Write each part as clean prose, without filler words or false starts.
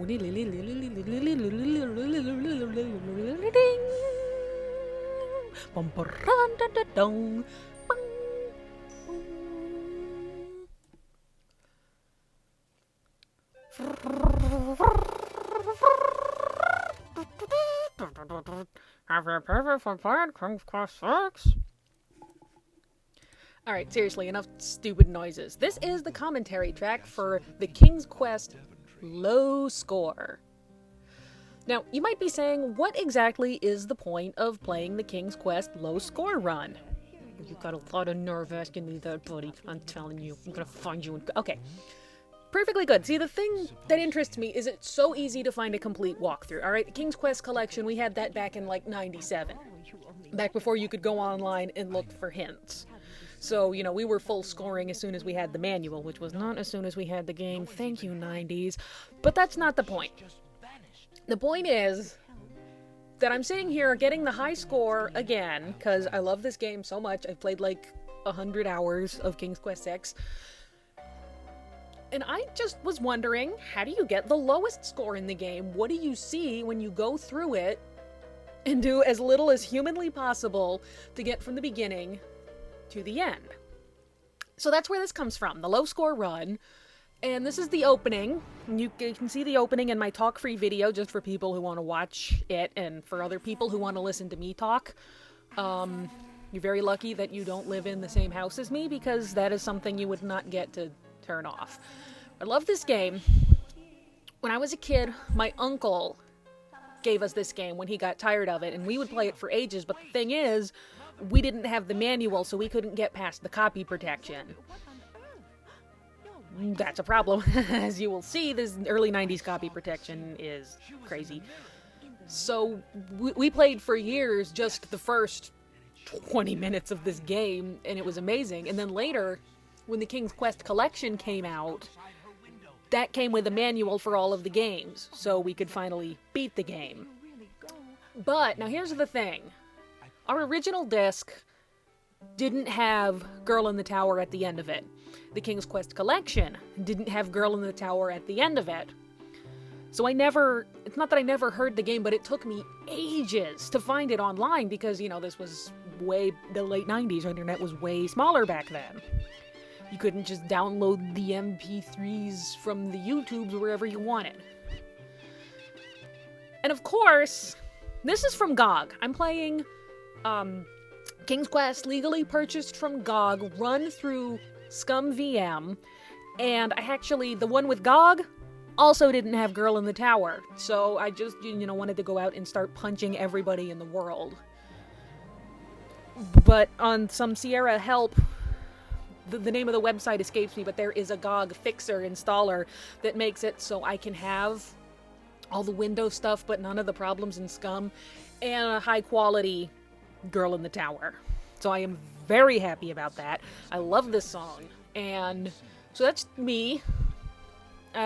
Have you ever played King's Quest 6? Alright, seriously, enough stupid noises. This is the commentary track for the King's Quest Low Score. Now, you might be saying, what exactly is the point of playing the King's Quest Low Score run? You got a lot of nerve asking me that, buddy. I'm telling you. I'm gonna find you and... Okay. Perfectly good. See, the thing that interests me is it's so easy to find a complete walkthrough, alright? The King's Quest collection, we had that back in, like, 97. Back before you could go online and look for hints. So, you know, we were full scoring as soon as we had the manual, which was not as soon as we had the game. Thank you, 90s. But that's not the point. The point is that I'm sitting here getting the high score again, because I love this game so much. I've played like 100 hours of King's Quest 6. And I just was wondering, how do you get the lowest score in the game? What do you see when you go through it and do as little as humanly possible to get from the beginning to the end? So that's where this comes from, the low score run. And this is the opening. You can see the opening in my talk-free video, just for people who want to watch it, and for other people who want to listen to me talk. You're very lucky that you don't live in the same house as me, because that is something you would not get to turn off. I love this game. When I was a kid, my uncle gave us this game when he got tired of it, and we would play it for ages, but the thing is, we didn't have the manual, so we couldn't get past the copy protection. That's a problem. As you will see, this early 90s copy protection is crazy. So we played for years just the first 20 minutes of this game, and it was amazing. And then later, when the King's Quest collection came out, that came with a manual for all of the games, so we could finally beat the game. But, now here's the thing. Our original disc didn't have Girl in the Tower at the end of it. The King's Quest collection didn't have Girl in the Tower at the end of it. So it's not that I never heard the game, but it took me ages to find it online because, you know, this was the late 90s. Our internet was way smaller back then. You couldn't just download the MP3s from the YouTubes wherever you wanted. And of course, this is from GOG. I'm playing King's Quest legally purchased from GOG, run through Scum VM, and the one with GOG also didn't have Girl in the Tower, so I just, wanted to go out and start punching everybody in the world. But on some Sierra help, the name of the website escapes me, but there is a GOG fixer installer that makes it so I can have all the Windows stuff, but none of the problems in Scum, and a high-quality Girl in the Tower. So I am very happy about that. I love this song. And so that's me.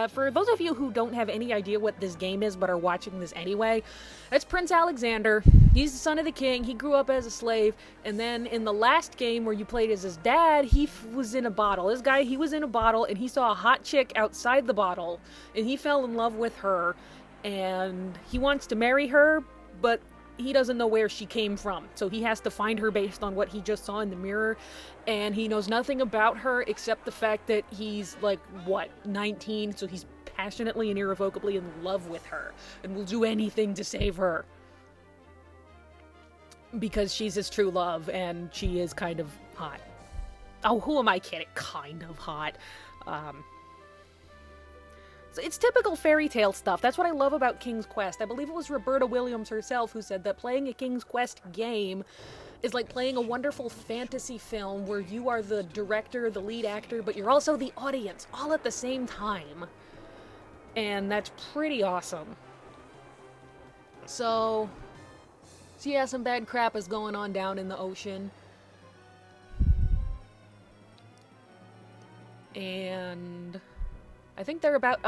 For those of you who don't have any idea what this game is but are watching this anyway, that's Prince Alexander. He's the son of the king. He grew up as a slave. And then in the last game where you played as his dad, he was in a bottle. He was in a bottle and he saw a hot chick outside the bottle. And he fell in love with her. And he wants to marry her, but he doesn't know where she came from, so he has to find her based on what he just saw in the mirror, and he knows nothing about her except the fact that he's, 19, so he's passionately and irrevocably in love with her, and will do anything to save her. Because she's his true love, and she is kind of hot. Oh, who am I kidding? Kind of hot. So it's typical fairy tale stuff. That's what I love about King's Quest. I believe it was Roberta Williams herself who said that playing a King's Quest game is like playing a wonderful fantasy film where you are the director, the lead actor, but you're also the audience, all at the same time. And that's pretty awesome. So yeah, some bad crap is going on down in the ocean. And I think they're about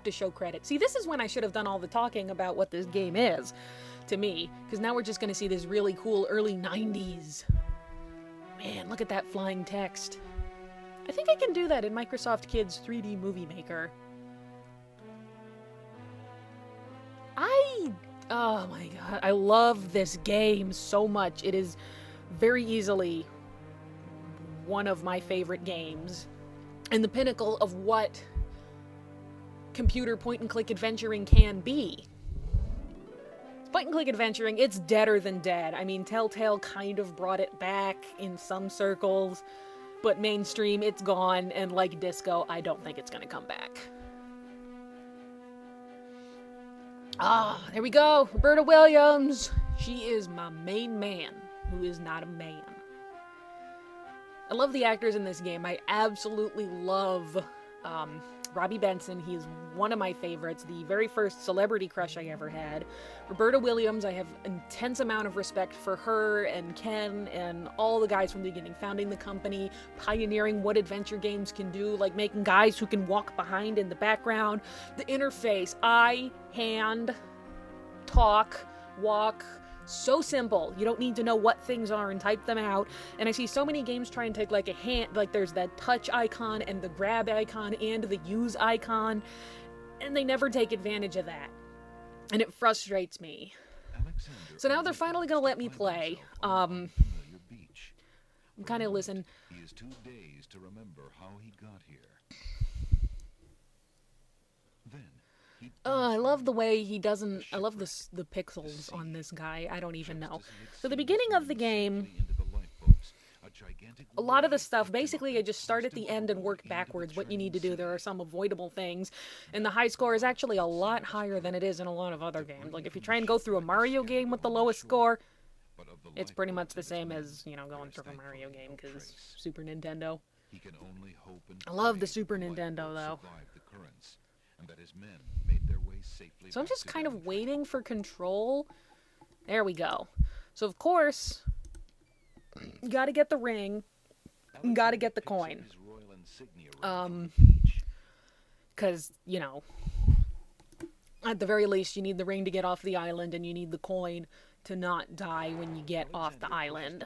to show credit. See, this is when I should have done all the talking about what this game is, to me, because now we're just going to see this really cool early 90s. Man, look at that flying text. I think I can do that in Microsoft Kids 3D Movie Maker. Oh my god, I love this game so much. It is very easily one of my favorite games. And the pinnacle of what computer point-and-click adventuring can be. Point-and-click adventuring, it's deader than dead. I mean, Telltale kind of brought it back in some circles, but mainstream, it's gone, and like Disco, I don't think it's gonna come back. Ah, there we go. Roberta Williams. She is my main man, who is not a man. I love the actors in this game. I absolutely love Robbie Benson. He's one of my favorites. The very first celebrity crush I ever had. Roberta Williams, I have an intense amount of respect for her and Ken and all the guys from the beginning, founding the company, pioneering what adventure games can do, like making guys who can walk behind in the background. The interface, eye, hand, talk, walk, so simple. You don't need to know what things are and type them out. And I see so many games try and take like a hand, like there's that touch icon and the grab icon and the use icon, and they never take advantage of that. And it frustrates me. So now they're finally gonna let me play. I'm kind of listen. He is too dazed to remember how he got here. I love the way he doesn't... I love the pixels on this guy. I don't even know. So the beginning of the game, a lot of the stuff, basically I just start at the end and work backwards what you need to do. There are some avoidable things, and the high score is actually a lot higher than it is in a lot of other games. Like if you try and go through a Mario game with the lowest score, it's pretty much the same as, you know, going through a Mario game, because Super Nintendo. I love the Super Nintendo, though. So I'm just kind of waiting for control. There we go. So of course, you gotta get the ring, you gotta get the coin. Cause, you know, at the very least you need the ring to get off the island, and you need the coin to not die when you get off the island.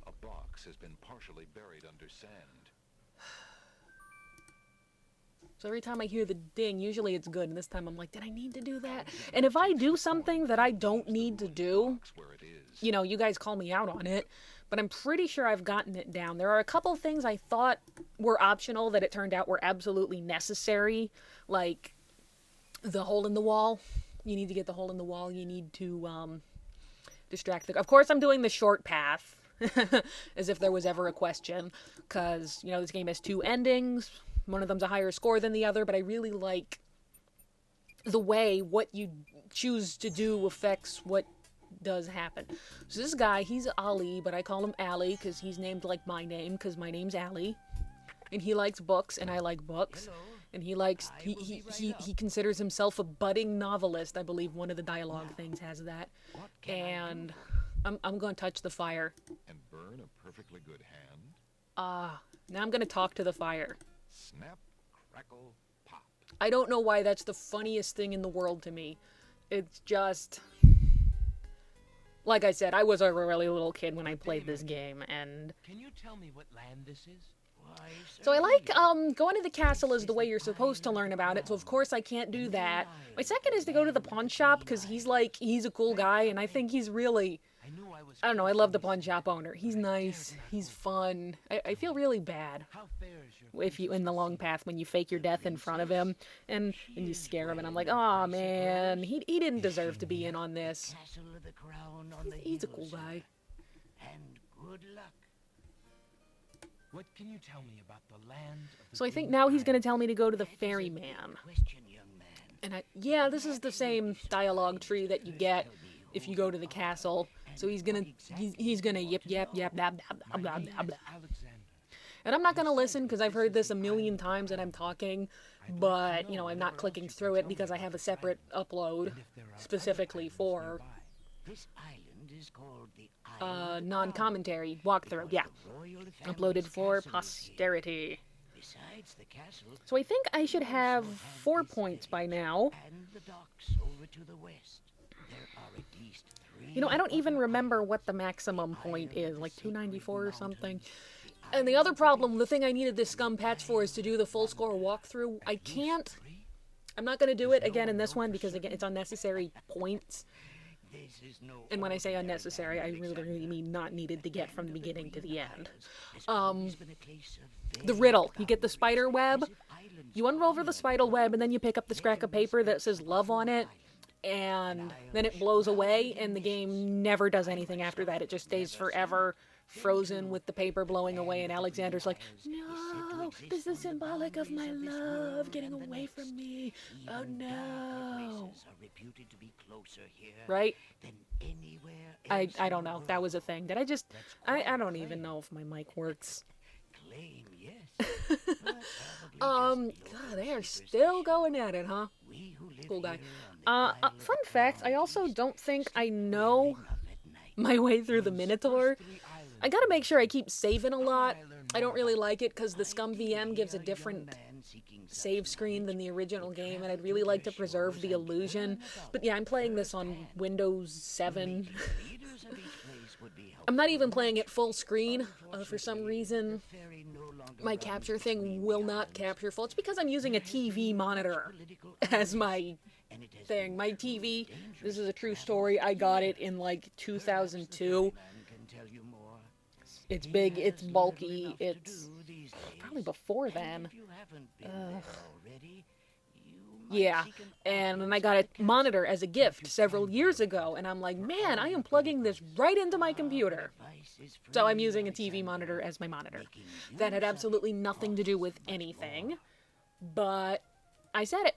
A box has been partially buried under sand. So every time I hear the ding, usually it's good, and this time I'm like, did I need to do that? And if I do something that I don't need to do, you know, you guys call me out on it, but I'm pretty sure I've gotten it down. There are a couple things I thought were optional that it turned out were absolutely necessary, like the hole in the wall. You need to get the hole in the wall. You need to distract the... Of course, I'm doing the short path, as if there was ever a question, because, you know, this game has 2 endings. One of them's a higher score than the other, but I really like the way what you choose to do affects what does happen. So this guy, he's Ali, but I call him Allie because he's named like my name, because my name's Allie. And he likes books, and I like books. Hello. And he likes, he considers himself a budding novelist. I believe one of the dialogue things has that. And I'm going to touch the fire. And burn a perfectly good hand? Now I'm going to talk to the fire. Snap, crackle, pop. I don't know why that's the funniest thing in the world to me. It's just... Like I said, I was a really little kid when I played this game, and... Can you tell me what land this is? Why, so I like, going to the castle is the way you're supposed to learn about it, so of course I can't do that. My second is to go to the pawn shop, because he's a cool guy, and I think he's really... I don't know, I love the pawn shop owner. He's nice, he's fun. I feel really bad if you in the long path when you fake your death in front of him and you scare him, and I'm like, oh man, he didn't deserve to be in on this. He's a cool guy. And good luck. What can you tell me about the land of the So I think now he's going to tell me to go to the ferryman. And yeah, this is the same dialogue tree that you get if you go to the castle. So he's gonna yip yap yap blah blah blah blah blah. And I'm not gonna listen because I've heard this a million times and I'm talking, but you know, I'm not clicking through it because I have a separate upload specifically for non-commentary walkthrough. Yeah, uploaded for posterity. So I think I should have 4 points by now. You know, I don't even remember what the maximum point is, like 294 or something. And the other problem, the thing I needed this scum patch for is to do the full score walkthrough. I I'm not going to do it again in this one because, again, it's unnecessary points. And when I say unnecessary, I really mean not needed to get from the beginning to the end. The riddle. You get the spider web. You unroll the spider web, and then you pick up the scrap of paper that says love on it. And then it blows away, and the game never does anything after that. It just stays forever frozen with the paper blowing away, and Alexander's like, no, this is symbolic of my love getting away from me. Oh no. Right? I don't know. That was a thing. Did I just... I don't even know if my mic works. God, they are still going at it, huh? Cool guy. Fun fact, I also don't think I know my way through the Minotaur. I gotta make sure I keep saving a lot. I don't really like it because the Scum VM gives a different save screen than the original game, and I'd really like to preserve the illusion. But yeah, I'm playing this on Windows 7. I'm not even playing it full screen. For some reason, my capture thing will not capture full. It's because I'm using a TV monitor as my thing. My TV, this is a true story, I got it in like 2002. It's big, it's bulky, it's probably before then. Yeah, and then I got a monitor as a gift several years ago, and I'm like, man, I am plugging this right into my computer. So I'm using a TV monitor as my monitor. That had absolutely nothing to do with anything, but I said it.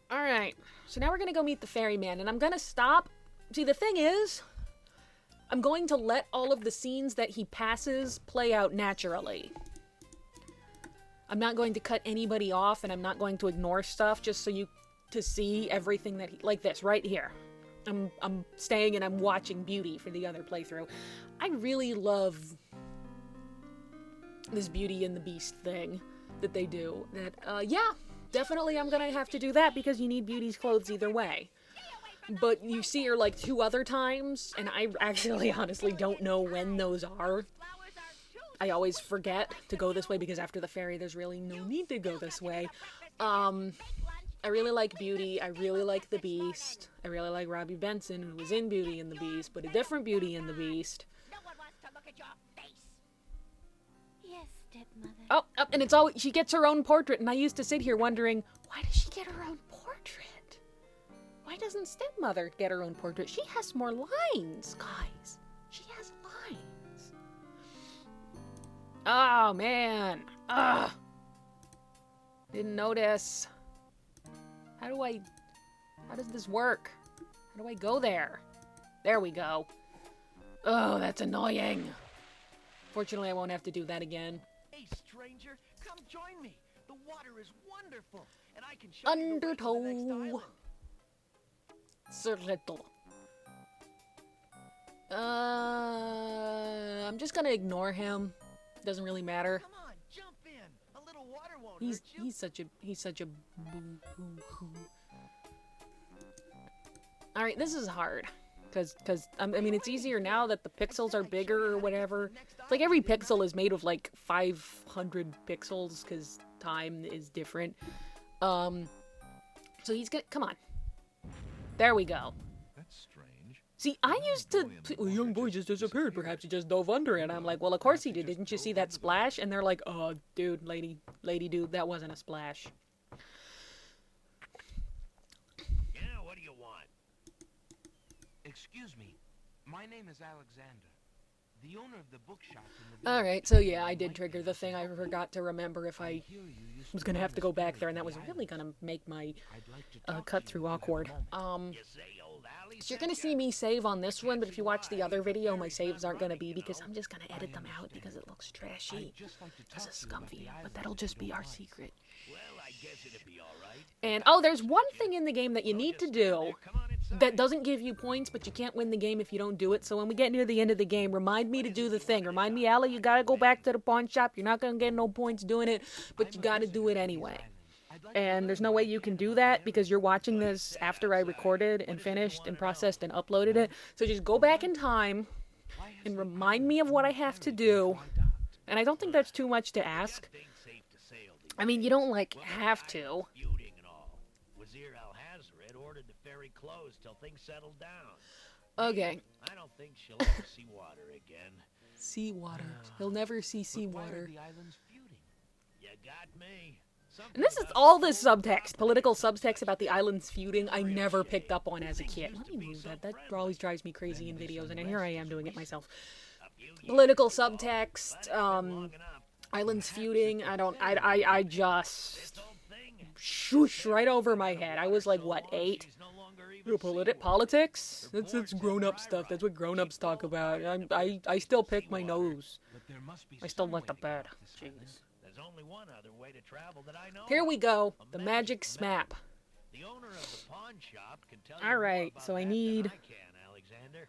Alright, so now we're gonna go meet the ferryman, and I'm gonna stop. See, the thing is, I'm going to let all of the scenes that he passes play out naturally. I'm not going to cut anybody off, and I'm not going to ignore stuff just so you to see everything that he, like this right here. I'm staying and I'm watching Beauty for the other playthrough. I really love this Beauty and the Beast thing that they do. That yeah, definitely I'm gonna have to do that because you need Beauty's clothes either way. But you see her like 2 other times, and I actually honestly don't know when those are. I always forget to go this way because after the ferry there's really no need to go this way. I really like Beauty, I really like the Beast, I really like Robbie Benson, who was in Beauty and the Beast, but a different Beauty and the Beast. No one wants to look at your face. Yes, stepmother. Oh, and it's always, she gets her own portrait, and I used to sit here wondering, why does she get her own portrait? Why doesn't stepmother get her own portrait? She has more lines, guys. She has lines. Oh, man. Ugh. Didn't notice. How does this work? How do I go there? There we go. Oh, that's annoying. Fortunately, I won't have to do that again. Hey, stranger, come join me. The water is wonderful, and I can show you the way to the next Undertow. island. Cerreto. I'm just gonna ignore him. Doesn't really matter. Come on, jump in. A little water won't He's hurt you. such a boo-hoo-hoo. All right, this is hard because I mean it's easier now that the pixels are bigger or whatever. It's like every pixel is made of like 500 pixels because time is different. So he's gonna come on. There we go. That's strange. See, I used to... Well, young boy just disappeared. Perhaps he just dove under it. I'm like, well, of course he did. Didn't you see that splash? And they're like, oh, dude, lady, dude, that wasn't a splash. Yeah, what do you want? Excuse me. My name is Alexander, the owner of the bookshop in the Alright, so yeah, I did trigger the thing. I forgot to remember if I was going to have to go back there, and that was really going to make my cut-through awkward. So you're going to see me save on this one, but if you watch the other video, my saves aren't going to be because I'm just going to edit them out because it looks trashy. Because it's scummy, but that'll just be our secret. And, oh, there's one thing in the game that you need to do that doesn't give you points, but you can't win the game if you don't do it. So when we get near the end of the game, remind me to do the thing. Remind me, Allie, you gotta go back to the pawn shop. You're not gonna get no points doing it, but you gotta do it anyway. And there's no way you can do that because you're watching this after I recorded and finished and processed and uploaded it. So just go back in time and remind me of what I have to do. And I don't think that's too much to ask. I mean, you don't, like, have to. Feuding and all. Wazir Al-Hazred ordered the ferry closed till things settled down. Okay. I don't think she'll ever see water again. Seawater. He'll never see Why are seawater. the islands feuding? You got me. And this is all this subtext, political subtext about the islands feuding, I never picked up on as a kid. Let me move that. That always drives me crazy in videos, and here I am doing it myself. Political subtext, islands feuding, I just shoosh right over my head. I was like, what, 8? Politics? That's grown-up stuff. That's what grown-ups talk about. I still pick my nose. I still let the bed. Jeez. There's only one other way to travel that I know. Here we go. The magic smap. The owner of the pawn shop can tell you All right, more so about I that need... than I can, Alexander.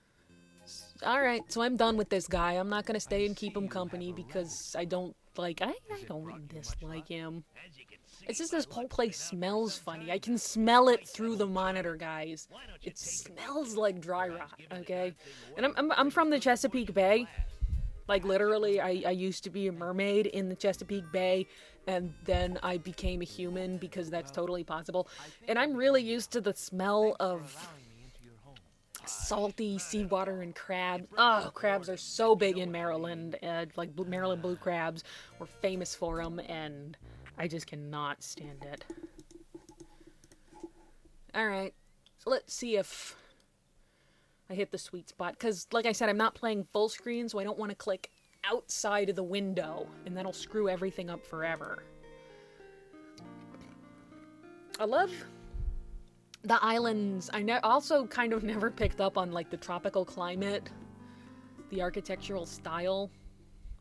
Alright, so I'm done with this guy. I'm not gonna stay and keep him company because I don't like... I don't dislike him. As you can see, It's just this whole place smells funny. I can smell it through the monitor, guys. It smells like dry rot, okay? And I'm from the Chesapeake Bay. Like, literally, I used to be a mermaid in the Chesapeake Bay, and then I became a human because that's totally possible. And I'm really used to the smell of salty seawater and crab. Oh, crabs are so big in Maryland. Like, Maryland blue crabs. We're famous for them, and I just cannot stand it. Alright, so let's see if I hit the sweet spot. Because, like I said, I'm not playing full screen, so I don't want to click outside of the window, and that'll screw everything up forever. I love the islands. I also kind of never picked up on, like, the tropical climate, the architectural style.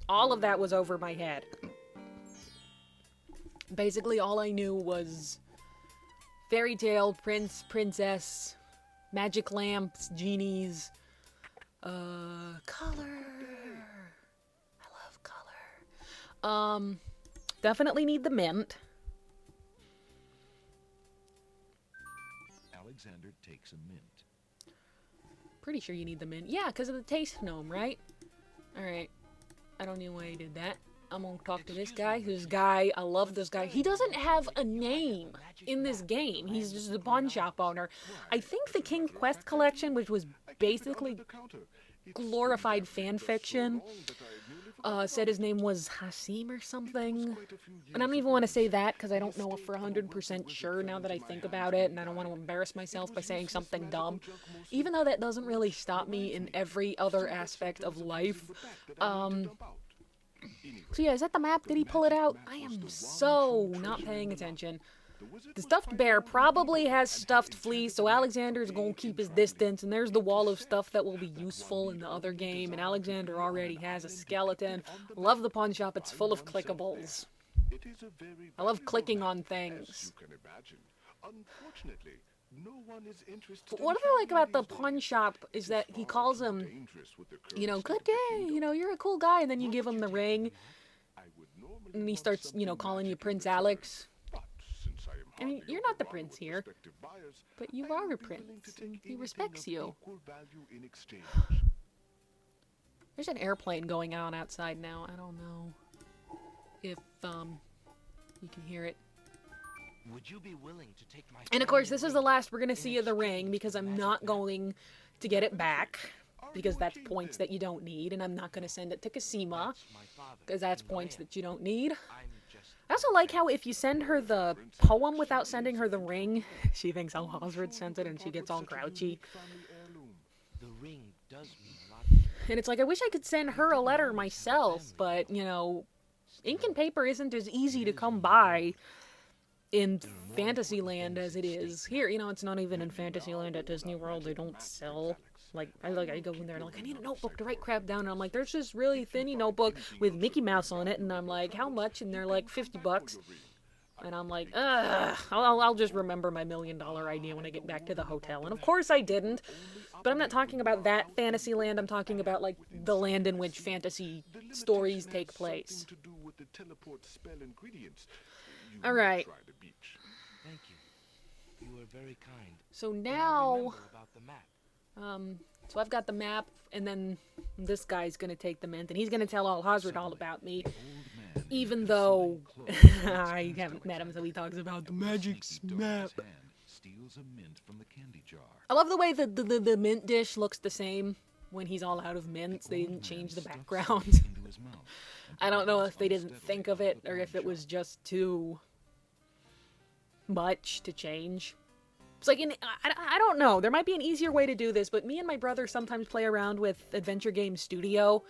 All of that was over my head. Basically, all I knew was fairy tale, prince, princess, magic lamps, genies, color. I love color. Definitely need the mint. Alexander takes a mint. Pretty sure you need the mint. Yeah, because of the taste gnome, right? Alright. I don't know why he did that. I'm gonna talk to this guy. I love this guy. He doesn't have a name in this game. He's just a pawn shop owner. I think the King Quest collection, which was basically glorified fan fiction, said his name was Hasim or something. And I don't even want to say that because I don't know for 100% sure now that I think about it, and I don't want to embarrass myself by saying something dumb. Even though that doesn't really stop me in every other aspect of life. So yeah, is that the map? Did he pull it out? I am so not paying attention. The stuffed bear probably has stuffed fleas, so Alexander is going to keep his distance, and there's the wall of stuff that will be useful in the other game, and Alexander already has a skeleton. Love the pawn shop, it's full of clickables. I love clicking on things. Unfortunately, no one is interested. But what I like about the pawn shop is that he calls him, you know, good day, you know, you're a cool guy, and then you give him the ring, and he starts, you know, calling you Prince Alex. I mean, you're not the prince here, but you are a prince. He respects you. There's an airplane going on outside now. I don't know if, you can hear it. Would you be willing to take my And of course, this is the last we're gonna see of the ring, because I'm not going to get it back, because that's points that you don't need, and I'm not gonna send it to Cassima, because that's points that you don't need. I also like how if you send her the poem without sending her the ring, she thinks Al-Hazred sent it and she gets all grouchy. The ring does mean a lot. And it's like, I wish I could send her a letter myself, but, you know, ink and paper isn't as easy to come by in Fantasyland as it is here. You know, it's not even in Fantasyland at Disney World. They don't sell... Like, I go in there and I'm like, I need a notebook to write crap down. And I'm like, there's this really thinny notebook with Mickey Mouse on it. And I'm like, how much? And they're like, $50. And I'm like, ugh, I'll just remember my $1 million idea when I get back to the hotel. And of course I didn't. But I'm not talking about that Fantasyland. I'm talking about, like, the land in which fantasy stories take place. All right. Thank you. You were very kind. So But I now... remember about the map. So I've got the map, and then this guy's gonna take the mint, and he's gonna tell Al-Hazred all about me. Even though I haven't met him, so he talks about the magic map. Steals a mint from the candy jar. I love the way the mint dish looks the same when he's all out of mints. They didn't change the background. I don't know if they didn't think of it, or if it was just too much to change. It's like, I don't know. There might be an easier way to do this, but me and my brother sometimes play around with Adventure Game Studio.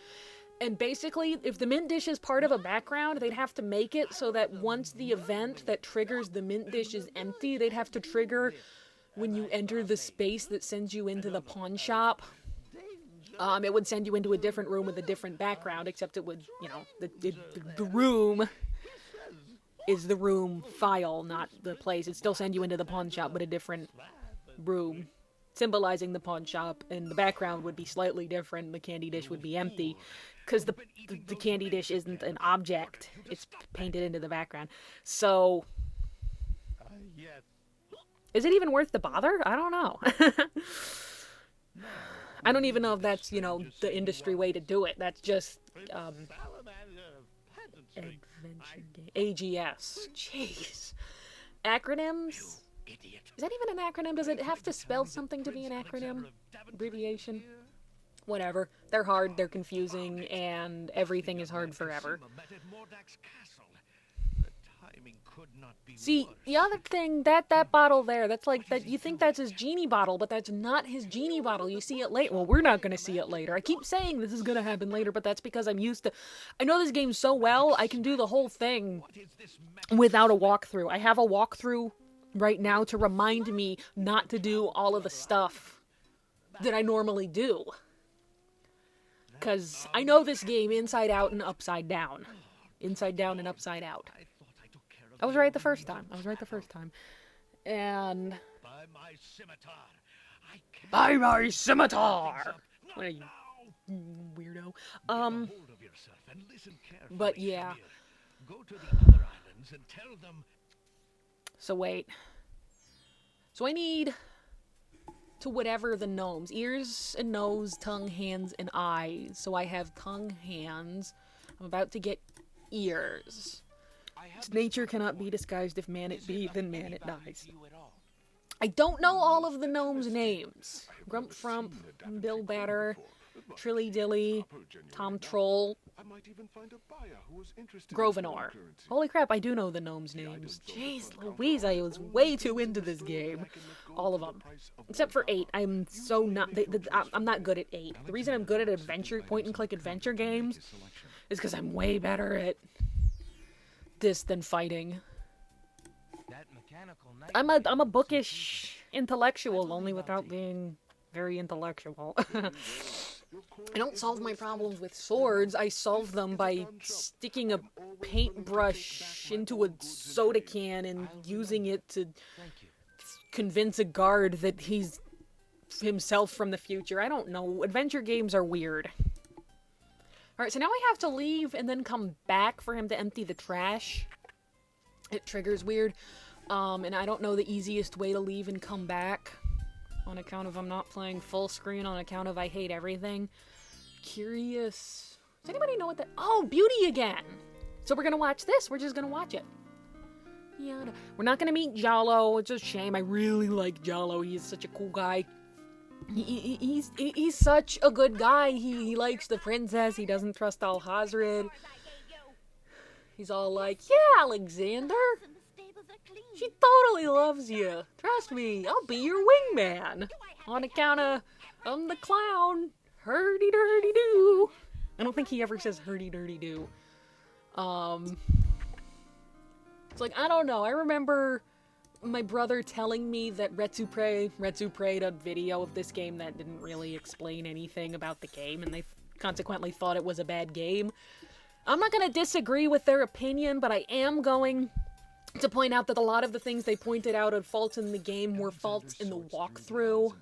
And basically, if the mint dish is part of a background, they'd have to make it so that once the event that triggers the mint dish is empty, they'd have to trigger when you enter the space that sends you into the pawn shop. It would send you into a different room with a different background, except it would, you know, the room is the room file, not the place. It'd still send you into the pawn shop, but a different room, symbolizing the pawn shop, and the background would be slightly different. The candy dish would be empty, because the candy dish isn't an object. It's painted into the background. So, is it even worth the bother? I don't know. I don't even know if that's, you know, the industry way to do it. That's just, Adventure Game. AGS. Jeez. Acronyms? Is that even an acronym? Does it have to spell something to be an acronym? Abbreviation? Whatever. They're hard, they're confusing, and everything is hard forever. See, the other thing, that bottle there, that's like, that you think that's his genie bottle, but that's not his genie bottle. You see it later. Well, we're not going to see it later. I keep saying this is going to happen later, but that's because I'm used to... I know this game so well, I can do the whole thing without a walkthrough. I have a walkthrough right now to remind me not to do all of the stuff that I normally do. Because I know this game inside out and upside down. Inside down and upside out. I was right the first time. And... By my scimitar! What are you, weirdo? But yeah. So wait. So I need to whatever the gnomes. Ears and nose, tongue, hands, and eyes. So I have tongue, hands. I'm about to get ears. Nature cannot be disguised. If man it be, then man it dies. I don't know all of the gnomes' names. Grump Frump, Bill Batter, Trilly Dilly, Tom Troll, Grovenor. Holy crap, I do know the gnomes' names. Jeez Louise, I was way too into this game. All of them. Except for 8. I'm so not... I'm not good at 8. The reason I'm good at adventure, point-and-click adventure games is because I'm way better at this than fighting. I'm a bookish intellectual, only without being very intellectual. I don't solve my problems with swords. I solve them by sticking a paintbrush into a soda can and using it to convince a guard that he's himself from the future. I don't know. Adventure games are weird. Alright, so now I have to leave and then come back for him to empty the trash. It triggers weird. And I don't know the easiest way to leave and come back. On account of I'm not playing full screen, on account of I hate everything. Curious. Does anybody know what that... Oh, Beauty again! So we're gonna watch this. We're just gonna watch it. Yeah. We're not gonna meet Jalo. It's a shame. I really like Jalo. He's such a cool guy. He's such a good guy. He likes the princess. He doesn't trust Al-Hazred. He's all like, yeah, Alexander. She totally loves you. Trust me, I'll be your wingman. On account of, I'm the clown. Hurdy-durdy-doo. I don't think he ever says hurdy-durdy-doo. It's like, I don't know. I remember my brother telling me that Retsu played a video of this game that didn't really explain anything about the game, and they consequently thought it was a bad game. I'm not going to disagree with their opinion, but I am going to point out that a lot of the things they pointed out as faults in the game were faults in the walkthrough.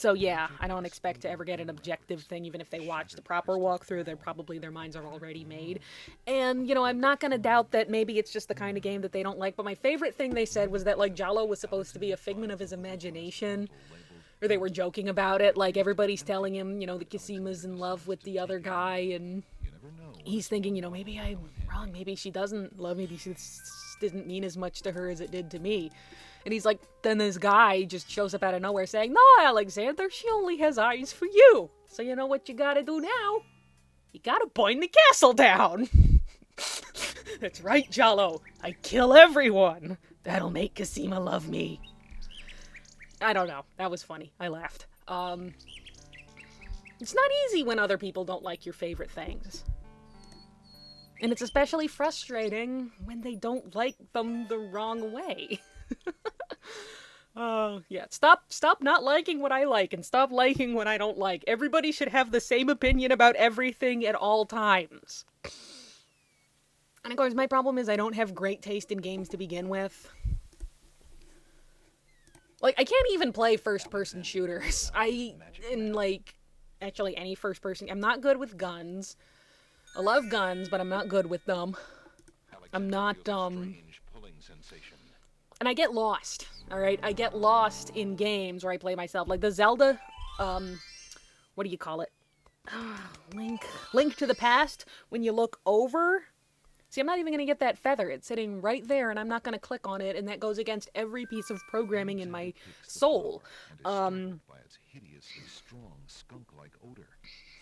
So yeah, I don't expect to ever get an objective thing, even if they watch the proper walkthrough, their minds are already made. And, you know, I'm not gonna doubt that maybe it's just the kind of game that they don't like, but my favorite thing they said was that, like, Jalo was supposed to be a figment of his imagination. Or they were joking about it, like, everybody's telling him, you know, that Casima's in love with the other guy, and he's thinking, you know, maybe I'm wrong, maybe she doesn't love me, maybe this didn't mean as much to her as it did to me. And he's like, then this guy just shows up out of nowhere saying, no, Alexander, she only has eyes for you. So you know what you gotta do now? You gotta burn the castle down. That's right, Jalo. I kill everyone. That'll make Casima love me. I don't know. That was funny. I laughed. It's not easy when other people don't like your favorite things. And it's especially frustrating when they don't like them the wrong way. Yeah, stop not liking what I like and stop liking what I don't like. Everybody should have the same opinion about everything at all times. And of course, my problem is I don't have great taste in games to begin with. Like, I can't even play first-person shooters. Actually, any first-person... I'm not good with guns. I love guns, but I'm not good with them. I'm not, And I get lost, alright? I get lost in games where I play myself. Like the Zelda, what do you call it? Link to the Past. When you look over... See, I'm not even going to get that feather. It's sitting right there, and I'm not going to click on it, and that goes against every piece of programming in my soul. By its hideously strong skunk-like odor.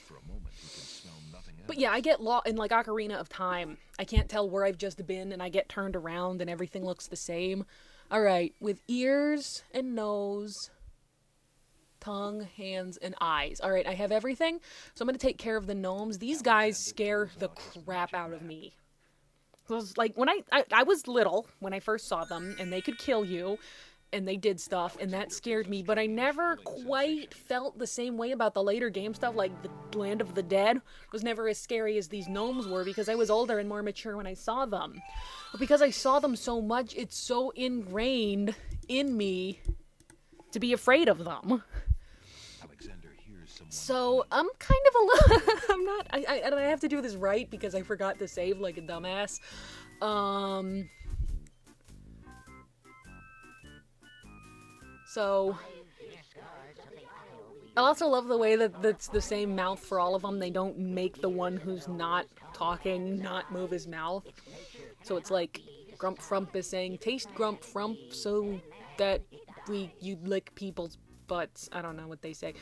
For a moment, you can smell nothing else. But yeah, I get lost in, like, Ocarina of Time. I can't tell where I've just been, and I get turned around, and everything looks the same. Alright, with ears and nose, tongue, hands, and eyes. Alright, I have everything, so I'm going to take care of the gnomes. These guys scare the crap out of me. It was like, when I was little, when I first saw them, and they could kill you, and they did stuff, and that scared me, but I never quite felt the same way about the later game stuff, like the Land of the Dead was never as scary as these gnomes were, because I was older and more mature when I saw them. But because I saw them so much, it's so ingrained in me to be afraid of them. So, I'm kind of a little... I'm not... I have to do this right because I forgot to save like a dumbass. So... I also love the way that it's the same mouth for all of them. They don't make the one who's not talking not move his mouth. So it's like Grump Frump is saying, taste Grump Frump so that you lick people's butts. I don't know what they say.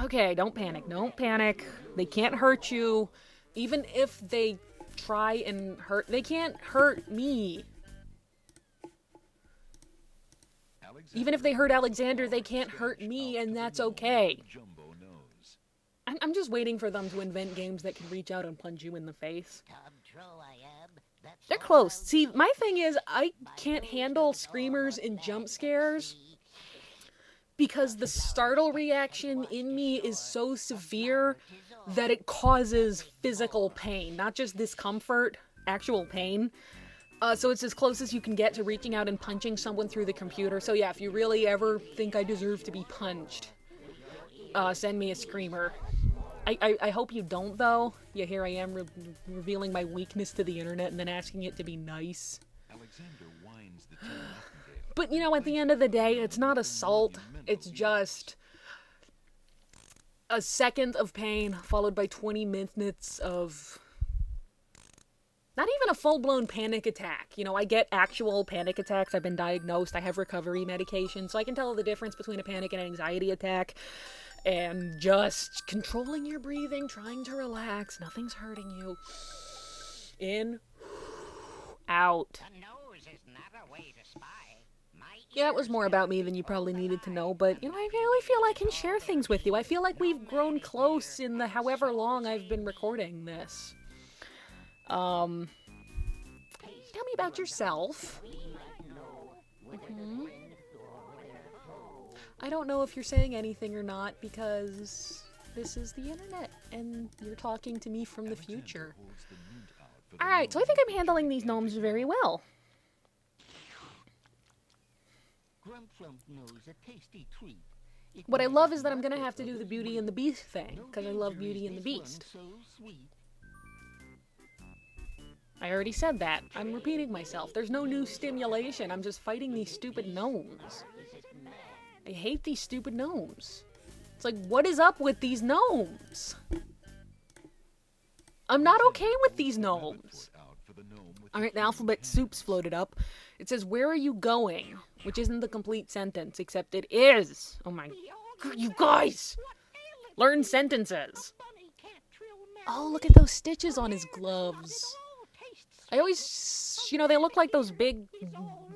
Okay, don't panic. Don't panic. They can't hurt you. Even if they try and hurt... They can't hurt me. Even if they hurt Alexander, they can't hurt me, and that's okay. I'm just waiting for them to invent games that can reach out and punch you in the face. They're close. See, my thing is, I can't handle screamers and jump scares because the startle reaction in me is so severe that it causes physical pain, not just discomfort, actual pain. So it's as close as you can get to reaching out and punching someone through the computer. So yeah, if you really ever think I deserve to be punched, send me a screamer. I hope you don't, though. Yeah, here I am revealing my weakness to the internet and then asking it to be nice. But, you know, at the end of the day, it's not assault. It's just a second of pain followed by 20 minutes of... Not even a full-blown panic attack. You know, I get actual panic attacks. I've been diagnosed. I have recovery medication, so I can tell the difference between a panic and an anxiety attack. And just controlling your breathing, trying to relax. Nothing's hurting you. In, out. Yeah, it was more about me than you probably needed to know, but, you know, I really feel I can share things with you. I feel like we've grown close in the however long I've been recording this. Tell me about yourself. I don't know if you're saying anything or not because this is the internet and you're talking to me from the future. Alright, so I think I'm handling these gnomes very well. knows a tasty treat. What I love is that I'm gonna have to do the Beauty and the Beast thing, because I love Beauty and the Beast. So sweet. I already said that. I'm repeating myself. There's no new stimulation. I'm just fighting these stupid gnomes. I hate these stupid gnomes. It's like, what is up with these gnomes? I'm not okay with these gnomes. Alright, the alphabet soup's floated up. It says, where are you going? Which isn't the complete sentence, except it is. Oh my god, you guys! Learn sentences. Oh, look at those stitches on his gloves. I always, you know, they look like those big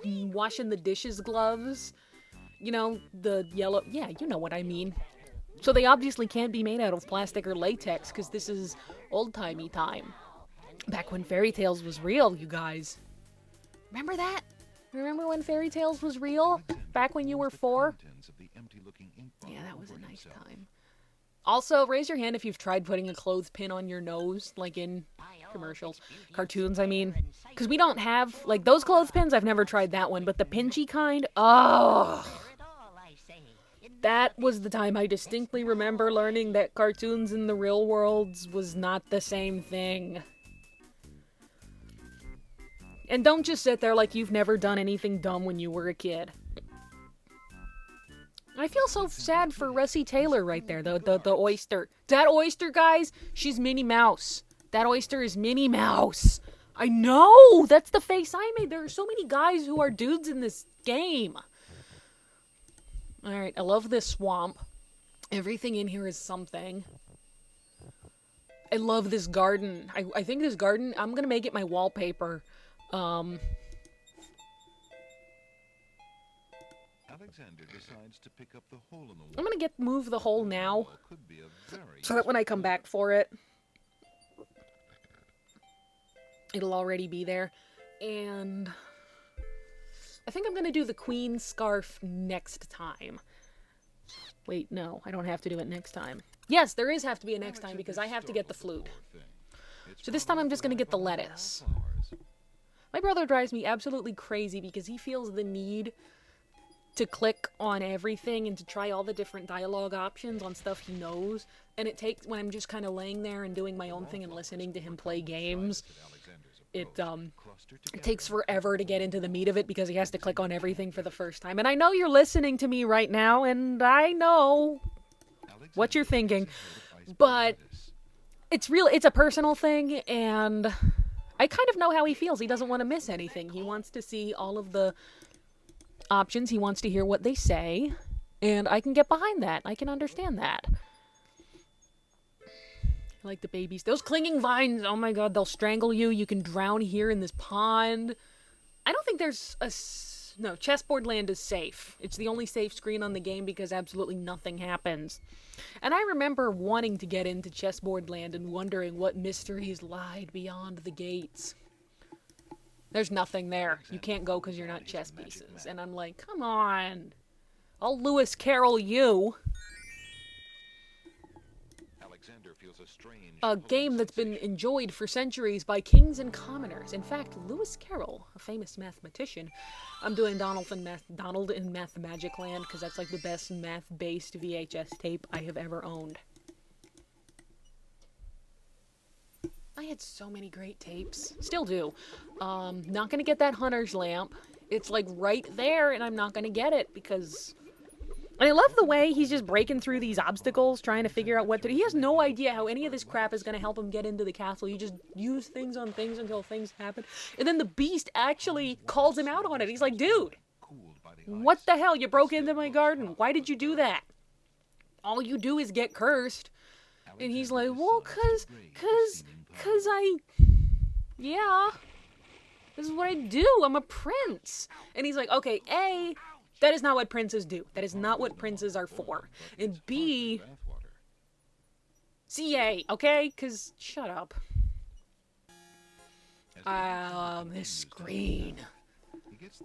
washing the dishes gloves. You know, the yellow, yeah, you know what I mean. So they obviously can't be made out of plastic or latex, because this is old-timey time. Back when fairy tales was real, you guys. Remember that? Remember when fairy tales was real? Back when you were 4? Yeah, that was a nice time. Also, raise your hand if you've tried putting a clothespin on your nose, like in commercials. Cartoons, I mean. Because we don't have, like, those clothespins, I've never tried that one, but the pinchy kind, oh! That was the time I distinctly remember learning that cartoons in the real world was not the same thing. And don't just sit there like you've never done anything dumb when you were a kid. I feel so sad for Russie Taylor right there, the oyster. That oyster, guys, she's Minnie Mouse. That oyster is Minnie Mouse. I know! That's the face I made. There are so many guys who are dudes in this game. Alright, I love this swamp. Everything in here is something. I love this garden. I think this garden, I'm gonna make it my wallpaper. Alexander decides to pick up the hole in the wall. I'm gonna move the hole now, so that when I come back for it, it'll already be there. And I think I'm gonna do the queen scarf next time. Wait, no, I don't have to do it next time. Yes, there is have to be a next time because I have to get the flute. So this time I'm just gonna get the lettuce. My brother drives me absolutely crazy because he feels the need to click on everything and to try all the different dialogue options on stuff he knows. And it takes, when I'm just kind of laying there and doing my own thing and listening to him play games, it takes forever to get into the meat of it because he has to click on everything for the first time. And I know you're listening to me right now, and I know what you're thinking, but it's a personal thing, and I kind of know how he feels. He doesn't want to miss anything. He wants to see all of the options. He wants to hear what they say, and I can get behind that. I can understand that. I like the babies. Those clinging vines, oh my god, they'll strangle you. You can drown here in this pond. I don't think there's a... No, Chessboard Land is safe. It's the only safe screen on the game because absolutely nothing happens. And I remember wanting to get into Chessboard Land and wondering what mysteries lied beyond the gates. There's nothing there. You can't go because you're not chess pieces. And I'm like, come on. I'll Lewis Carroll you. A game that's been enjoyed for centuries by kings and commoners. In fact, Lewis Carroll, a famous mathematician. I'm doing Donald in Mathmagic Land because that's like the best math-based VHS tape I have ever owned. I had so many great tapes. Still do. Not gonna get that hunter's lamp. It's like right there and I'm not gonna get it because... And I love the way he's just breaking through these obstacles, trying to figure out what to do. He has no idea how any of this crap is going to help him get into the castle. You just use things on things until things happen. And then the beast actually calls him out on it. He's like, dude, what the hell? You broke into my garden. Why did you do that? All you do is get cursed. And he's like, well, cause yeah, this is what I do. I'm a prince. And he's like, okay, A... That is not what princes do. That is not what princes are for. And B... CA, okay? Because, shut up. This screen.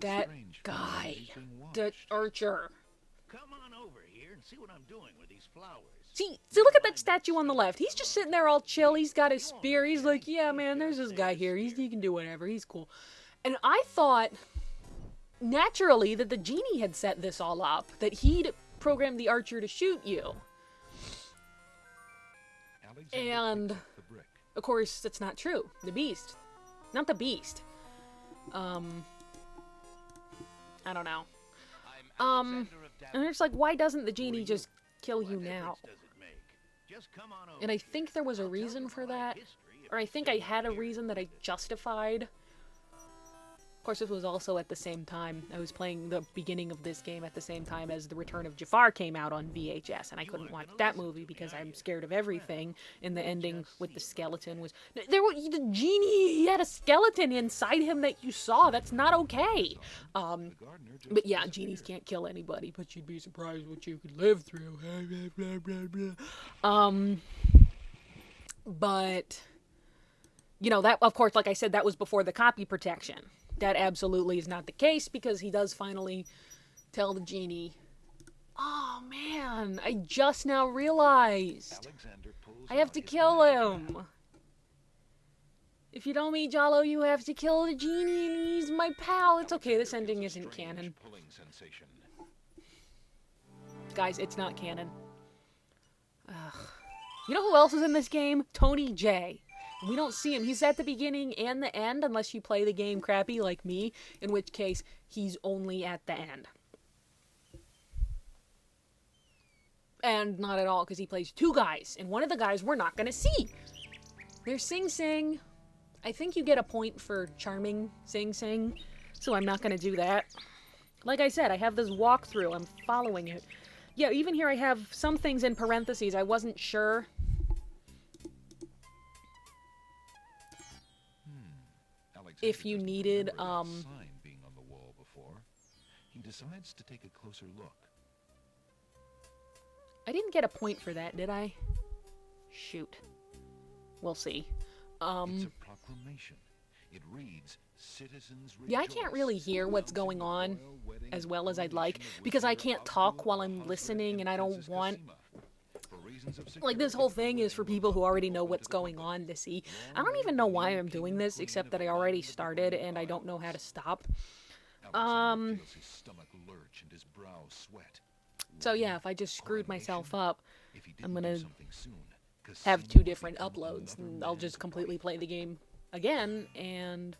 That guy. The archer. Come on over here and see what I'm doing with these flowers. See, look at that statue on the left. He's just sitting there all chill. He's got his spear. He's like, yeah, man, there's this guy here. He can do whatever. He's cool. And I thought... naturally that the genie had set this all up, that he'd programmed the archer to shoot you. Alexander And, picked up the brick. of course, that's not true. The beast. Not the beast. I don't know. And it's like, why doesn't the genie just kill you now? And I think there was a reason for that. Or I think I had a reason that I justified. Of course, this was also at the same time. I was playing the beginning of this game at the same time as The Return of Jafar came out on VHS, and I couldn't watch that movie because I'm scared of everything. And the ending with the skeleton was... the genie, he had a skeleton inside him that you saw. That's not okay. But yeah, genies can't kill anybody, but you'd be surprised what you could live through. But... You know, that, of course, like I said, that was before the copy protection. That absolutely is not the case, because he does finally tell the genie, oh man, I just now realized I have to kill him. If you don't meet Jalo, you have to kill the genie, and he's my pal. It's okay, this ending isn't canon. Guys, it's not canon. Ugh. You know who else is in this game? Tony J. We don't see him. He's at the beginning and the end, unless you play the game crappy like me, in which case he's only at the end. And not at all, because he plays two guys, and one of the guys we're not going to see. There's Sing Sing. I think you get a point for charming Sing Sing, so I'm not going to do that. Like I said, I have this walkthrough. I'm following it. Yeah, even here I have some things in parentheses. I wasn't sure. If you needed, sign being on the wall before. He decides to take a closer look. I didn't get a point for that, did I? Shoot. We'll see. It's a proclamation. It reads, "Citizens rejoice." Yeah, I can't really hear what's going on as well as I'd like, because I can't talk while I'm listening, and I don't want... Like, this whole thing is for people who already know what's going on to see. I don't even know why I'm doing this, except that I already started, and I don't know how to stop. So yeah, if I just screwed myself up, I'm gonna have two different uploads, and I'll just completely play the game again, and...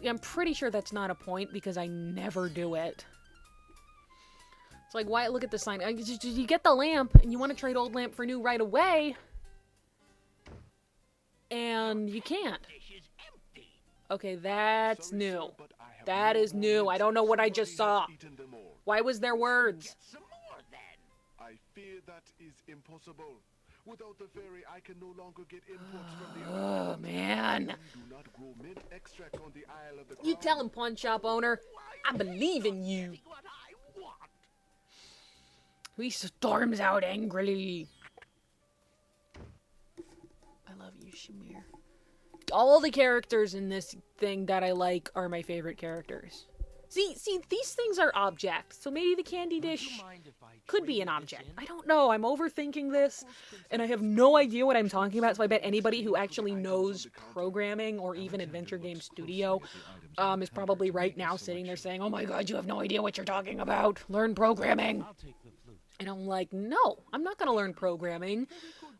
I'm pretty sure that's not a point, because I never do it. It's like, why? Look at the sign. You get the lamp, and you want to trade old lamp for new right away. And you can't. Okay, that's new. That is new. I don't know what I just saw. Why was there words? I fear that is impossible. Without the fairy, I can no longer get imports from the Oh, man. do not grow mint extract on the Isle of the You tell him, pawn shop owner. I believe in you. He storms out angrily. I love you, Shamir. All the characters in this thing that I like are my favorite characters. See, these things are objects, so maybe the candy dish could be an object. I don't know, I'm overthinking this, and I have no idea what I'm talking about, so I bet anybody who actually knows programming or even Adventure Game Studio is probably right now sitting there saying, oh my god, you have no idea what you're talking about. Learn programming. And I'm like, no, I'm not going to learn programming,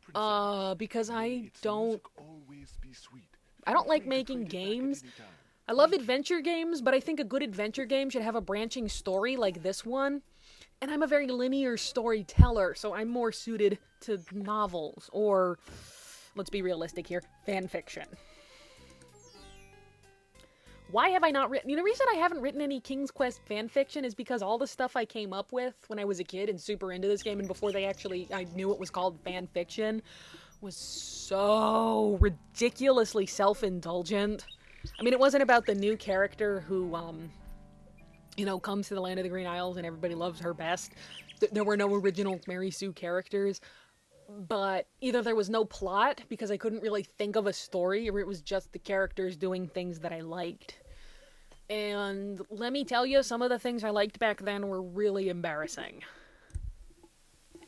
because I don't like making games. I love adventure games, but I think a good adventure game should have a branching story like this one. And I'm a very linear storyteller, so I'm more suited to novels, or, let's be realistic here, fan fiction. Why have I not written... The reason I haven't written any King's Quest fanfiction is because all the stuff I came up with when I was a kid and super into this game, and before I knew it was called fanfiction, was so ridiculously self-indulgent. I mean, it wasn't about the new character who, comes to the Land of the Green Isles and everybody loves her best. There were no original Mary Sue characters. But either there was no plot, because I couldn't really think of a story, or it was just the characters doing things that I liked. And let me tell you, some of the things I liked back then were really embarrassing.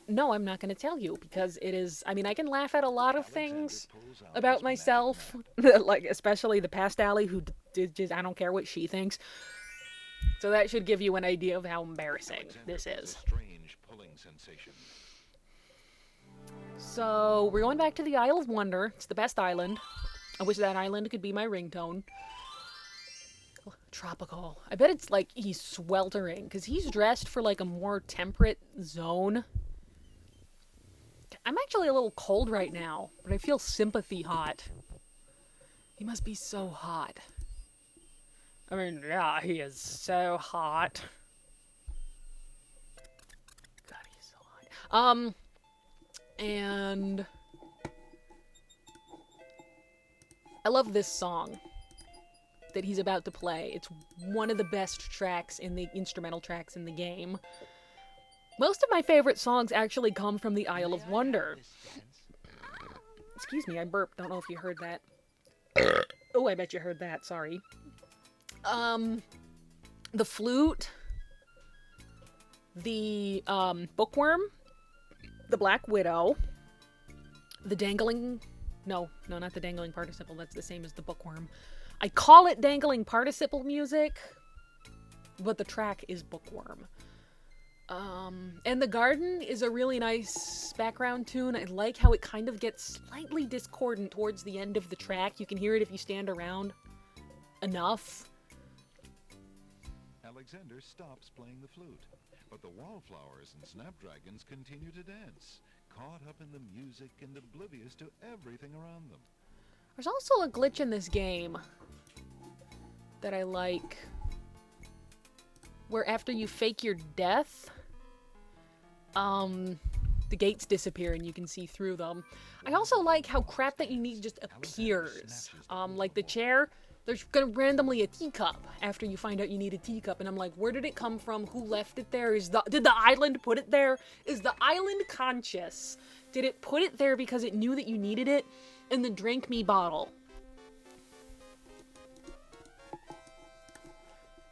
No, I'm not going to tell you, because it is... I mean, I can laugh at a lot of things about myself, like especially the past Allie, who did just... I don't care what she thinks. So that should give you an idea of how embarrassing Alexander this feels is. a strange pulling sensation. So we're going back to the Isle of Wonder. It's the best island. I wish that island could be my ringtone. Tropical. I bet it's like he's sweltering because he's dressed for like a more temperate zone. I'm actually a little cold right now, but I feel sympathy hot. He must be so hot. I mean, yeah, he is so hot. God, he's so hot. And I love this song that he's about to play. It's one of the best tracks in the instrumental tracks in the game. Most of my favorite songs actually come from the Isle of Wonder. Excuse me, I burped. Don't know if you heard that. Oh, I bet you heard that. Sorry. The flute, the bookworm, the Black Widow, the dangling... No, not the dangling participle. That's the same as the bookworm. I call it dangling participle music, but the track is bookworm. And The Garden is a really nice background tune. I like how it kind of gets slightly discordant towards the end of the track. You can hear it if you stand around enough. Alexander stops playing the flute, but the wallflowers and snapdragons continue to dance, caught up in the music and oblivious to everything around them. There's also a glitch in this game that I like, where after you fake your death, the gates disappear and you can see through them. I also like how crap that you need just appears. Like the chair, there's gonna randomly a teacup after you find out you need a teacup, and I'm like, where did it come from? Who left it there? Did the island put it there? Is the island conscious? Did it put it there because it knew that you needed it? In the drink me bottle.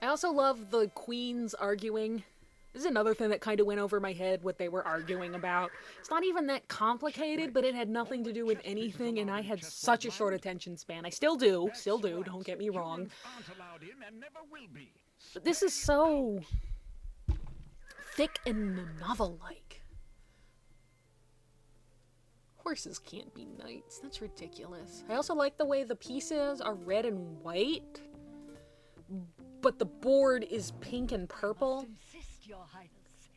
I also love the queens arguing. This is another thing that kind of went over my head, what they were arguing about. It's not even that complicated, but it had nothing to do with anything, and I had such a short attention span. I still do, don't get me wrong. But this is so thick and novel-like. Horses can't be knights. That's ridiculous. I also like the way the pieces are red and white, but the board is pink and purple.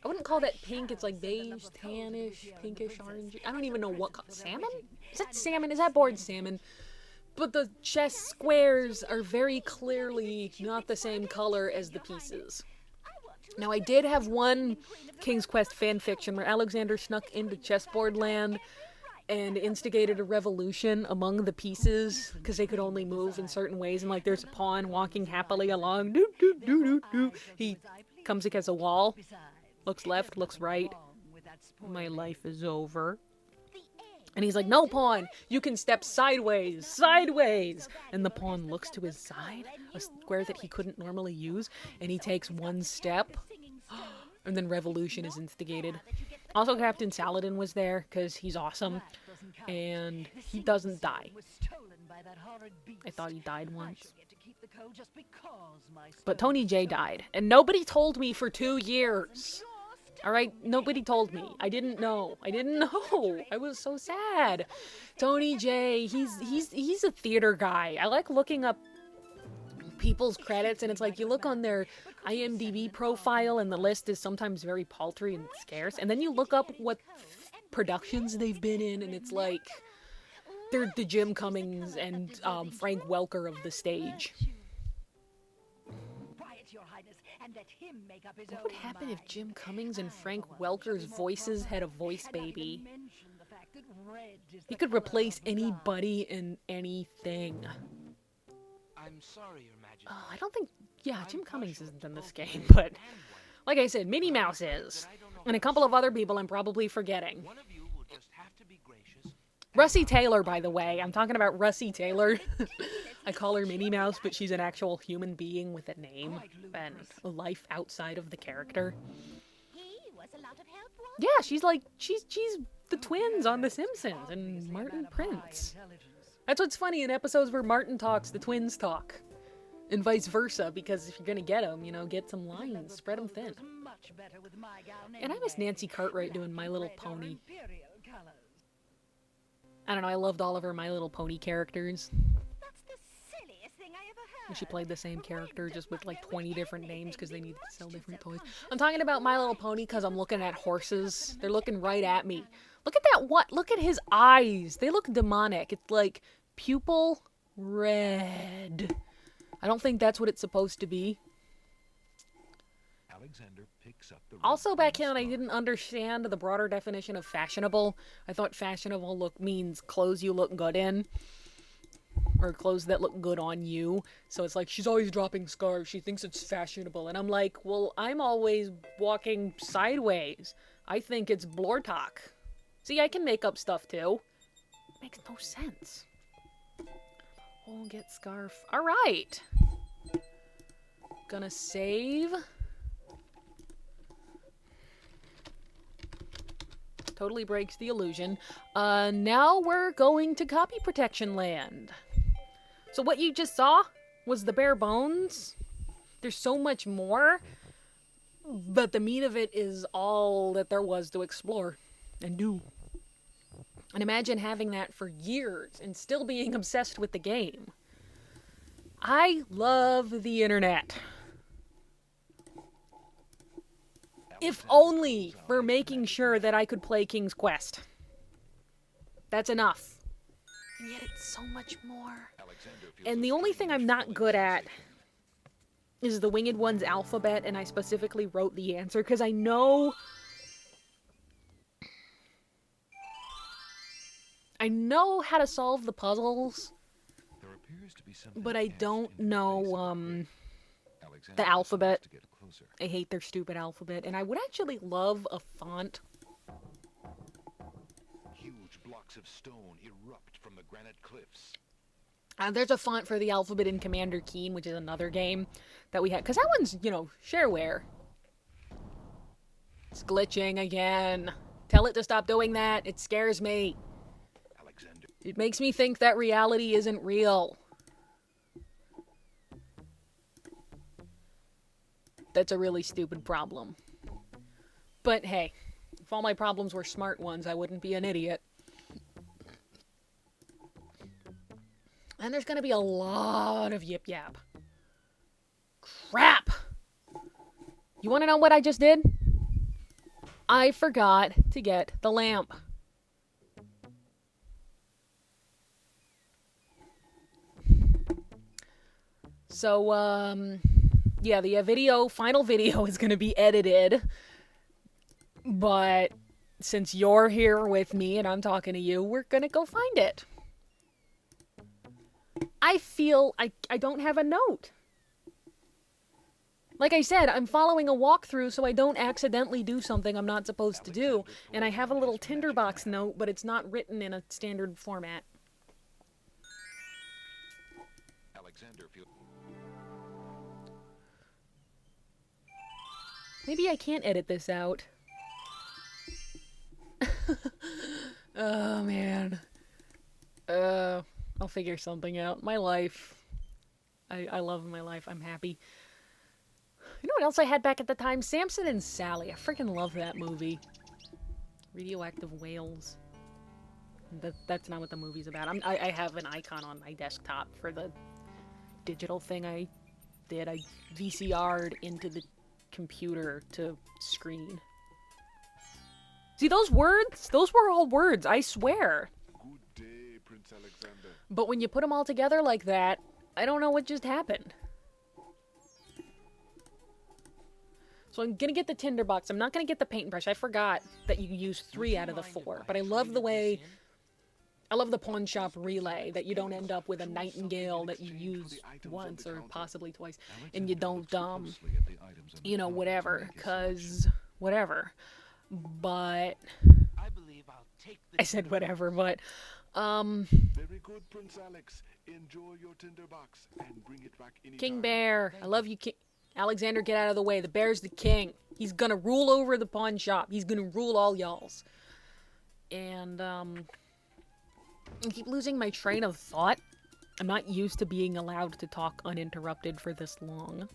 I wouldn't call that pink. It's like beige, tannish, pinkish, orange. I don't even know what color. Salmon? Is that salmon? Is that board salmon? But the chess squares are very clearly not the same color as the pieces. Now, I did have one King's Quest fanfiction where Alexander snuck into chessboard land and instigated a revolution among the pieces because they could only move in certain ways. And like, there's a pawn walking happily along. Doo, doo, doo, doo, doo. He comes against a wall, looks left, looks right. My life is over. And he's like, no, pawn, you can step sideways, sideways. And the pawn looks to his side, a square that he couldn't normally use, and he takes one step. And then revolution is instigated. Also, Captain Saladin was there, because he's awesome. And he doesn't die. I thought he died once. But Tony J died. And nobody told me for 2 years. Alright? Nobody told me. I didn't know. I was so sad. Tony J, he's a theater guy. I like looking up people's credits, and it's like you look on their IMDb profile and the list is sometimes very paltry and scarce, and then you look up what productions they've been in, and it's like they're the Jim Cummings and Frank Welker of the stage. What would happen if Jim Cummings and Frank Welker's voices had a voice baby? He could replace anybody and anything. I'm sorry, Your Majesty. I don't think... Yeah, Jim Cummings isn't in this game, but... Like I said, Minnie Mouse is. And a couple of other people I'm probably forgetting. One of you will just have to be gracious. Russie Taylor, by the way. I'm talking about Russie Taylor. I call her Minnie Mouse, but she's an actual human being with a name and a life outside of the character. He was a lot of help, wasn't Yeah, she's like... She's the twins on The Simpsons and Martin Prince. That's what's funny in episodes where Martin talks, the twins talk. And vice versa, because if you're gonna get them, you know, get some lines, spread them thin. Much better with my gown And I miss anyway. Nancy Cartwright doing My Little Pony. Imperial colors. I don't know, I loved all of her My Little Pony characters. That's the silliest thing I ever heard. She played the same character, just with like 20 different names because they needed to sell Questions different are toys. conscious. I'm talking about My Little Pony because I'm looking at horses. They're looking right at me. Look at that, what? Look at his eyes. They look demonic. It's like pupil red. I don't think that's what it's supposed to be. Alexander picks up the Also, red back green then, I scarf. didn't understand the broader definition of fashionable. I thought fashionable look means clothes you look good in. Or clothes that look good on you. So it's like, she's always dropping scarves. She thinks it's fashionable. And I'm like, well, I'm always walking sideways. I think it's blortalk. See, I can make up stuff too. Makes no sense. Oh, get scarf. Alright. Gonna save. Totally breaks the illusion. Now we're going to copy protection land. So what you just saw was the bare bones. There's so much more, but the meat of it is all that there was to explore and do. And imagine having that for years and still being obsessed with the game. I love the internet. If only for making sure that I could play King's Quest. That's enough. And yet it's so much more. Alexander feels And a the only thing I'm not strange good at sensation. is the Winged One's alphabet, and I specifically wrote the answer because I know how to solve the puzzles, There appears to be something but I etched don't into the know face of the grid. Alexander the alphabet. decides to get closer. I hate their stupid alphabet, and I would actually love a font. Huge blocks of stone erupt from the granite cliffs. There's a font for the alphabet in Commander Keen, which is another game that we had. Because that one's, you know, shareware. It's glitching again. Tell it to stop doing that. It scares me. Alexander It makes me think that reality isn't real. That's a really stupid problem. But hey, if all my problems were smart ones, I wouldn't be an idiot. And there's gonna be a lot of yip yap. Crap! You wanna know what I just did? I forgot to get the lamp. So, yeah, the final video is gonna be edited. But since you're here with me and I'm talking to you, we're gonna go find it. I feel I don't have a note. Like I said, I'm following a walkthrough so I don't accidentally do something I'm not supposed to do. And I have a little tinderbox note, but it's not written in a standard format. Alexander feels Maybe I can't edit this out. Oh, man. I'll figure something out. My life. I love my life. I'm happy. You know what else I had back at the time? Samson and Sally. I freaking love that movie. Radioactive whales. That's not what the movie's about. I have an icon on my desktop for the digital thing I did. I VCR'd into the computer to screen. See, those words? Those were all words, I swear. Good day, Prince Alexander. But when you put them all together like that, I don't know what just happened. So I'm gonna get the tinderbox. I'm not gonna get the paintbrush. I forgot that you use 3 out of the 4. But I love the way... I love the pawn shop relay, that you don't end up with a nightingale that you use once or possibly twice. And you don't, closely at the items on the you know, counter to whatever. make his Cause, whatever. But... I believe I'll take the I said whatever, but... Very good, Prince Alex. Enjoy your tinderbox and bring it back anytime. King Bear, I love you, King... Alexander, get out of the way. The bear's the king. He's gonna rule over the pawn shop. He's gonna rule all y'alls. And, I keep losing my train of thought. I'm not used to being allowed to talk uninterrupted for this long.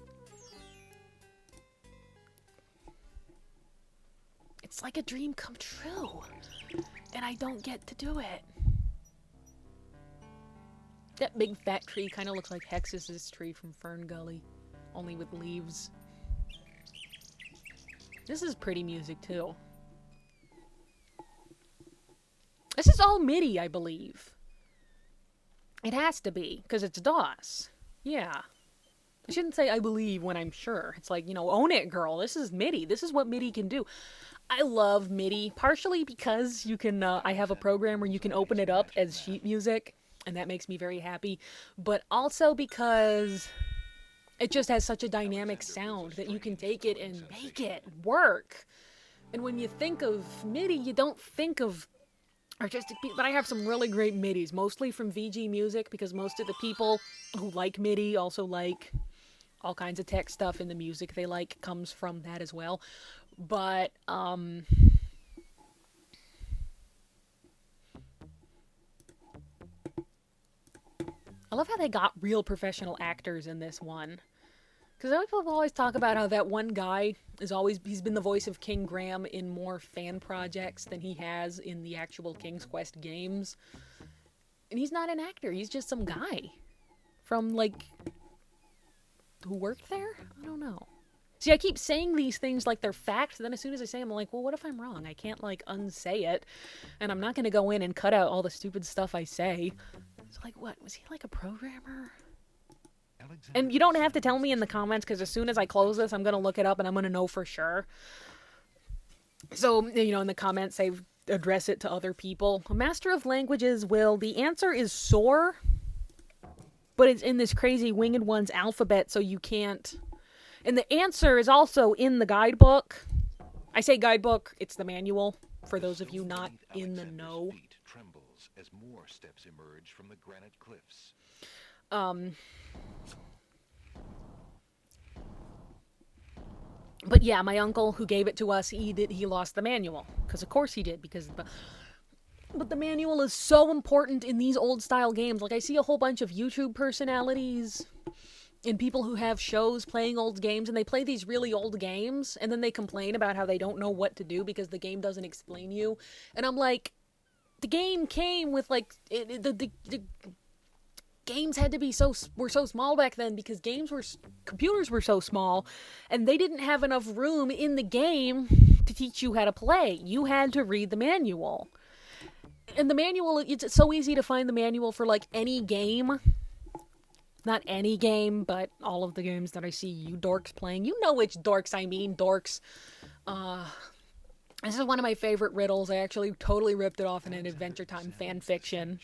It's like a dream come true, and I don't get to do it. That big fat tree kind of looks like Hexus's tree from Fern Gully, only with leaves. This is pretty music, too. This is all MIDI, I believe. It has to be, because it's DOS. Yeah. I shouldn't say I believe when I'm sure. It's like, you know, own it, girl. This is MIDI. This is what MIDI can do. I love MIDI, partially because you can, I have a program where you can open it up as sheet music, and that makes me very happy. But also because it just has such a dynamic sound that you can take it and make it work. And when you think of MIDI, you don't think of artistic people, but I have some really great MIDIs, mostly from VG Music, because most of the people who like MIDI also like all kinds of tech stuff, in the music they like comes from that as well. But, I love how they got real professional actors in this one. Because people always talk about how that one guy he's been the voice of King Graham in more fan projects than he has in the actual King's Quest games. And he's not an actor, he's just some guy from, like, who worked there? I don't know. See, I keep saying these things like they're facts, then as soon as I say them, I'm like, well, what if I'm wrong? I can't, like, unsay it. And I'm not going to go in and cut out all the stupid stuff I say. It's like, what? Was he, like, a programmer? And you don't have to tell me in the comments, because as soon as I close this, I'm going to look it up and I'm going to know for sure. So, you know, in the comments, say, address it to other people. A master of languages will... The answer is soar, but it's in this crazy Winged One's alphabet, so you can't... And the answer is also in the guidebook. I say guidebook, it's the manual, for those of you not in the know. Feet trembles as more steps emerge from the granite cliffs. But yeah, my uncle who gave it to us, he lost the manual. Because of course he did, but the manual is so important in these old style games. Like, I see a whole bunch of YouTube personalities and people who have shows playing old games, and they play these really old games, and then they complain about how they don't know what to do because the game doesn't explain you. And I'm like, the game came with, like, the games had to be were so small back then because computers were so small, and they didn't have enough room in the game to teach you how to play. You had to read the manual. And the manual, it's so easy to find the manual for, like, any game. Not any game, but all of the games that I see you dorks playing. You know which dorks I mean, dorks. This is one of my favorite riddles. I actually totally ripped it off in an Adventure Time fan fiction.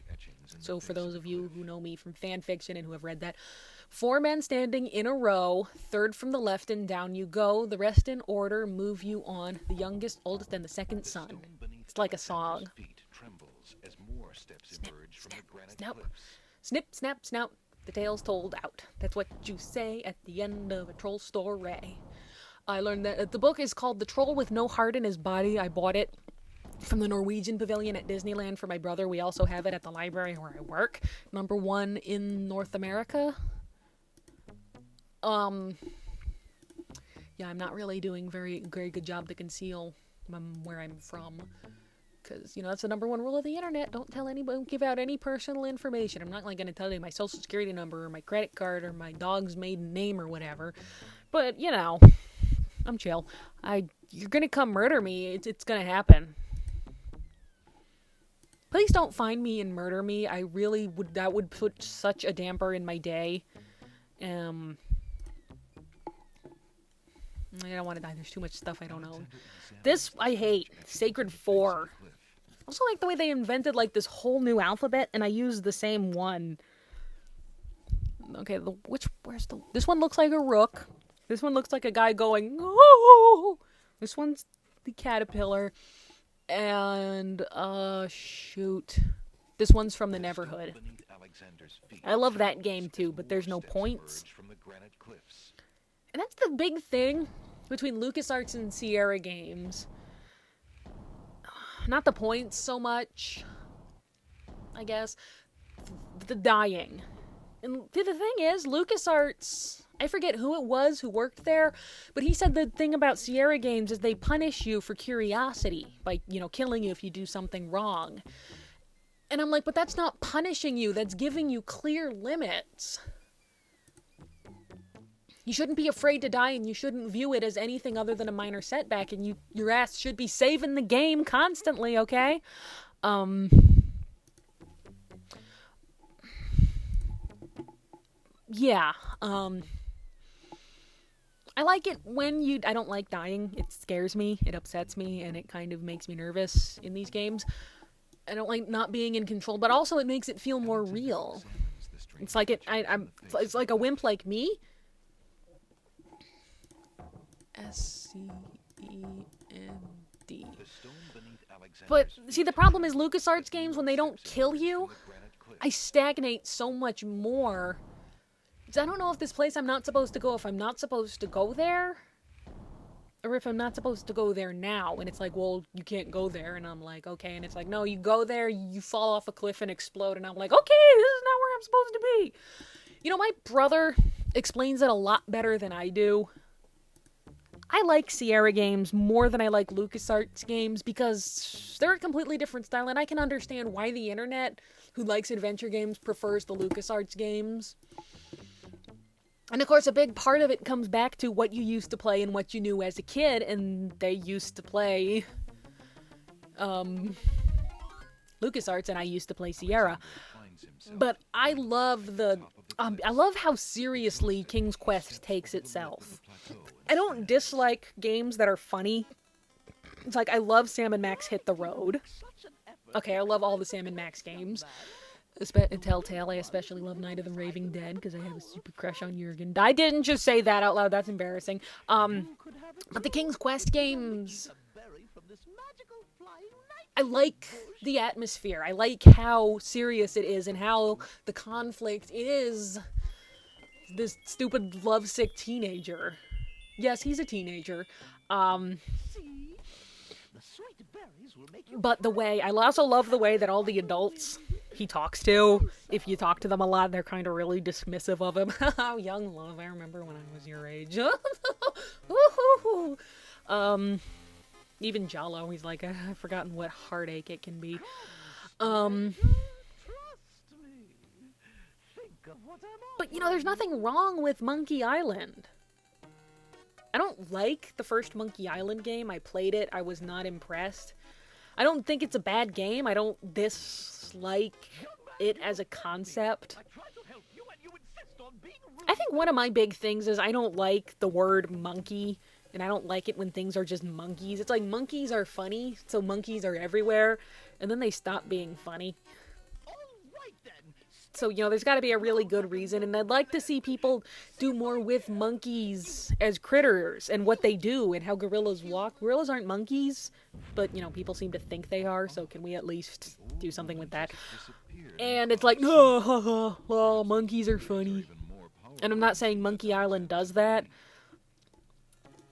So for those of you who know me from fan fiction and who have read that, 4 men standing in a row, third from the left and down you go, the rest in order, move you on, the youngest, oldest, and the second son. It's like a song. Snip, snap, snout. The tale's told out. That's what you say at the end of a troll story. I learned that the book is called The Troll with No Heart in His Body. I bought it from the Norwegian Pavilion at Disneyland for my brother. We also have it at the library where I work. #1 in North America. Yeah, I'm not really doing very good job to conceal where I'm from. Because, you know, that's the #1 rule of the internet. Don't tell anybody, don't give out any personal information. I'm not, like, going to tell you my social security number or my credit card or my dog's maiden name or whatever. But, you know, I'm chill. You're going to come murder me. It's going to happen. Please don't find me and murder me. I really would, that would put such a damper in my day. I don't want to die. There's too much stuff I don't know. This, I hate. Sacred 4. I also like the way they invented, like, this whole new alphabet, and I used the same one. Okay, this one looks like a rook. This one looks like a guy going, oh! This one's the caterpillar. And, shoot. This one's from the Neverhood. I love that game, too, but there's no points. And that's the big thing between LucasArts and Sierra games. Not the points so much, I guess. The dying. And the thing is, LucasArts, I forget who it was who worked there, but he said the thing about Sierra games is they punish you for curiosity by, you know, killing you if you do something wrong. And I'm like, but that's not punishing you, that's giving you clear limits. You shouldn't be afraid to die, and you shouldn't view it as anything other than a minor setback, and your ass should be saving the game constantly, okay? Yeah, I like it when I don't like dying. It scares me, it upsets me, and it kind of makes me nervous in these games. I don't like not being in control, but also it makes it feel more real. It's like it's like a wimp like me. S-C-E-N-D. But, see, the problem is LucasArts games, when they don't kill you, I stagnate so much more. I don't know if this place I'm not supposed to go, if I'm not supposed to go there, or if I'm not supposed to go there now. And it's like, well, you can't go there. And I'm like, okay. And it's like, no, you go there, you fall off a cliff and explode. And I'm like, okay, this is not where I'm supposed to be. You know, my brother explains it a lot better than I do. I like Sierra games more than I like LucasArts games because they're a completely different style, and I can understand why the internet, who likes adventure games, prefers the LucasArts games. And of course, a big part of it comes back to what you used to play and what you knew as a kid, and they used to play LucasArts, and I used to play Sierra. But I love I love how seriously King's Quest takes itself. I don't dislike games that are funny. It's like, I love Sam & Max Hit the Road. Okay, I love all the Sam & Max games. Telltale, I especially love Night of the Raving Dead, because I have a super crush on Jurgen. I didn't just say that out loud, that's embarrassing. But the King's Quest games, I like the atmosphere. I like how serious it is, and how the conflict is this stupid lovesick teenager. Yes, he's a teenager. But I also love the way that all the adults he talks to, if you talk to them a lot, they're kind of really dismissive of him. How young love, I remember when I was your age. Even Jalo, he's like, I've forgotten what heartache it can be. But, you know, there's nothing wrong with Monkey Island. I don't like the first Monkey Island game. I played it. I was not impressed. I don't think it's a bad game. I don't dislike it as a concept. I think one of my big things is I don't like the word monkey, and I don't like it when things are just monkeys. It's like monkeys are funny, so monkeys are everywhere, and then they stop being funny. So, you know, there's got to be a really good reason, and I'd like to see people do more with monkeys as critters, and what they do, and how gorillas walk. Gorillas aren't monkeys, but, you know, people seem to think they are, so can we at least do something with that? And it's like, no, well, monkeys are funny. And I'm not saying Monkey Island does that,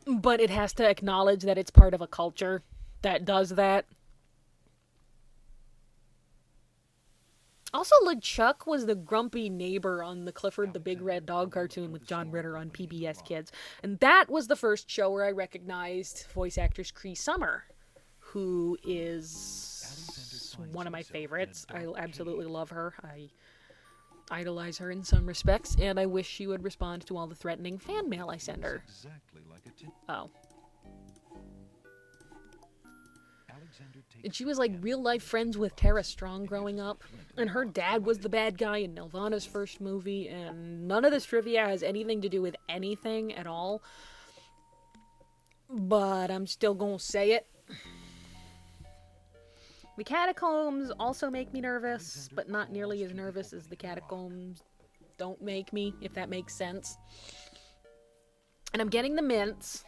but it has to acknowledge that it's part of a culture that does that. Also, LeChuck was the grumpy neighbor on the Clifford the Big Red Dog cartoon with John Ritter on PBS Kids. And that was the first show where I recognized voice actress Cree Summer, who is one of my favorites. I absolutely love her. I idolize her in some respects, and I wish she would respond to all the threatening fan mail I send her. Oh. And she was like real life friends with Tara Strong growing up, and her dad was the bad guy in Nelvana's first movie, and none of this trivia has anything to do with anything at all, but I'm still gonna say it. The catacombs also make me nervous, but not nearly as nervous as the catacombs don't make me, if that makes sense. And I'm getting the mints.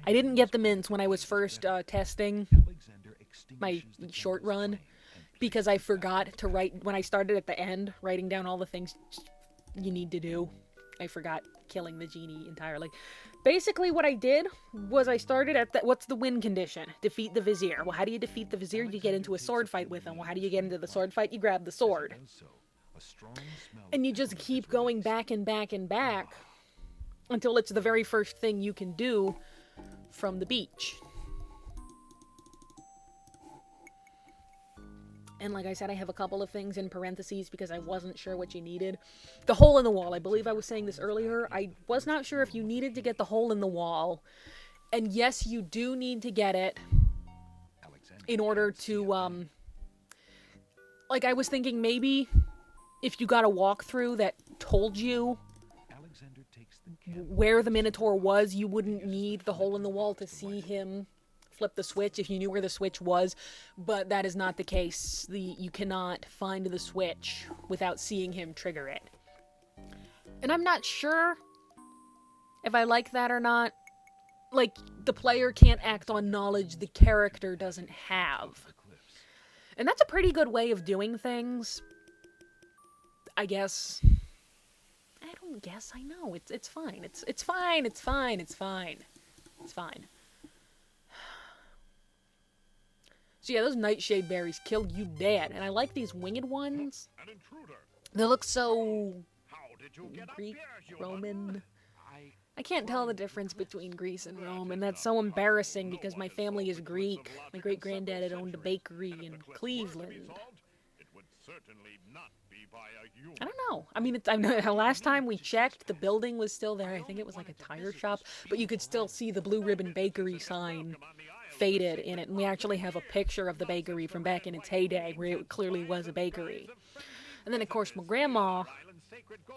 I didn't get the mints when I was first testing my short run, because I forgot to write, when I started at the end, writing down all the things you need to do. I forgot killing the genie entirely. Basically what I did was I started at what's the win condition? Defeat the vizier. Well, how do you defeat the vizier? You get into a sword fight with him. Well, how do you get into the sword fight? You grab the sword. A strong smell And you of just peppermint keep is going released. back and back and back until it's the very first thing you can do from the beach. And like I said, I have a couple of things in parentheses because I wasn't sure what you needed. The hole in the wall. I believe I was saying this earlier. I was not sure if you needed to get the hole in the wall. And yes, you do need to get it Alexander in order to, like I was thinking maybe if you got a walkthrough that told you Alexander takes the candle. where the Minotaur was, you wouldn't need the hole in the wall to see him flip the switch if you knew where the switch was, but that is not the case. You cannot find the switch without seeing him trigger it. And I'm not sure if I like that or not. Like, the player can't act on knowledge the character doesn't have. And that's a pretty good way of doing things. I guess. I don't guess, I know. It's fine. It's fine. It's fine. It's fine. It's fine. So yeah, those nightshade berries kill you dead. And I like these winged ones. An intruder. They look so How did you get Greek, up here, human? Roman. I can't tell the difference between Greece and Rome, and that's so embarrassing because my family is Greek. My great-granddad had owned a bakery in Cleveland. It would certainly not be by a human. I don't know. I mean, I know, last time we checked, the building was still there. I think it was like a tire shop, but you could still see the Blue Ribbon Bakery sign faded in it. And we actually have a picture of the bakery from back in its heyday where it clearly was a bakery. And then, of course, my grandma,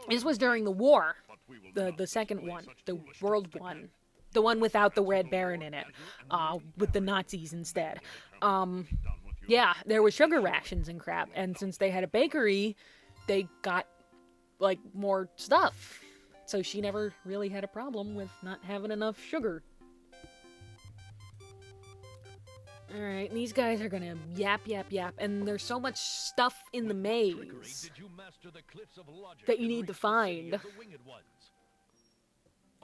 this was during the war, the second one, the world one, the one without the Red Baron in it, with the Nazis instead. Yeah, there was sugar rations and crap, and since they had a bakery, they got, like, more stuff. So she never really had a problem with not having enough sugar. Alright, and these guys are gonna yap, and there's so much stuff in the maze that you need to find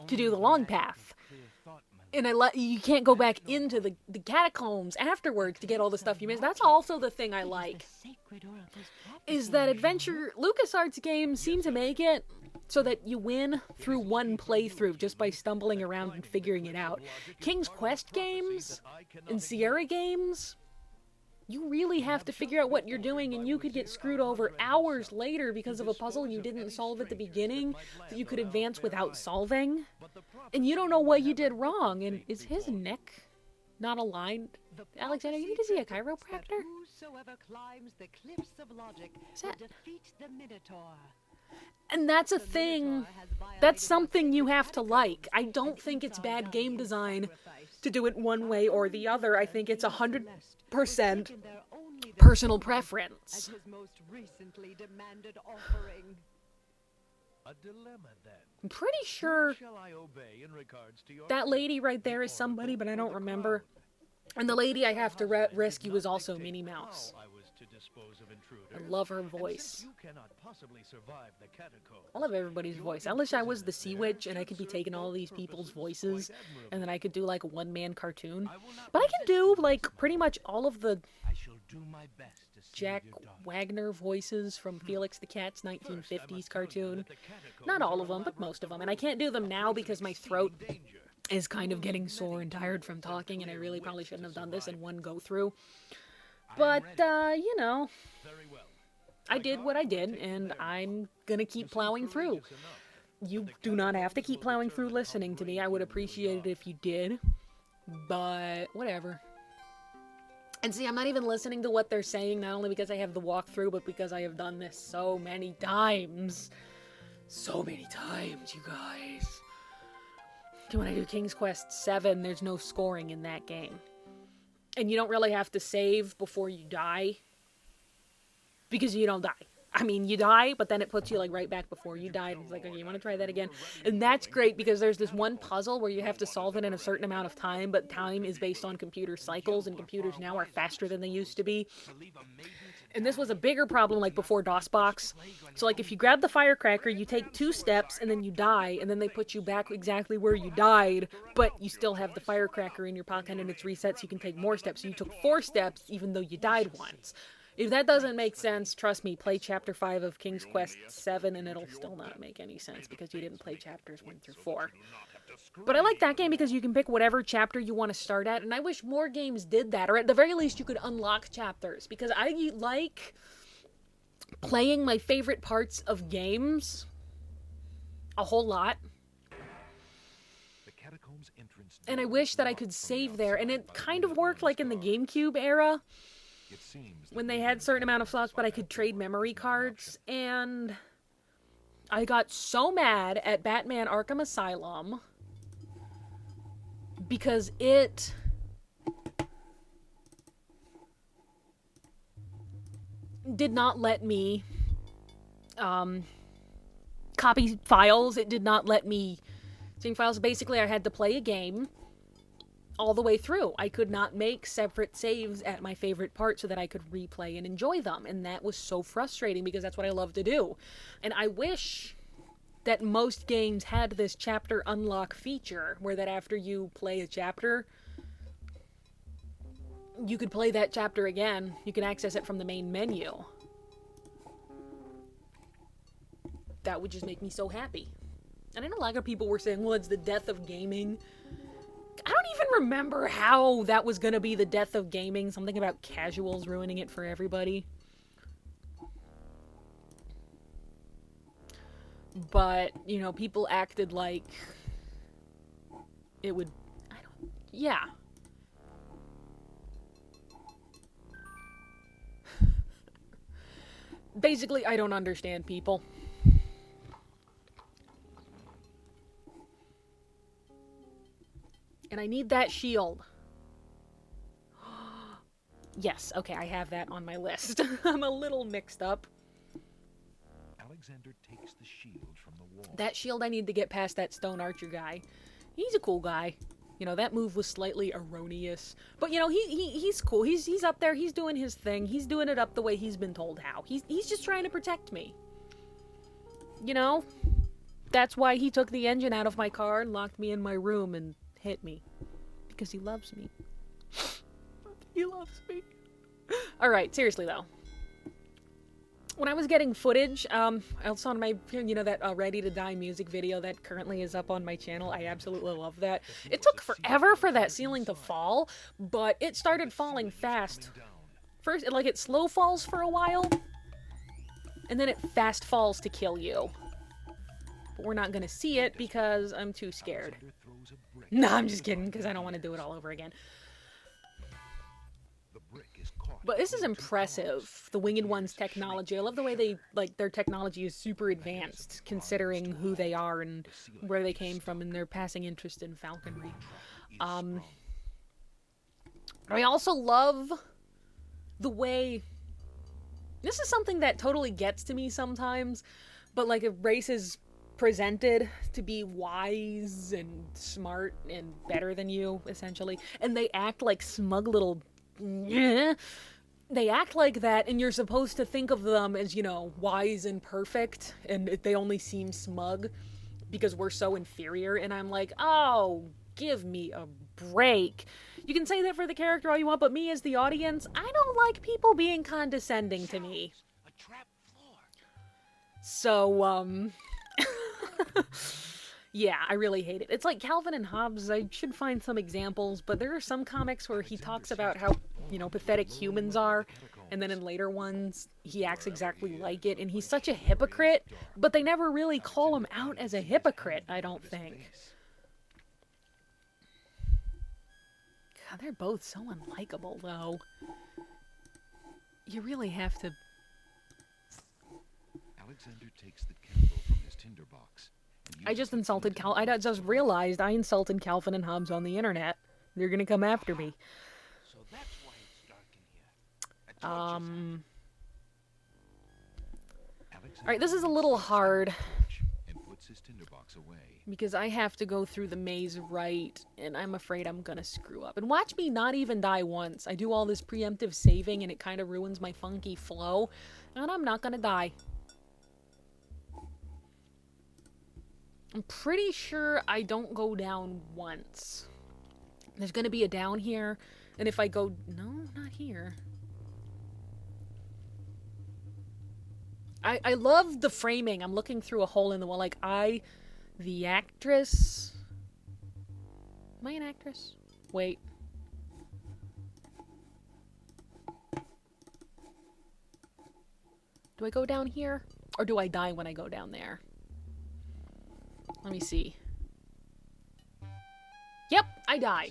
to do the long path. And you can't go back into the catacombs afterwards to get all the stuff you missed. That's also the thing I like, is that LucasArts games seem to make it so that you win through one playthrough just by stumbling around and figuring it out. King's Quest games and Sierra games, you really have to figure out what you're doing, and you could get screwed over hours later because of a puzzle you didn't solve at the beginning that you could advance without solving. And you don't know what you did wrong. And is his neck not aligned? Alexander, you need to see a chiropractor? Whosoever climbs the cliffs of logic will defeat the Minotaur. And that's a thing. That's something you have to like. I don't think it's bad game design to do it one way or the other. I think it's 100% personal preference. His most recently demanded offering. A dilemma, then. I'm pretty sure Shall I obey in regards to your that lady right there is somebody, but I don't remember. And the lady I have to rescue is also Minnie Mouse. I was to dispose of intruders. I love her And since voice. you cannot possibly survive the catacombs, I love everybody's voice. I wish I was the Sea Witch and I could be taking all these people's voices and then I could do like a one-man cartoon. But I can do like pretty much all of the I shall do my best to save Jack your daughter. Wagner voices from Felix the Cat's 1950s cartoon. Not all of them, but most of them. And I can't do them now because my throat is kind of getting sore and tired from talking, and I really probably shouldn't have done this in one go-through. But, you know, Very well. I did what I did, and I'm gonna keep plowing through. You do not have to keep plowing through listening to me. I would appreciate it if you did. But, whatever. And see, I'm not even listening to what they're saying, not only because I have the walkthrough, but because I have done this so many times. So many times, you guys. When I do King's Quest 7, there's no scoring in that game. And you don't really have to save before you die. Because you don't die. I mean, you die, but then it puts you, like, right back before you died. It's like, okay, you want to try that again? And that's great, because there's this one puzzle where you have to solve it in a certain amount of time, but time is based on computer cycles, and computers now are faster than they used to be. And this was a bigger problem, like, before DOSBox. So, like, if you grab the firecracker, you take 2 steps, and then you die, and then they put you back exactly where you died, but you still have the firecracker in your pocket, and it's reset, so you can take more steps. So you took 4 steps, even though you died once. If that doesn't make sense, trust me, play Chapter 5 of King's Quest 7 and it'll still not make any sense because you didn't play Chapters 1 through 4. But I like that game because you can pick whatever chapter you want to start at, and I wish more games did that, or at the very least you could unlock chapters, because I like playing my favorite parts of games a whole lot. And I wish that I could save there, and it kind of worked like in the GameCube era, when they had a certain amount of slots, but I could trade memory cards, and I got so mad at Batman Arkham Asylum because it did not let me copy files. It did not let me sync files. Basically, I had to play a game all the way through. I could not make separate saves at my favorite part so that I could replay and enjoy them. And that was so frustrating because that's what I love to do. And I wish that most games had this chapter unlock feature where that after you play a chapter, you could play that chapter again. You can access it from the main menu. That would just make me so happy. And I know a lot of people were saying, well, it's the death of gaming. I don't even remember how that was going to be the death of gaming. Something about casuals ruining it for everybody. But, you know, people acted like it would... Yeah. Basically, I don't understand people. And I need that shield. Yes, okay, I have that on my list. I'm a little mixed up. Alexander takes the shield from the wall. That shield, I need to get past that stone archer guy. He's a cool guy. You know, that move was slightly erroneous. But, you know, he's cool. He's up there. He's doing his thing. He's doing it up the way he's been told how. He's just trying to protect me. You know? That's why he took the engine out of my car and locked me in my room and hit me. Because he loves me. He loves me. Alright, seriously though. When I was getting footage, I saw on my, you know, that Ready to Die music video that currently is up on my channel. I absolutely love that. It took forever for that ceiling to fall, but it started falling fast. First, like, it slow falls for a while, and then it fast falls to kill you. But we're not gonna see it because I'm too scared. No, I'm just kidding, because I don't want to do it all over again. But this is impressive, the Winged One's technology. I love the way they, like, their technology is super advanced, considering who they are and where they came from, and their passing interest in falconry. I also love the way... This is something that totally gets to me sometimes, but, like, a race is presented to be wise and smart and better than you, essentially, and they act like smug little... They act like that, and you're supposed to think of them as, you know, wise and perfect, and they only seem smug because we're so inferior, and I'm like, oh, give me a break. You can say that for the character all you want, but me as the audience, I don't like people being condescending to me. A trap floor. So, yeah, I really hate it. It's like Calvin and Hobbes. I should find some examples, but there are some comics where he talks about how, you know, pathetic humans are, and then in later ones, he acts exactly like it, and he's such a hypocrite, but they never really call him out as a hypocrite, I don't think. God, they're both so unlikable, though. You really have to... Alexander takes the candle from his tinderbox. I just insulted I just realized I insulted Calvin and Hobbes on the internet. They're gonna come after me. So that's why it's dark in here. Alright, this is a little hard. And puts his tinderbox away. Because I have to go through the maze right, and I'm afraid I'm gonna screw up. And watch me not even die once. I do all this preemptive saving, and it kind of ruins my funky flow, and I'm not gonna die. I'm pretty sure I don't go down once. There's gonna be a down here, and if I go... No, not here. I love the framing. I'm looking through a hole in the wall. Like, the actress... Am I an actress? Wait. Do I go down here? Or do I die when I go down there? Let me see. Yep, I die.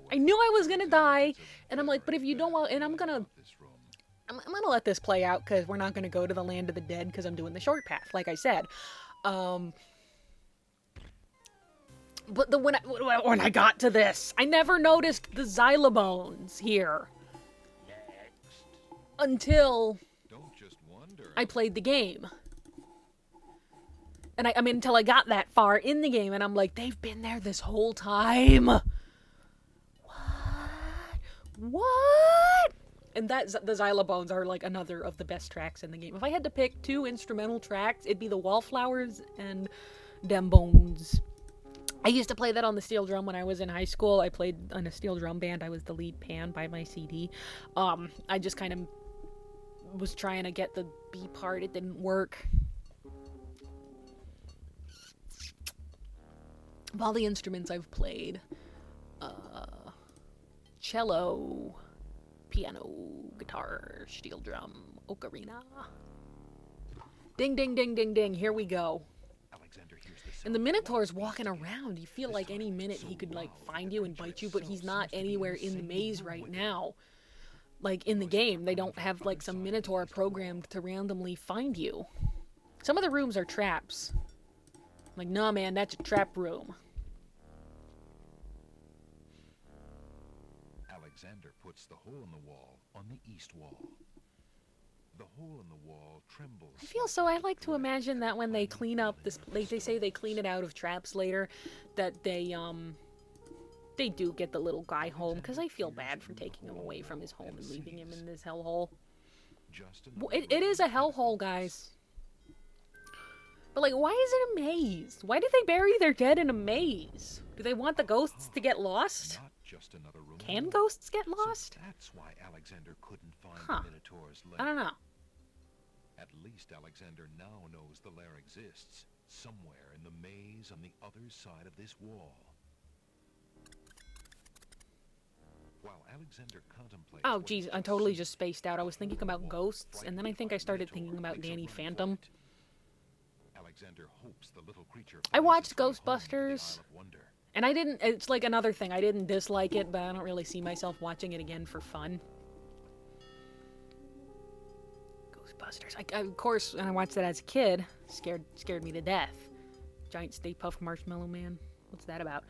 I knew I was gonna die, and I'm like, but if you don't want, and I'm gonna let this play out, because we're not gonna go to the land of the dead, because I'm doing the short path, like I said. But when I got to this, I never noticed the xylobones here. Until I played the game. And I mean, until I got that far in the game, and I'm like, they've been there this whole time. What? And the xylobones are like another of the best tracks in the game. If I had to pick 2 instrumental tracks, it'd be the Wallflowers and Dem Bones. I used to play that on the steel drum when I was in high school. I played on a steel drum band. I was the lead pan by my CD. I just kind of was trying to get the B part. It didn't work. Of all the instruments I've played, cello, piano, guitar, steel drum, ocarina. Ding, ding, ding, ding, ding. Here we go. And the Minotaur's walking around. You feel like any minute he could, like, find you and bite you, but he's not anywhere in the maze right now. Like, in the game, they don't have, like, some Minotaur programmed to randomly find you. Some of the rooms are traps. Like, nah, man, that's a trap room. Alexander puts the hole in the wall on the east wall. The hole in the wall trembles. I feel so. I like to imagine that when they clean up this, like they say they clean it out of traps later, that they do get the little guy home, because I feel bad for taking him away from his home and leaving him in this hellhole. It is a hellhole, guys. But, like, why is it a maze? Why did they bury their dead in a maze? Do they want the ghosts to get lost? Can ghosts get lost? So that's why Alexander couldn't find the Minotaur's lair. I don't know. At least Alexander now knows the lair exists, somewhere in the maze on the other side of this wall. While Alexander contemplates... Oh, geez, I totally just spaced out. I was thinking about ghosts, and then I think I started thinking about Danny Phantom. Alexander hopes the little creature... I watched Ghostbusters, and I didn't... It's like another thing. I didn't dislike it, but I don't really see myself watching it again for fun. Ghostbusters. Of course, when I watched that as a kid, scared me to death. Giant Stay Puft Marshmallow Man. What's that about?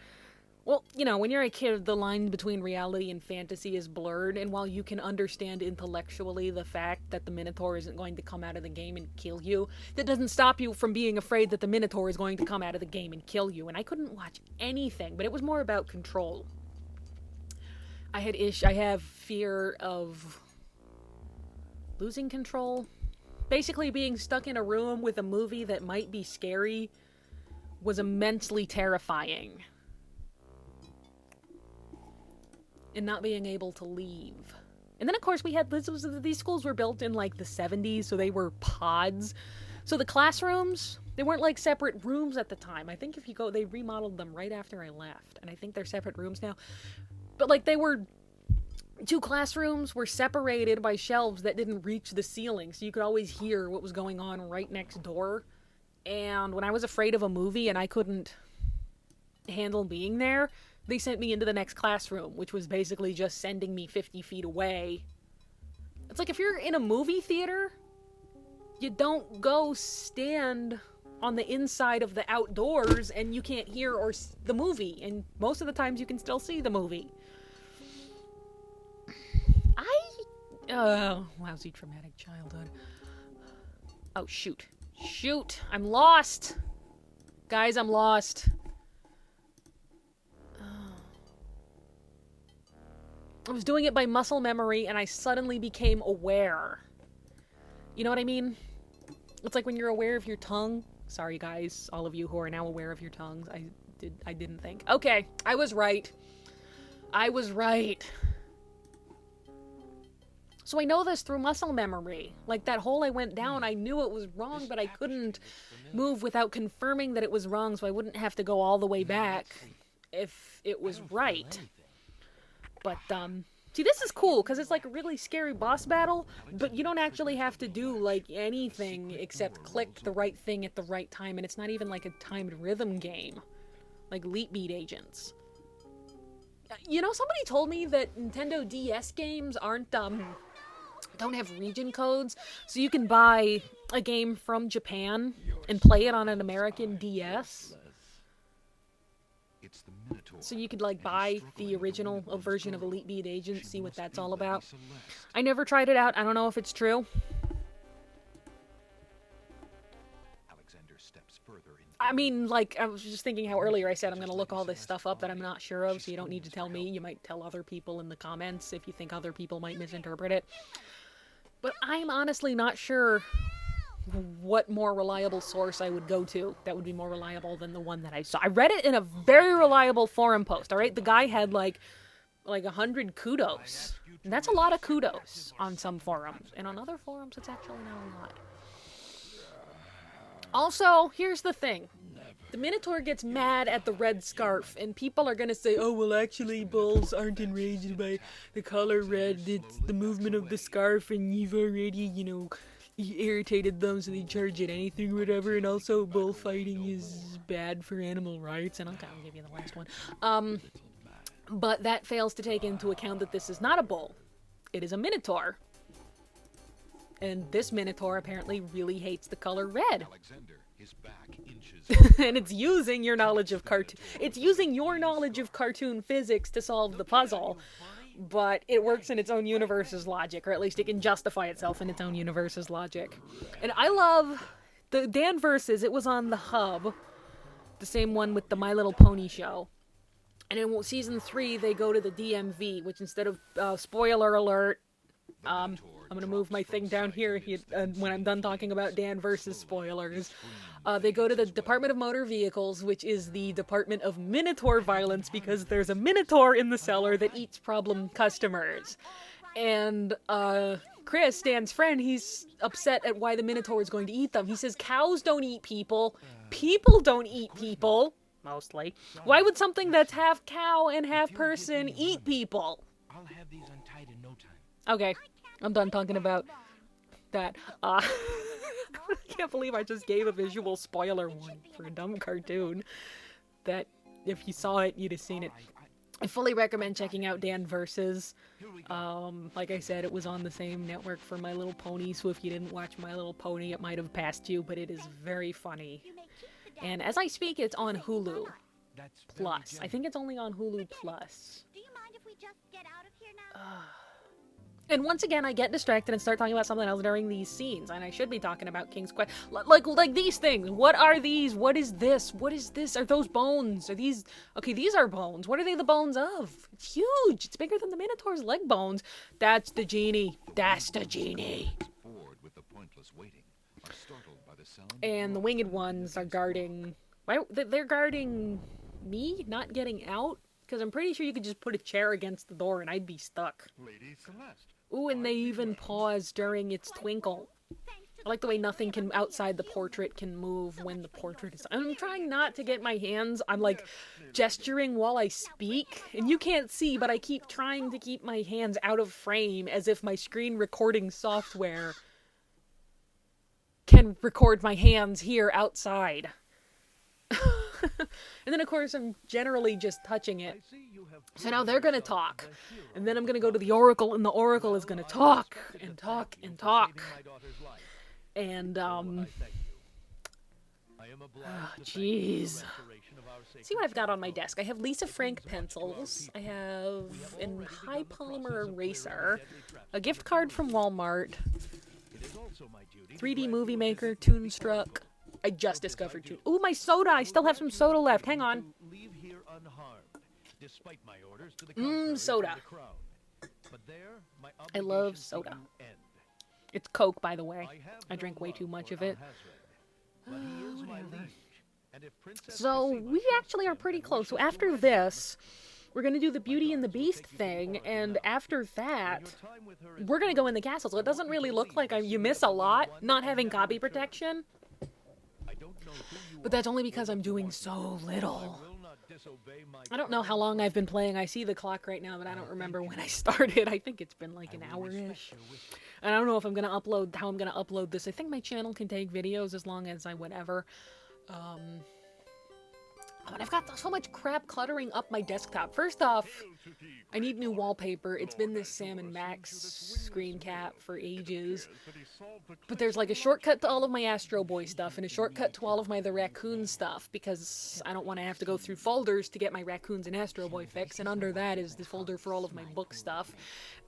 Well, you know, when you're a kid, the line between reality and fantasy is blurred, and while you can understand intellectually the fact that the Minotaur isn't going to come out of the game and kill you, that doesn't stop you from being afraid that the Minotaur is going to come out of the game and kill you. And I couldn't watch anything, but it was more about control. I have fear of losing control. Basically, being stuck in a room with a movie that might be scary was immensely terrifying. And not being able to leave. And then, of course, these schools were built in, like, the 70s, so they were pods. So the classrooms, they weren't, like, separate rooms at the time. I think if you go, they remodeled them right after I left. And I think they're separate rooms now. But, like, 2 classrooms were separated by shelves that didn't reach the ceiling. So you could always hear what was going on right next door. And when I was afraid of a movie and I couldn't handle being there, they sent me into the next classroom, which was basically just sending me 50 feet away. It's like if you're in a movie theater, you don't go stand on the inside of the outdoors and you can't hear the movie. And most of the times you can still see the movie. Lousy traumatic childhood. Oh, shoot. Shoot! I'm lost! Guys, I'm lost. I was doing it by muscle memory, and I suddenly became aware. You know what I mean? It's like when you're aware of your tongue. Sorry, guys, all of you who are now aware of your tongues. I didn't think. Okay, I was right. I was right. So I know this through muscle memory. Like, that hole I went down, I knew it was wrong, but I couldn't move without confirming that it was wrong, so I wouldn't have to go all the way back if it was right. But, see, this is cool, because it's like a really scary boss battle, but you don't actually have to do, like, anything except click the right thing at the right time, and it's not even like a timed rhythm game, like Leap Beat Agents. You know, somebody told me that Nintendo DS games aren't, don't have region codes, so you can buy a game from Japan and play it on an American DS. It's the Minotaur. So you could, like, buy the original version of Elite Beat Agent, see what that's all about. I never tried it out. I don't know if it's true. Alexander steps further into I mean, like, I was just thinking how earlier I said I'm going to look all this stuff up that I'm not sure of, so you don't need to tell me. You might tell other people in the comments if you think other people might misinterpret it. But I'm honestly not sure what more reliable source I would go to that would be more reliable than the one that I saw. I read it in a very reliable forum post, all right? The guy had like 100 kudos. And that's a lot of kudos on some forums. And on other forums, it's actually not a lot. Also, here's the thing. The Minotaur gets mad at the red scarf, and people are gonna say, oh, well, actually, bulls aren't enraged by the color red. It's the movement of the scarf, and you've already, you know, irritated them, so they charge it anything or whatever, and also bullfighting is bad for animal rights, and I'll give you the last one. But that fails to take into account that this is not a bull. It is a Minotaur. And this Minotaur apparently really hates the color red. Alexander, his back inches. And it's using your knowledge of cartoon physics to solve the puzzle. But it works in its own universe's logic, or at least it can justify itself in its own universe's logic. And I love the Dan Versus. It was on the Hub, the same one with the My Little Pony show. And in season 3, they go to the DMV, which instead of spoiler alert, I'm going to move my thing down here when I'm done talking about Dan Versus spoilers. They go to the Department of Motor Vehicles, which is the Department of Minotaur Violence, because there's a Minotaur in the cellar that eats problem customers. And Chris, Dan's friend, he's upset at why the Minotaur is going to eat them. He says cows don't eat people. People don't eat people. Mostly. Why would something that's half cow and half person eat people? I'll have these untied in no time. Okay, I'm done talking about that. I can't believe I just gave a visual spoiler warning for a dumb cartoon that if you saw it, you'd have seen it. I fully recommend checking out Dan Versus. Like I said, it was on the same network for My Little Pony, so if you didn't watch My Little Pony, it might have passed you, but it is very funny. And as I speak, it's on Hulu Plus. I think it's only on Hulu Plus. Do you mind if we just get out of here now? And once again, I get distracted and start talking about something else during these scenes, and I should be talking about King's Quest. Like these things. What are these? What is this? What is this? Are those bones? Are these... Okay, these are bones. What are they the bones of? It's huge. It's bigger than the Minotaur's leg bones. That's the genie. That's the genie. Bored with the pointless waiting, are startled by the sound. And the winged ones are guarding... Why? They're guarding me not getting out? Because I'm pretty sure you could just put a chair against the door and I'd be stuck. Lady Celeste. Ooh, and they even pause during its twinkle. I like the way nothing can outside the portrait can move when the portrait is... I'm trying not to get my hands... I'm like gesturing while I speak. And you can't see, but I keep trying to keep my hands out of frame as if my screen recording software can record my hands here outside. And then, of course, I'm generally just touching it. So now they're going to talk. And then I'm going to go to the Oracle, and the Oracle is going to talk and talk and talk. And, jeez. See what I've got on my desk. I have Lisa Frank pencils. I have a high polymer eraser. A gift card from Walmart. 3D Movie Maker, Toonstruck. I just discovered Toon. Ooh, my soda! I still have some soda left. Hang on. Soda. I love soda. It's Coke, by the way. I drink way too much of it. So, we actually are pretty close. So after this, we're gonna do the Beauty and the Beast thing, and after that, we're gonna go in the castle. So it doesn't really look like you miss a lot not having copy protection. But that's only because I'm doing so little. I don't know how long I've been playing. I see the clock right now, but I don't remember when I started. I think it's been like an hour-ish. And I don't know if I'm going to upload, how I'm going to upload this. I think my channel can take videos as long as I whatever. But I've got so much crap cluttering up my desktop. First off, I need new wallpaper. It's been this Sam and Max screen cap for ages. But there's like a shortcut to all of my Astro Boy stuff and a shortcut to all of my The Raccoon stuff because I don't want to have to go through folders to get my Raccoons and Astro Boy fix. And under that is the folder for all of my book stuff.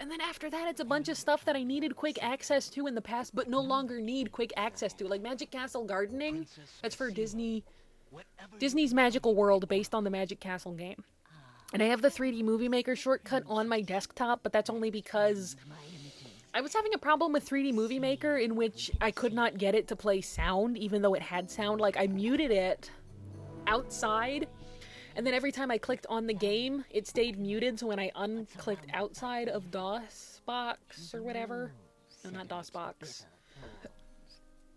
And then after that, it's a bunch of stuff that I needed quick access to in the past but no longer need quick access to. Like Magic Castle Gardening. That's for Disney's Magical World based on the Magic Castle game. And I have the 3D Movie Maker shortcut on my desktop, but that's only because I was having a problem with 3D Movie Maker in which I could not get it to play sound, even though it had sound. Like, I muted it outside, and then every time I clicked on the game, it stayed muted, so when I unclicked outside of DOSBox or whatever, no, not DOSBox,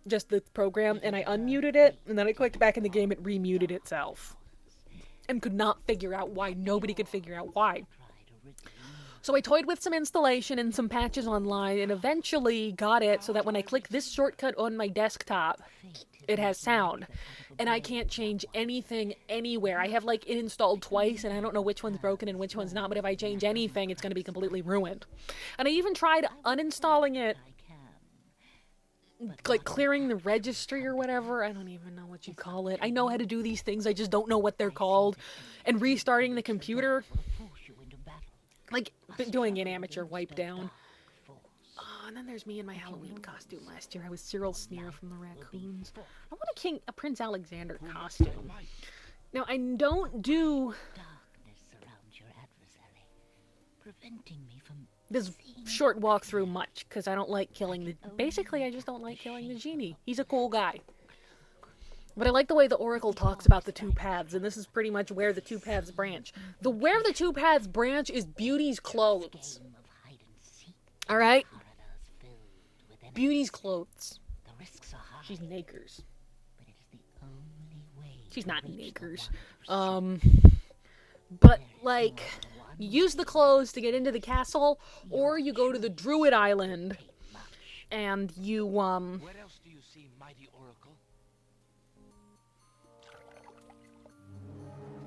just the program, and I unmuted it, and then I clicked back in the game, it remuted itself. And could not figure out why. Nobody could figure out why. So I toyed with some installation and some patches online, and eventually got it so that when I click this shortcut on my desktop, it has sound. And I can't change anything anywhere. I have, like, it installed twice, and I don't know which one's broken and which one's not, but if I change anything, it's going to be completely ruined. And I even tried uninstalling it, like clearing the registry or whatever. I don't even know what you call it. I know how to do these things, I just don't know what they're called. And restarting the computer. Like, doing an amateur wipe down. Oh, and then there's me in my Halloween costume last year. I was Cyril Sneer from the Raccoons. I want a Prince Alexander costume. Now, I don't do this short walkthrough much, because I don't like killing the... Basically, I just don't like killing the genie. He's a cool guy. But I like the way the Oracle talks about the two paths, and this is pretty much where the two paths branch. Where the two paths branch is Beauty's clothes. Alright? Beauty's clothes. She's Nakers. She's not Nakers. But, like... You use the clothes to get into the castle, or you go to the Druid Island, and you, Where else do you see mighty Oracle?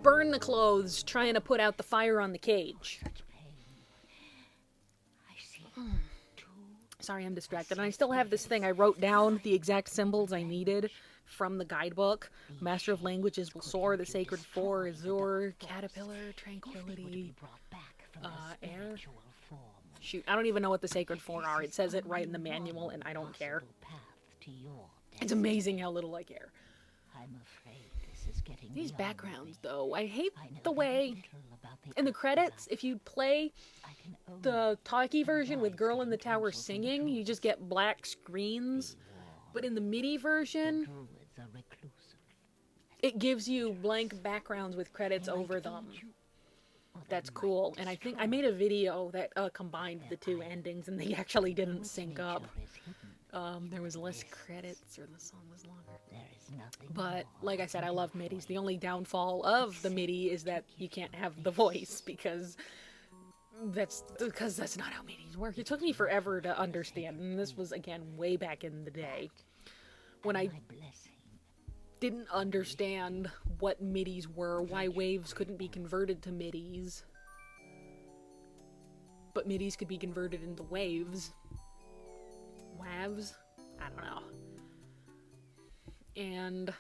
burn the clothes trying to put out the fire on the cage. Sorry, I'm distracted. And I still have this thing. I wrote down the exact symbols I needed from the guidebook. Master of Languages will soar, the Sacred Four, Azure, Caterpillar, Tranquility, Air. Shoot, I don't even know what the Sacred Four are. It says it right in the manual, and I don't care. It's amazing how little I care. These backgrounds, though, I hate the way... In the credits, if you play the talkie version with Girl in the Tower singing, you just get black screens. But in the MIDI version, it gives you blank backgrounds with credits over them. That's cool. And I think I made a video that combined the two endings, and they actually didn't sync up. There was less credits, or the song was longer. But, like I said, I love MIDIs. The only downfall of the MIDI is that you can't have the voice, because that's not how MIDIs work. It took me forever to understand, and this was, again, way back in the day, when I didn't understand what MIDIs were, why waves couldn't be converted to MIDIs, but MIDIs could be converted into waves. WAVs? I don't know. And,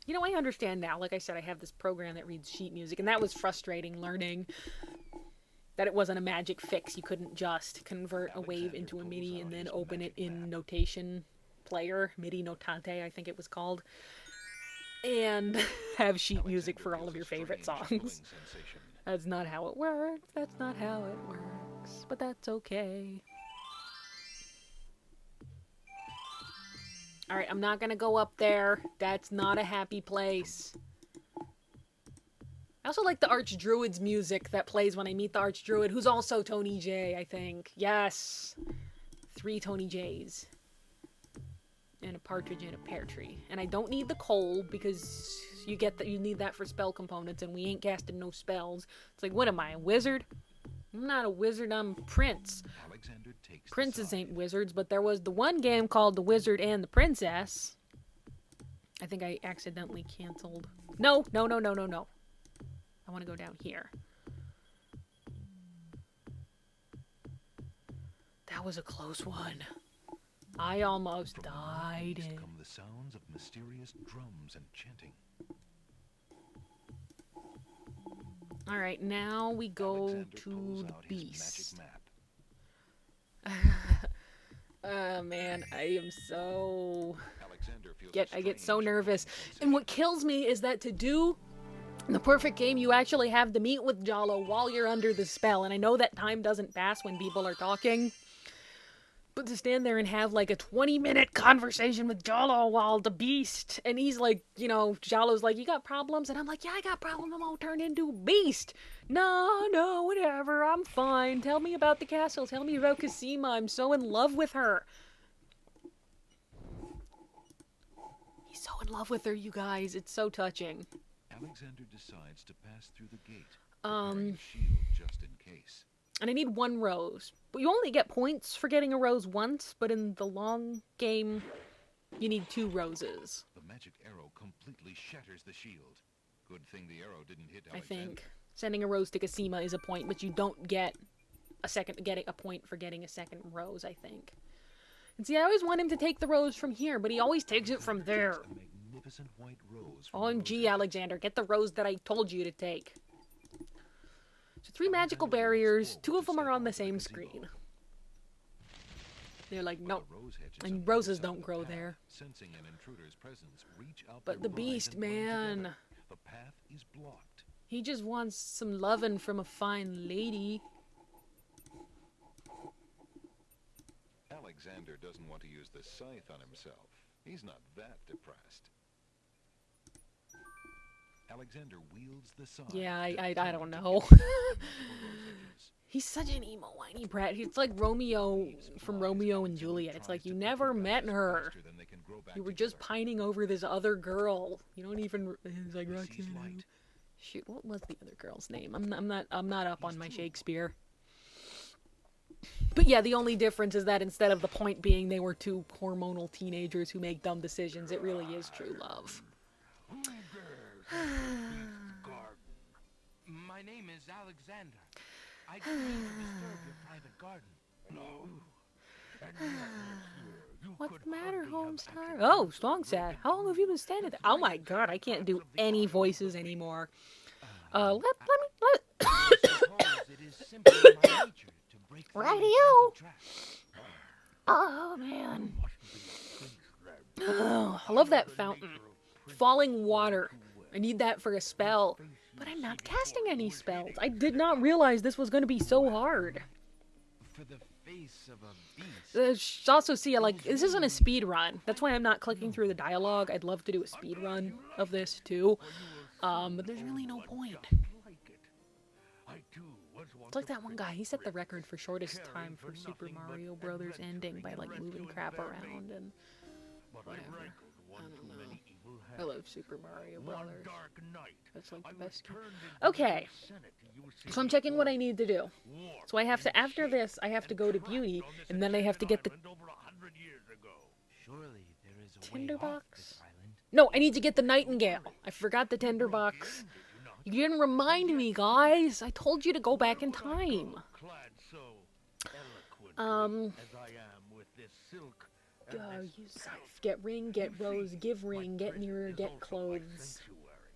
you know, I understand now. Like I said, I have this program that reads sheet music, and that was frustrating learning that it wasn't a magic fix. You couldn't just convert a wave into a MIDI and then open it in Notation Player, MIDI Notate, I think it was called, and have sheet music for all of your favorite songs. That's not how it works. That's not how it works. But that's okay. Alright, I'm not gonna go up there. That's not a happy place. I also like the Archdruid's music that plays when I meet the Archdruid, who's also Tony J, I think. Yes. 3 Tony J's. And a partridge in a pear tree. And I don't need the coal, because you need that for spell components, and we ain't casting no spells. It's like, what am I, a wizard? I'm not a wizard, I'm a prince. Princes ain't wizards, but there was the one game called The Wizard and the Princess. I think I accidentally canceled. No. I want to go down here. That was a close one. I almost died. Come the sounds of mysterious drums and chanting. All right, now we go to the beast. Oh man, I am so I get so nervous. And what kills me is that to do the perfect game, you actually have to meet with Jalo while you're under the spell. And I know that time doesn't pass when people are talking. But to stand there and have like a 20-minute conversation with Jalo while the beast, and he's like, you know, Jalo's like, you got problems? And I'm like, yeah, I got problems. I'm gonna turn into a beast. No, whatever. I'm fine. Tell me about the castle. Tell me about Cassima. I'm so in love with her. He's so in love with her, you guys. It's so touching. Alexander decides to pass through the gate, preparing a shield just in case. And I need 1 rose. But you only get points for getting a rose once, but in the long game, you need 2 roses. The magic arrow completely shatters the shield. Good thing the arrow didn't hit I Alexander. think sending a rose to Cassima is a point, but you don't get a point for getting a second rose, I think. And see, I always want him to take the rose from here, but he always takes it from there. A magnificent white rose from OMG, Alexander, get the rose that I told you to take. So 3 magical barriers, 2 of them are on the same screen. They're like, no, and roses don't grow there. Sensing an intruder's presence, reach out But the their eyes beast, and blend man, together. The path is blocked. he just wants some lovin' from a fine lady. Alexander doesn't want to use the scythe on himself. He's not that depressed. Alexander wields the scythe. Yeah, I don't know. He's such an emo whiny brat. He's like Romeo from Romeo and Juliet. It's like you never met her. You were just pining over this other girl. You don't even. He's like Roxanne. Shoot, what was the other girl's name? I'm not up on my Shakespeare. But yeah, the only difference is that instead of the point being they were 2 hormonal teenagers who make dumb decisions, it really is true love. My name is Alexander. I didn't mean to disturb your private garden. What's the matter, Homestar? Oh, Strong Sad. How long have you been standing there? Oh my god, I can't do any voices anymore. Let me. It is simply my nature to break through Radio. enchanted traps. Oh man. Oh, I love that fountain. Falling water. I need that for a spell. But I'm not casting any spells. I did not realize this was going to be so hard. For the face of a beast. Also, see, like, this isn't a speed run. That's why I'm not clicking through the dialogue. I'd love to do a speed run of this, too. But there's really no point. It's like that one guy. He set the record for shortest time for Super Mario Brothers ending by, like, moving crap around and whatever. I don't know. I love Super Mario Brothers. That's like the best game. Okay. So I'm checking what I need to do. So I have to, after this, I have to go to Beauty, and then I have to get the Surely there is a tinderbox. No, I need to get the Nightingale. I forgot the tinderbox. You didn't remind me, guys. I told you to go back in time. Use scythe. Get ring, get rose, give ring, get nearer, get clothes,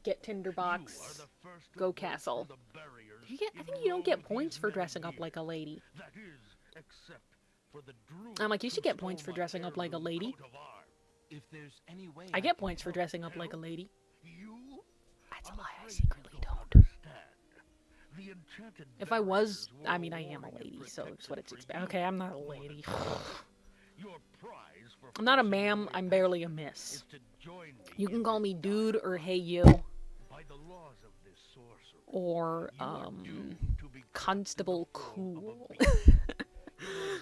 get tinderbox, go castle. I think you don't get points for dressing up like a lady. I'm like, you should get points for dressing up like a lady. I get points for dressing up like a lady. That's a lie, I secretly don't. If I was, I mean, I am a lady, so it's what it's expected. Okay, I'm not a lady. I'm not a ma'am, I'm barely a miss. You can call me dude or hey you. By the laws of this sorcery, or Doomed to be Constable control of a Cool. beast.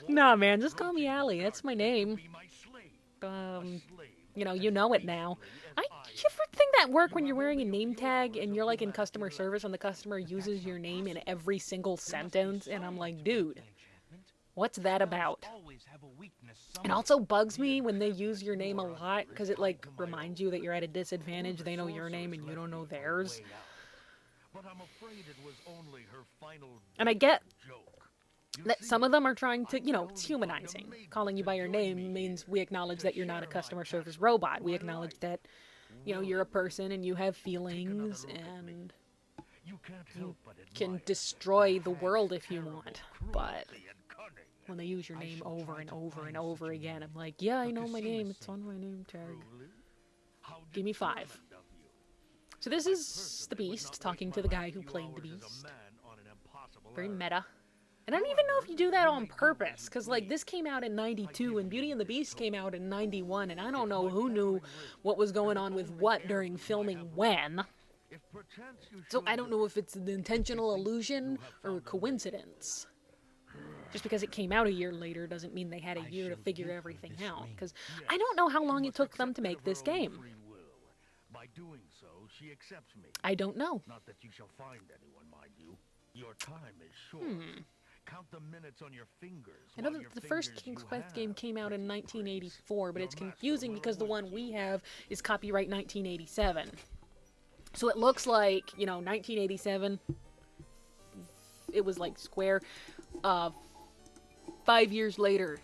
Nah, man, just call me Allie. That's my name. Be my slave. Slave You know it now. You ever think that work when you're wearing a name tag and you're like in customer service and the customer uses your name in every single sentence? And I'm like, dude, what's that about? Always have a weakness It somewhere. also bugs me when they use your name a lot because it like reminds you that you're at a disadvantage. They know your name and you don't know theirs. But I'm afraid it was only her final And I get joke. that some of them are trying to, it's humanizing. Calling you by your name means we acknowledge that you're not a customer service robot. We acknowledge that, you're a person and you have feelings and You can't help but can admire destroy the world if you want. But cruelty and cunning. when they use your name over and over and over again, I'm like, yeah, I know my name. It's on my name tag. How Give me 5. determined of you. So this is the Beast talking to the guy who played the Hours as a Beast. man on an impossible Very errand. meta. And I don't even know if you do that on purpose, because, like, this came out in 92, and Beauty and the Beast came out in 91, and I don't know who knew what was going on with what during filming when. If perchance you So should I don't know if it's an intentional illusion or a coincidence. Just because it came out a year later doesn't mean they had a year to figure everything out, because I don't know how long it took them to make this game. free will. By doing so, she accepts me. I don't know. Not that you shall find anyone, mind you. Your time is short. Count the minutes on your fingers. I know while that your the first fingers King's you Quest have, game came out in pretty priest. 1984, but Your it's master confusing will because the await one we you. have is copyright 1987. So it looks like, 1987, it was like Square. 5 years later,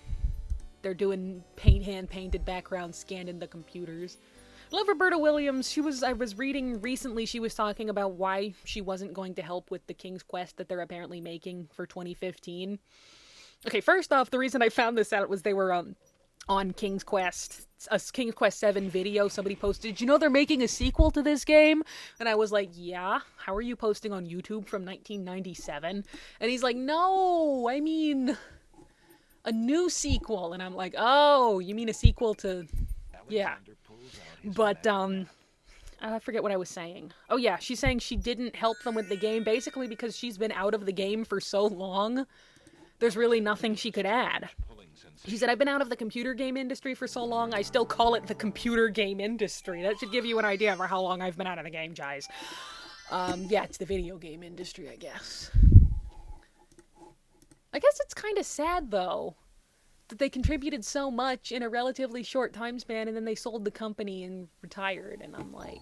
they're doing hand-painted background scanned in the computers. I love Roberta Williams. I was reading recently, she was talking about why she wasn't going to help with the King's Quest that they're apparently making for 2015. Okay, first off, the reason I found this out was they were on King's Quest, a King's Quest 7 video. Somebody posted, "You know they're making a sequel to this game?" And I was like, yeah, how are you posting on YouTube from 1997? And he's like, no, I mean a new sequel. And I'm like, oh, you mean a sequel to... Yeah. Alexander pulls out his But, mag- I forget what I was saying. Oh yeah, she's saying she didn't help them with the game, basically because she's been out of the game for so long. There's really nothing she could add. pulling sensation. She said, I've been out of the computer game industry for so long, I still call it the computer game industry. That should give you an idea for how long I've been out of the game, guys. Yeah, it's the video game industry, I guess. I guess it's kind of sad, though, that they contributed so much in a relatively short time span, and then they sold the company and retired, and I'm like...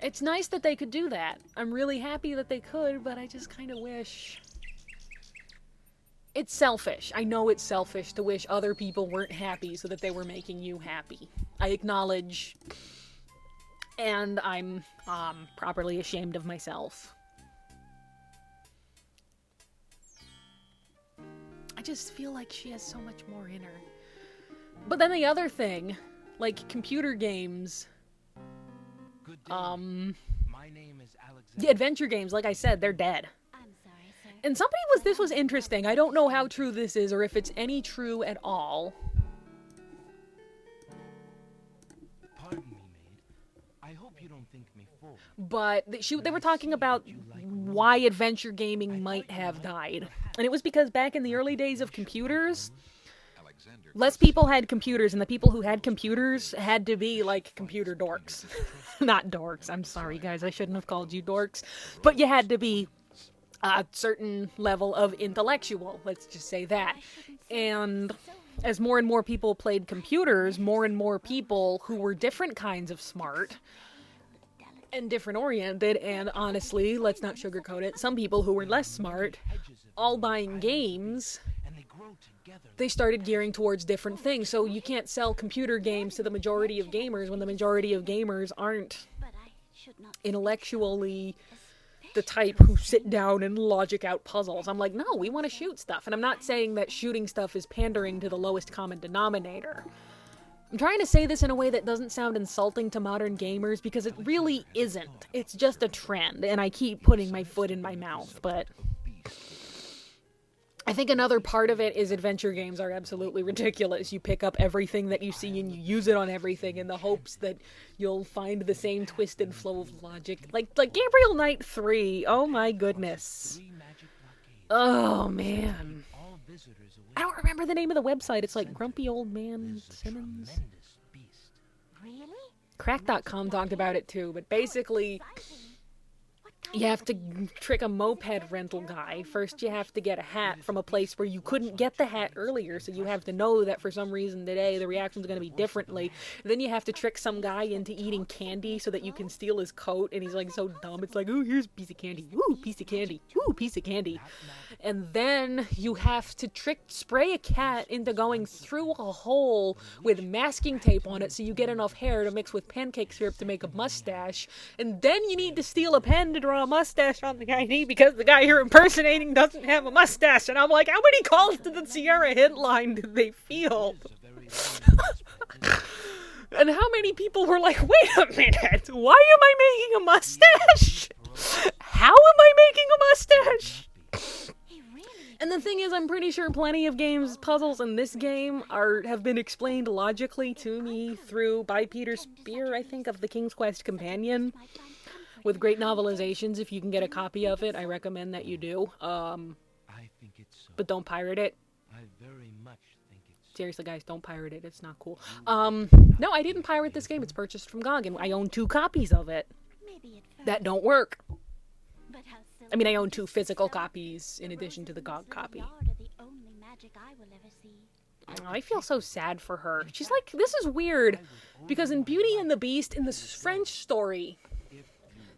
It's nice that they could do that. I'm really happy that they could, but I just kind of wish... It's selfish. I know it's selfish to wish other people weren't happy so that they were making you happy. I acknowledge, and I'm properly ashamed of myself. I just feel like she has so much more in her. But then the other thing, like computer games, Good day. My name is Alexander. the adventure games, like I said, they're dead. I'm sorry, sir. And this was interesting. I don't know how true this is or if it's any true at all. Pardon me, maid. I hope you don't think me full. But they were talking about why adventure gaming might have died. And it was because back in the early days of computers, Alexander less people had computers, and the people who had computers had to be like computer dorks. Not dorks, I'm sorry guys, I shouldn't have called you dorks. But you had to be a certain level of intellectual, let's just say that. And as more and more people played computers, more and more people who were different kinds of smart and different oriented, and honestly, let's not sugarcoat it, some people who were less smart, all buying games, And they grow together. they started gearing towards different things. So you can't sell computer games to the majority of gamers when the majority of gamers aren't But I should not. intellectually the type who sit down and logic out puzzles. I'm like, no, we want to shoot stuff. And I'm not saying that shooting stuff is pandering to the lowest common denominator. I'm trying to say this in a way that doesn't sound insulting to modern gamers, because it really isn't. It's just a trend, and I keep putting my foot in my mouth, but... I think another part of it is adventure games are absolutely ridiculous. You pick up everything that you see and you use it on everything in the hopes that you'll find the same twisted flow of logic. Like Gabriel Knight 3. Oh my goodness. Oh man. I don't remember the name of the website. It's like Grumpy Old Man Simmons. Really? Crack.com talked about it too, but basically you have to trick a moped rental guy. First you have to get a hat from a place where you couldn't get the hat earlier, so you have to know that for some reason today the reaction's going to be differently. Then you have to trick some guy into eating candy so that you can steal his coat, and he's like so dumb. It's like, ooh, here's a piece of candy. Ooh, piece of candy. Ooh, piece of candy. And then you have to spray a cat into going through a hole with masking tape on it so you get enough hair to mix with pancake syrup to make a mustache. And then you need to steal a pen to draw a mustache on the guy because the guy you're impersonating doesn't have a mustache. And I'm like, how many calls to the Sierra hotline did they field? And how many people were like, wait a minute, why am I making a mustache? How am I making a mustache? And the thing is, I'm pretty sure plenty of puzzles in this game have been explained logically to me by Peter Spear, I think, of the King's Quest Companion, with great novelizations. If you can get a copy of it, I recommend that you do. But don't pirate it. Seriously, guys, don't pirate it. It's not cool. No, I didn't pirate this game. It's purchased from GOG, and I own 2 copies of it that don't work. I mean, I own 2 physical copies in addition to the GOG copy. I feel so sad for her. She's like, this is weird, because in Beauty and the Beast, in this French story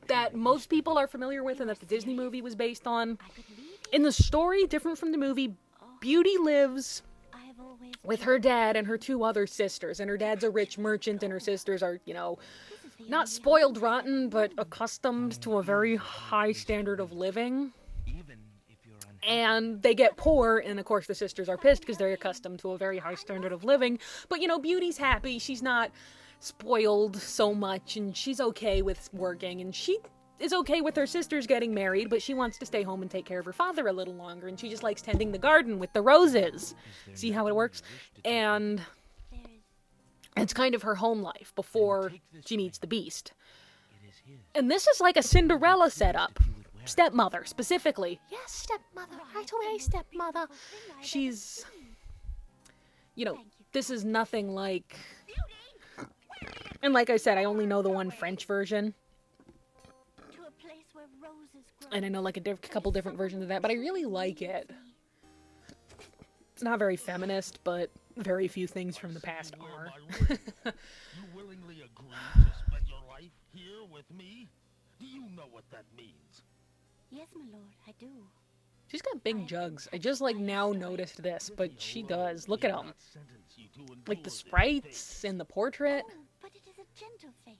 that most people are familiar with and that the Disney movie was based on, in the story, different from the movie, Beauty lives with her dad and her 2 other sisters, and her dad's a rich merchant and her sisters are, not spoiled rotten, but accustomed to a very high standard of living. And they get poor, and of course the sisters are pissed because they're accustomed to a very high standard of living. But, Beauty's happy. She's not spoiled so much, and she's okay with working, and she is okay with her sisters getting married, but she wants to stay home and take care of her father a little longer, and she just likes tending the garden with the roses. See how it works? And it's kind of her home life before she meets the Beast. And this is like a Cinderella setup. Stepmother, specifically. Yes, stepmother. Right away, stepmother. She's... this is nothing like... And like I said, I only know the one French version. And I know like a couple different versions of that, but I really like it. It's not very feminist, but very few things from the past are. You willingly agree to spend your life here with me? Do you know what that means? Yes, my lord, I do. She's got big jugs. I just now noticed this, but she does. Look at them. Like the sprites and the portrait. Oh, but it is a gentle face.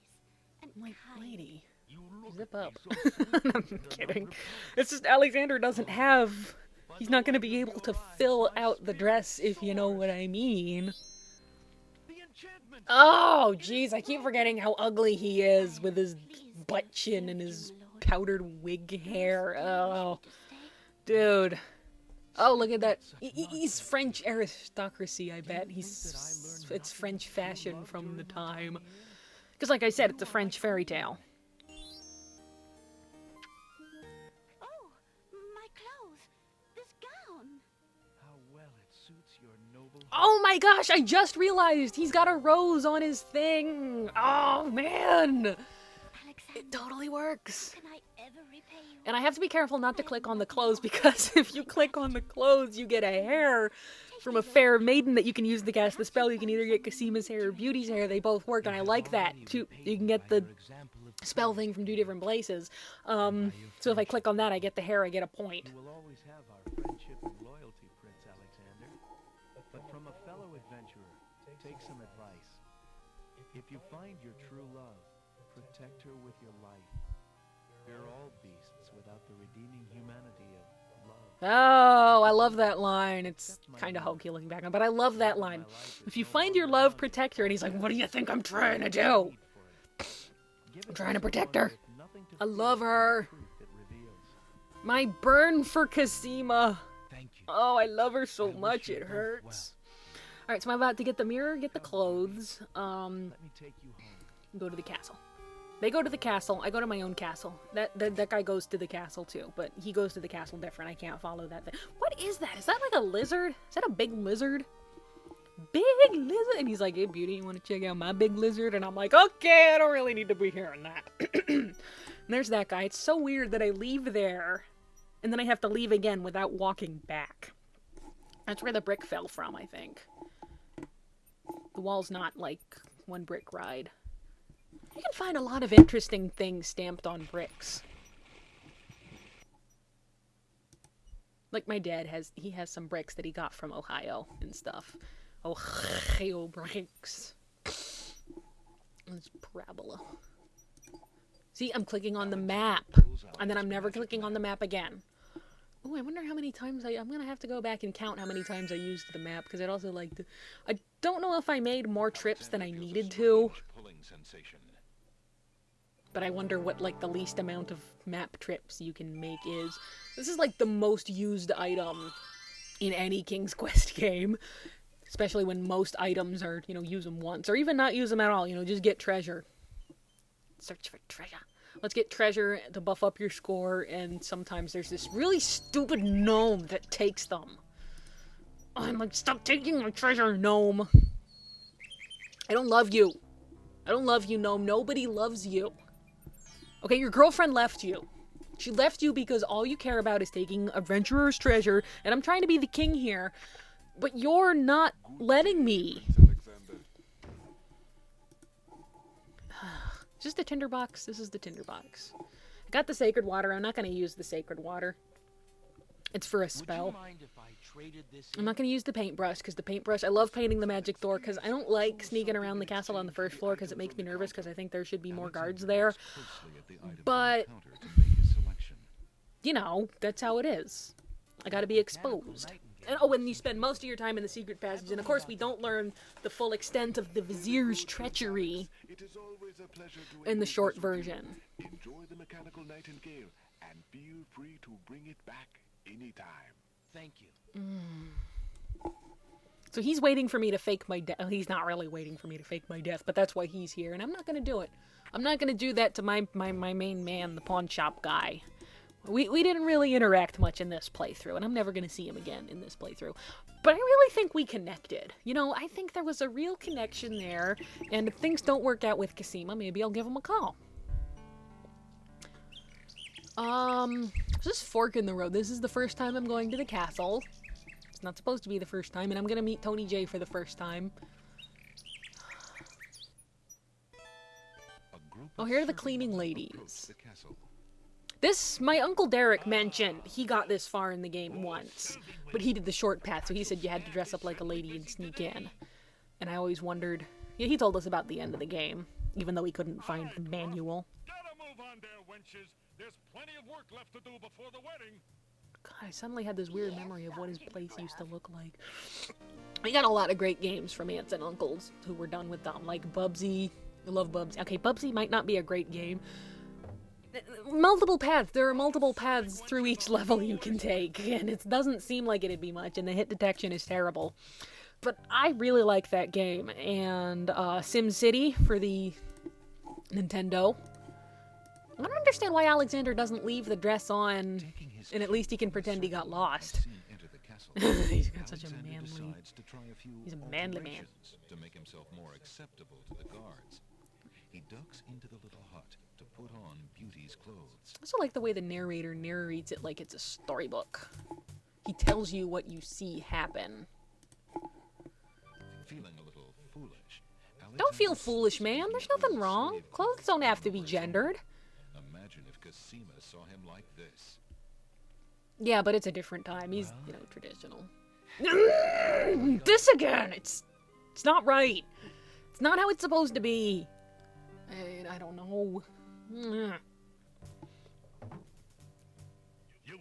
And I'm like, lady, You zip up. I'm kidding. It's just Alexander doesn't have... He's not going to be able to fill out the dress, if you know what I mean. Oh, jeez, I keep forgetting how ugly he is with his butt chin and his powdered wig hair. Oh, dude. Oh, look at that. He's French aristocracy, I bet. It's French fashion from the time. Because like I said, it's a French fairy tale. Oh my gosh, I just realized he's got a rose on his thing. Oh man. Alexander, it totally works. can I ever repay you? And I have to be careful not to click on the clothes, because if you click on the clothes, you get a hair from a fair maiden that you can use to cast the spell. You can either get Casima's hair or Beauty's hair. They both work, and I like that too. You can get the spell thing from 2 different places. So if I click on that, I get the hair, I get a point. You will always have our friendship and loyalty, Prince Alexander. But from a fellow adventurer, take some advice. If you find your true love, protect her with your life. We're all beasts without the redeeming humanity of love. Oh, I love that line. It's kind of hokey looking back on, but I love that line. If you find your love, protect her. And he's like, what do you think I'm trying to do? I'm trying to protect her. I love her. My burn for Casima. Thank you. Oh, I love her so I wish much, you it both hurts. Alright, so I'm about to get the mirror, get the clothes, Let me take you home. go to the castle. They go to the castle, I go to my own castle. That guy goes to the castle too, but he goes to the castle different. I can't follow that thing. What is that? Is that like a lizard? Is that a big lizard? Big lizard? And he's like, hey, beauty, you want to check out my big lizard? And I'm like, okay, I don't really need to be hearing that. And there's that guy. It's so weird that I leave there, and then I have to leave again without walking back. That's where the brick fell from, I think. The wall's not like one brick ride. You can find a lot of interesting things stamped on bricks. Like my dad has some bricks that he got from Ohio and stuff. Ohio bricks. It's parabola. See, I'm clicking on the map. And then I'm never clicking on the map again. Oh, I wonder how many times I'm going to have to go back and count how many times I used the map, because I'd also like to... I don't know if I made more trips than I needed to. But I wonder what, like, the least amount of map trips you can make is. This is, like, the most used item in any King's Quest game. Especially when most items are, you know, use them once. Or even not use them at all, you know, just get treasure. Search for treasure. Let's get treasure to buff up your score, and sometimes there's this really stupid gnome that takes them. I'm like, stop taking my treasure, gnome. I don't love you. I don't love you, gnome. Nobody loves you. Okay, your girlfriend left you. She left you because all you care about is taking adventurer's treasure, and I'm trying to be the king here, but you're not letting me. Is this the tinderbox? This is the tinderbox. I got the sacred water. I'm not going to use the sacred water. It's for a spell. I'm not going to use the paintbrush, because the paintbrush... I love painting the magic door, because I don't like sneaking around the castle on the first floor, because it makes me nervous, because I think there should be more guards there. But, you know, that's how it is. I gotta be exposed. And, oh, and you spend most of your time in the secret passage, and of course we don't learn the full extent of the vizier's treachery in the short version. Enjoy the mechanical nightingale and feel free to bring it back anytime. Thank you. So he's waiting for me to fake my death. He's not really waiting for me to fake my death, but that's why he's here, and I'm not gonna do it. I'm not gonna do that to my main man, the pawn shop guy. We didn't really interact much in this playthrough, and I'm never going to see him again in this playthrough. But I really think we connected. You know, I think there was a real connection there, and if things don't work out with Cassima, maybe I'll give him a call. Just fork in the road. This is the first time I'm going to the castle. It's not supposed to be the first time, and I'm going to meet Tony J for the first time. Oh, here are the cleaning ladies. This, my Uncle Derek mentioned, he got this far in the game once, but he did the short path, so he said you had to dress up like a lady and sneak in. And I always wondered, yeah, he told us about the end of the game, even though he couldn't find the manual. Gotta move on there, wenches. There's plenty of work left to do before the wedding. God, I suddenly had this weird memory of what his place used to look like. I got a lot of great games from aunts and uncles who were done with them, like Bubsy. I love Bubsy. Okay, Bubsy might not be a great game. Multiple paths. There are multiple paths through each level you can take, and it doesn't seem like it'd be much, and the hit detection is terrible. But I really like that game, and SimCity for the Nintendo. I don't understand why Alexander doesn't leave the dress on, and at least he can pretend he got lost. He's got such a manly... He's a manly man. To make himself more acceptable to the guards, he ducks into the little hut to put on Beauty's clothes. I also like the way the narrator narrates it like it's a storybook. He tells you what you see happen. Feeling a little foolish. Don't feel foolish, man. There's nothing wrong. Clothes don't have to be gendered. Imagine if Cassima saw him like this. Yeah, but it's a different time. He's, you know, traditional. This again! It's not right. It's not how it's supposed to be. I don't know. You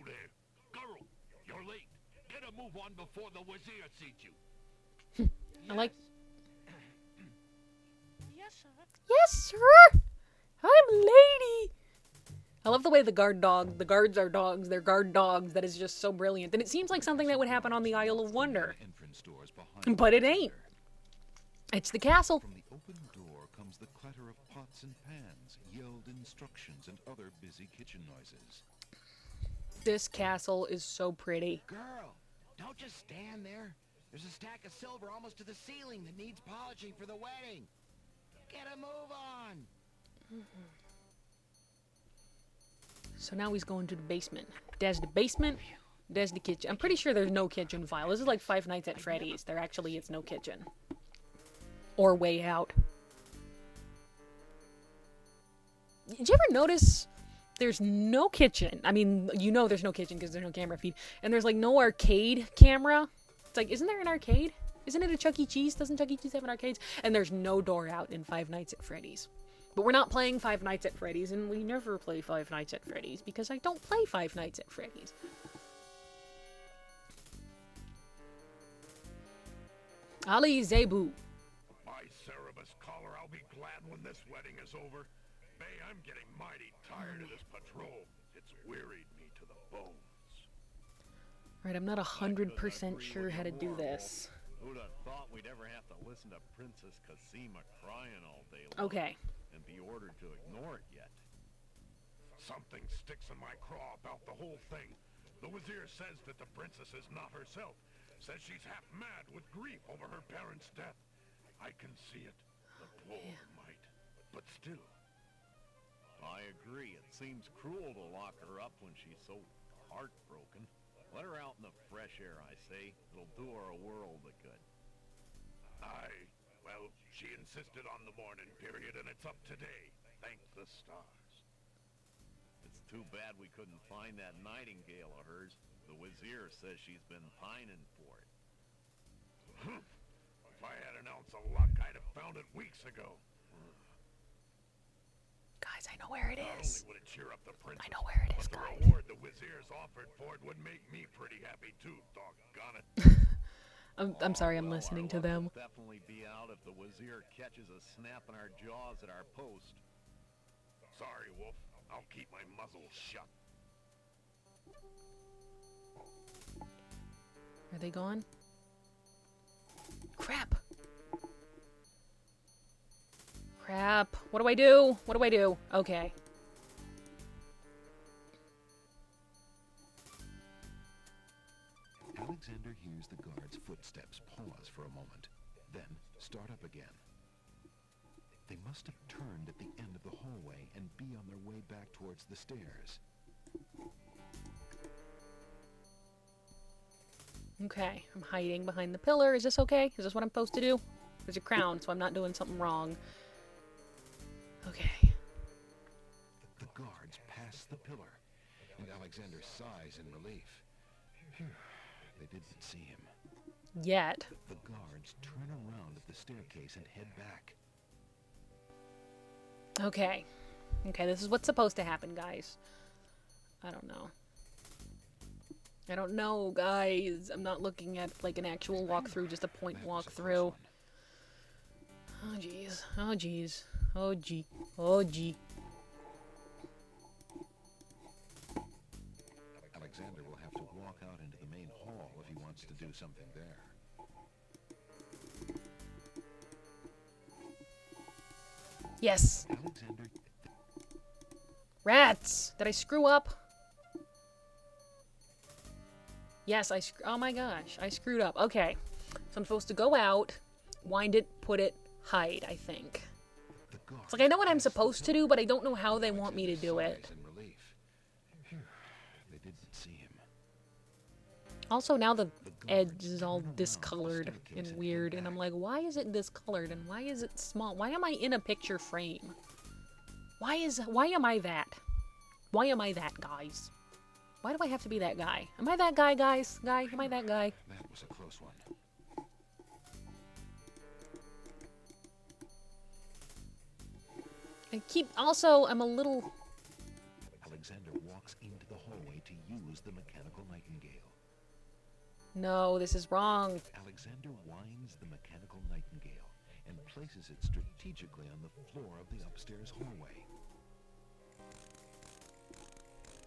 there. Girl, you're late. Get a move on before the Wazir sees you. I like... Yes, sir. Yes, sir! I'm lady! I love the way the guards are dogs, they're guard dogs. That is just so brilliant. And it seems like something that would happen on the Isle of Wonder. Entrance doors behind But it ain't. It's the castle. From the open door comes the clatter of pots and pans, yelled instructions, and other busy kitchen noises. This castle is so pretty. Girl, don't just stand there. There's a stack of silver almost to the ceiling that needs polishing for the wedding. Get a move on. So now he's going to the basement. There's the basement. There's the kitchen. I'm pretty sure there's no kitchen file. This is like Five Nights at Freddy's. There actually is no kitchen. Or way out. Did you ever notice there's no kitchen? I mean, you know there's no kitchen because there's no camera feed. And there's like no arcade camera. It's like, isn't there an arcade? Isn't it a Chuck E. Cheese? Doesn't Chuck E. Cheese have an arcade? And there's no door out in Five Nights at Freddy's. But we're not playing Five Nights at Freddy's, and we never play Five Nights at Freddy's because I don't play Five Nights at Freddy's. Ali Zebu. My Cerebus collar, I'll be glad when this wedding is over. May, I'm getting mighty tired of this patrol. It's wearied me to the bones. Alright, I'm not 100% sure how to do this. Who'd have thought we'd ever have to listen to Princess Casima crying all day long? Okay. And be ordered to ignore it yet. Something sticks in my craw about the whole thing. The Wazir says that the princess is not herself. Says she's half mad with grief over her parents' death. I can see it. The poor mite. But still. I agree. It seems cruel to lock her up when she's so heartbroken. Let her out in the fresh air, I say. It'll do her a world of good. Well, she insisted on the mourning period, and it's up today. Thank the stars. It's too bad we couldn't find that nightingale of hers. The Wazir says she's been pining for it. If I had an ounce of luck, I'd have found it weeks ago. Guys, I know where it Not is. only would it cheer up the princess, I know where it is, but guys. the reward the Wazir's offered for it would make me pretty happy too, doggone it. I'm sorry, I'm Well, listening our to luck them. will definitely be out if the Wazir catches us snapping our jaws at our post. Sorry, Wolf. I'll keep my muzzle shut. Are they gone? Crap. Crap. What do I do? What do I do? Okay. Alexander hears the guard's footsteps pause for a moment, then start up again. They must have turned at the end of the hallway and be on their way back towards the stairs. Okay, I'm hiding behind the pillar. Is this okay? Is this what I'm supposed to do? There's a crown, so I'm not doing something wrong. Okay. The guards pass the pillar, and Alexander sighs in relief. Phew, they didn't see him. Yet. The guards turn around at the staircase and head back. Okay. Okay, this is what's supposed to happen, guys. I don't know. I don't know, guys. I'm not looking at, like, an actual walkthrough, just a point walkthrough. Oh, jeez. Oh, jeez. Oh, gee. Oh, gee. Alexander will have to walk out into the main hall if he wants to do something there. Yes. Alexander... Rats! Did I screw up? Yes, oh my gosh, I screwed up. Okay, so I'm supposed to go out, wind it, put it, hide, I think. It's like I know what I'm supposed to do, but I don't know how they want me to do it. They didn't see him. Also, now the edge is all discolored and weird, and I'm like, why is it discolored, and why is it small? Why am I in a picture frame? Why am I that? Why am I that, guys? Why do I have to be that guy? Am I that guy, guys? Am I that guy? That was a close one. I'm a little... Alexander walks into the hallway to use the mechanical nightingale. No, this is wrong. Alexander winds the mechanical nightingale and places it strategically on the floor of the upstairs hallway.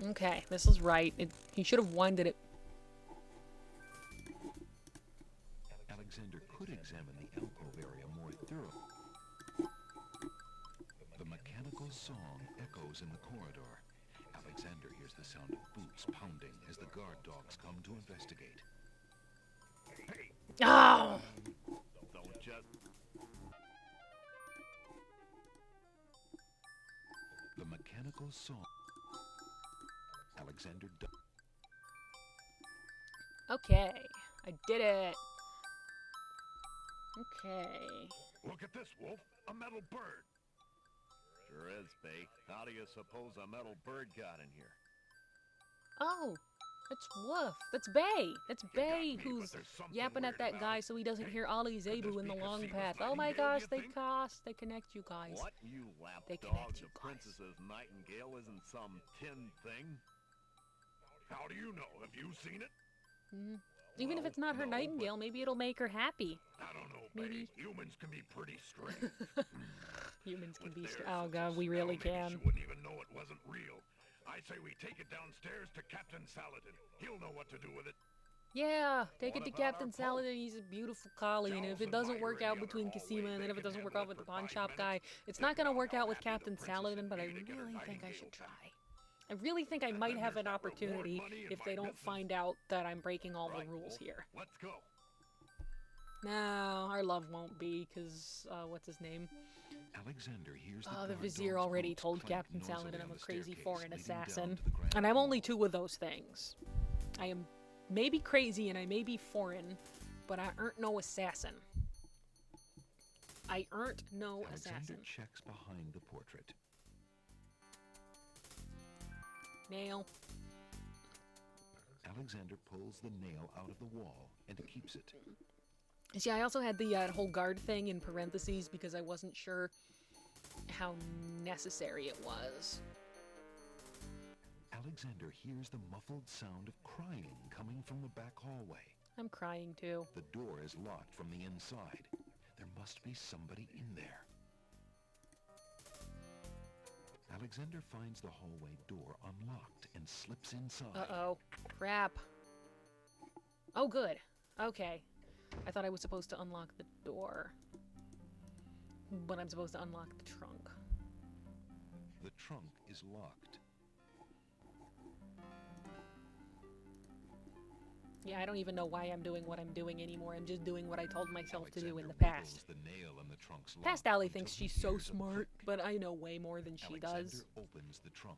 Okay, this is right. He should have winded it. Alexander could examine the alcove area more thoroughly. The mechanical song echoes in the corridor. Alexander hears the sound of boots pounding as the guard dogs come to investigate. Oh! Don't just... The mechanical song. Alexander Okay, I did it. Okay. Look at this, Wolf. A metal bird. Sure is, Bay. How do you suppose a metal bird got in here? Oh, that's Woof. That's Bay. That's Bay me, who's but there's something yapping at weird that about guy it. so he doesn't Hey, hear Ali Zebu this in the be long Casima's path. Oh my nightingale, gosh, you they think? they connect you guys. What? You They lapdog? connect The you guys. princess's nightingale isn't some tin thing? How do you know? Have you seen it? Even if Well, it's not her no, nightingale, maybe it'll make her happy. I don't know, Maybe. Bay. Humans can be pretty strange. Humans can With be. their Oh god, senses. we really Well, maybe can. She wouldn't even know it wasn't real. I say we take it downstairs to Captain Saladin. He'll know what to do with it. Yeah, take What it to about our Captain Pope? Saladin. He's a beautiful collie, and if Charles it and doesn't Ryder work in out the other between hallway, Casima, and then if it they doesn't can work have out with the it for pawn 5 shop guy, minutes. it's If not gonna not, work how out with happy the Captain princess Saladin, would but I be to get her really think I nightingale should back. try. I really think I And might then have there's an that reward opportunity money in if my they don't business. find out that I'm breaking all the Right, rules Wolf. here. Let's go. No, our love won't be, because, what's his name? Alexander hears The guard Vizier dog's already boots told clank Captain noisily Saladin on I'm a the crazy staircase foreign leading down assassin. to the grand And I'm only hall. 2 of those things. I am maybe crazy and I may be foreign, but I aren't no assassin. I aren't no Alexander assassin. checks behind the portrait. Nail. Alexander pulls the nail out of the wall and keeps it. See, I also had the whole guard thing in parentheses because I wasn't sure how necessary it was. Alexander hears the muffled sound of crying coming from the back hallway. I'm crying too. The door is locked from the inside. There must be somebody in there. Alexander finds the hallway door unlocked and slips inside. Uh-oh. Crap. Oh, good. Okay. I thought I was supposed to unlock the door. But I'm supposed to unlock the trunk. The trunk is locked. Yeah, I don't even know why I'm doing what I'm doing anymore. I'm just doing what I told myself to do in Alexander the past. wiggles the nail in the trunk's lock Past Allie until thinks he she's so hears a smart, click. but I know way more than she Alexander does. opens the trunk.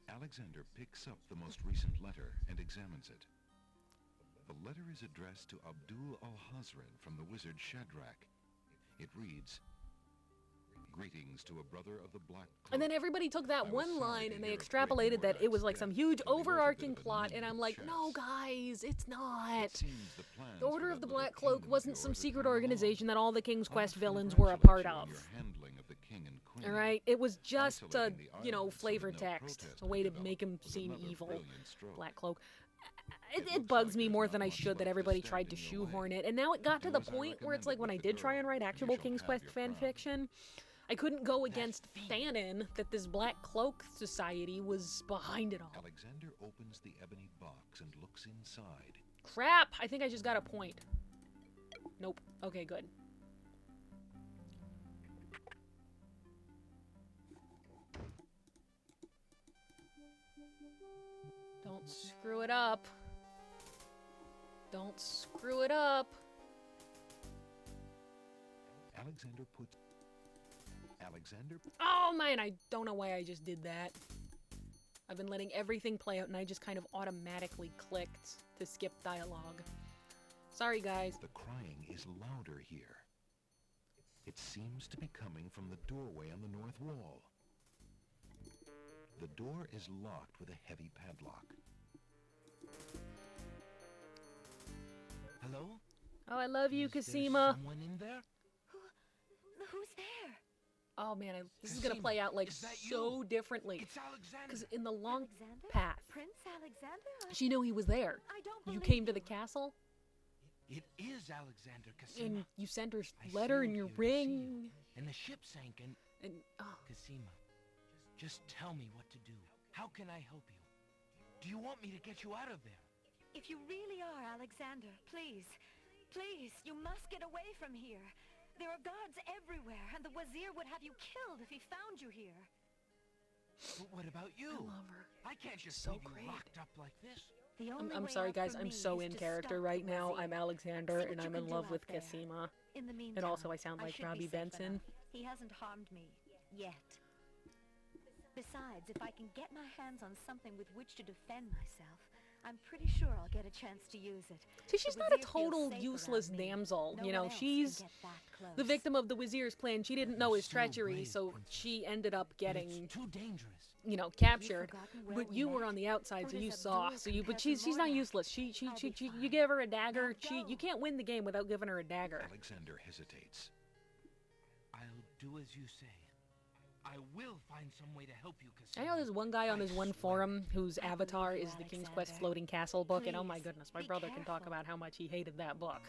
Alexander picks up the most recent letter and examines it. The letter is addressed to Abdul al-Hazrin from the wizard Shadrach. It reads, "Greetings to a brother of the Black Cloak." And then everybody took that I was one sorry line to and they hear of extrapolated that it was like Greymoor some Knight's huge death, but he was a overarching bit of a plot, and I'm like, nimble no chess. guys, it's It not. seems the plans The Order for of the that little Black Cloak kingdom of wasn't some yours are secret coming along. organization that all the King's Quest Honestly, villains were a part congratulate of. you on your handling of the king and queen. Alright, it was just Isolating the you know, island so that flavor no text. protest A way to could make him develop was seem another evil. brilliant stroke. Black Cloak. It It looks bugs like me there's more not than I much should left that to everybody stand tried to in your shoehorn way. it. And now it got to Do the as I point where it's recommended like when I with the did try girl, and write and you actual shall King's have Quest your fan crown. fiction, I couldn't go against Thanon that this Black Cloak Society was behind it all. Alexander opens the ebony box and looks inside. Crap! I think I just got a point. Nope. Okay, good. Don't screw it up. Don't screw it up. Alexander Oh man, I don't know why I just did that. I've been letting everything play out and I just kind of automatically clicked to skip dialogue. Sorry guys. The crying is louder here. It seems to be coming from the doorway on the north wall. The door is locked with a heavy padlock. Hello? Oh, I love you, Is there Casima. someone in there? Who's there? Oh man, this is gonna play out like is that so you? differently. It's Alexander. Because in the long Alexander? path, Prince Alexander? she knew he was there. I don't You believe came to the castle It is Alexander Casima. and you sent her I letter and sailed your here to see you, ring. and the ship sank, And, oh. Cosima, just tell me what to do. How can I help you? Do you want me to get you out of there? If you really are Alexander, please, you must get away from here. There are guards everywhere, and the Wazir would have you killed if he found you here. But what about you? I love her. I can't just So leave you great. locked up like this. I'm sorry, guys. I'm so in character right now. I'm Alexander, and I'm in love with Cosima. In the meantime, And also, I sound like should be Robbie safe Benson. enough. He hasn't harmed me yet. Besides, if I can get my hands on something with which to defend myself, I'm pretty sure I'll get a chance to use it. See, she's The not a Wazir feels total safe useless around me. damsel. No You know, one else she's can get that close. the victim of the Wazir's plan. She didn't know his so treachery, brave, so Princess. she ended up But getting, it's too dangerous. you know, captured. forgotten where But we you were met? on the outside, Or so does you Abdul saw. So you, but compare she's to not Morna? useless. She I'll be you fine. give her a dagger. Now You go. can't win the game without giving her a dagger. Alexander hesitates. I'll do as you say. I will find some way to help you, I Cosima. know there's one guy on this one swear. forum whose I avatar believe you, is the King's Quest Alexander. Floating Castle book, and oh my Please, goodness, my be brother can talk careful. about how much he hated that book.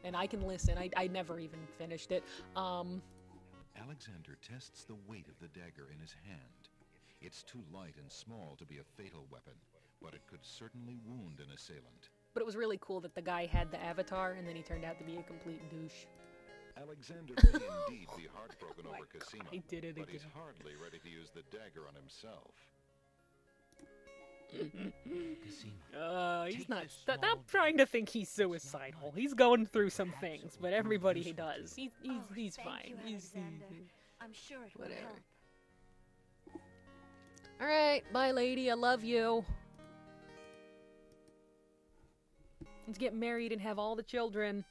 And I can listen. I never even finished it. Alexander tests the weight of the dagger in his hand. It's too light and small to be a fatal weapon, but it could certainly wound an assailant. But it was really cool that the guy had the avatar, and then he turned out to be a complete douche. Alexander may indeed be heartbroken Oh my over Cosima, God, he did it but he's again. hardly ready to use the dagger on himself. Cosima. He's Take not. this Stop small trying to think he's suicidal. He's going through some Perhaps things, it but will everybody prove useful to does. you. He's Thank fine. you, He's Alexander. I'm sure it will Whatever. help. all right. Bye, lady. I love you. Let's get married and have all the children.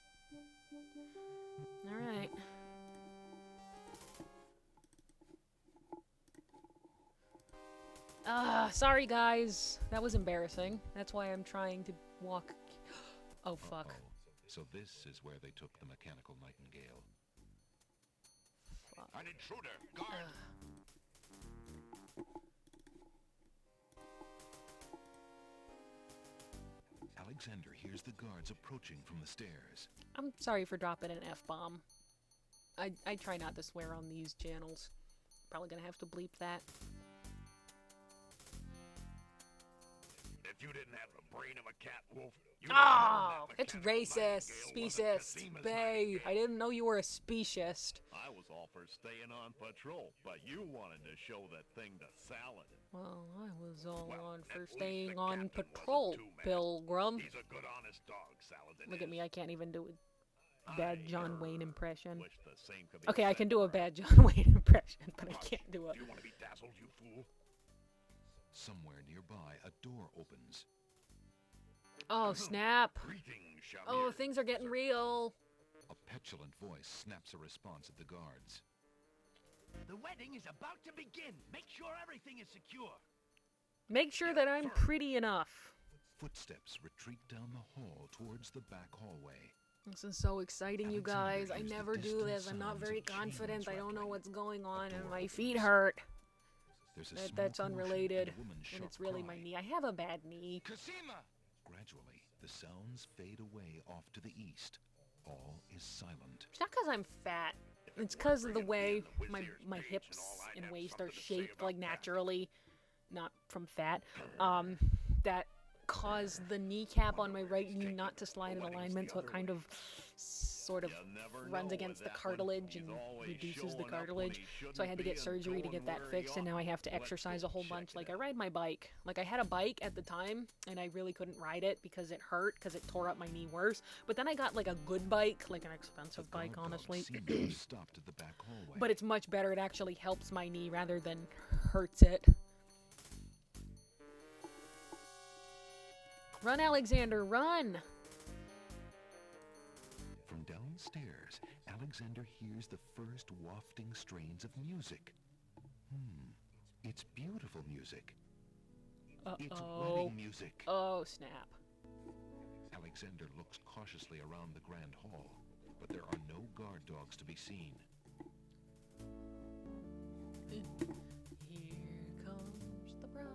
All right. Sorry guys. That was embarrassing. That's why I'm trying to walk. Oh, fuck. Uh-oh. So this is where they took the mechanical nightingale. Fuck. An intruder! Guard! Alexander hears the guards approaching from the stairs. I'm sorry for dropping an F-bomb. I try not to swear on these channels. Probably gonna have to bleep that. If you didn't have the brain of a cat wolf, you'd Oh, have known that it's mechanical racist. nightingale wasn't Speciest. Cosima's Bay. nightingale. I didn't know you were a speciest. I was all for staying on patrol, but you wanted to show that thing to Saladin. Well, I was all Well, on at for least the staying on captain wasn't patrol, too mad. Pilgrim. He's a good, honest dog, Saladin Look at is. me, I can't even do a bad John Wayne impression. Wish the same could be Okay, I said can for do a our bad John Wayne impression, but I Hush. can't do a... Do you want to be dazzled, you fool? Somewhere nearby, a door opens. Oh, snap. Greetings, Shamir. Oh, things are getting real. A petulant voice snaps a response at the guards. The wedding is about to begin. Make sure everything is secure. Make sure that I'm pretty enough. Footsteps retreat down the hall towards the back hallway. This is so exciting, you guys. Alexander I hears the never do distant this. I'm not sounds very of chains confident. I don't know rattling. what's going on, and door my opens. feet hurt. There's a That's small commotion unrelated, and a woman's and sharp it's really cry. my knee. I have a bad knee. Cosima! Gradually, the sounds fade away off to the east. All is silent. It's not because I'm fat. It's because of the way my hips and waist are shaped, like, naturally. Not from fat. That caused the kneecap on my right knee not to slide in alignment, so it kind of sort of runs against the cartilage and reduces the cartilage. So I had to get surgery to get that fixed, and now I have to exercise a whole bunch. Like, I ride my bike. Like, I had a bike at the time, and I really couldn't ride it because it hurt, because it tore up my knee worse. But then I got, like, a good bike, like an expensive The bike, guard dogs honestly. seem to have stopped at the back hallway. But it's much better. It actually helps my knee rather than hurts it. Run, Alexander, run! From downstairs, Alexander hears the first wafting strains of music. It's beautiful music. It's Uh-oh. wedding music. Oh, snap. Alexander looks cautiously around the grand hall, but there are no guard dogs to be seen. Here comes the bride,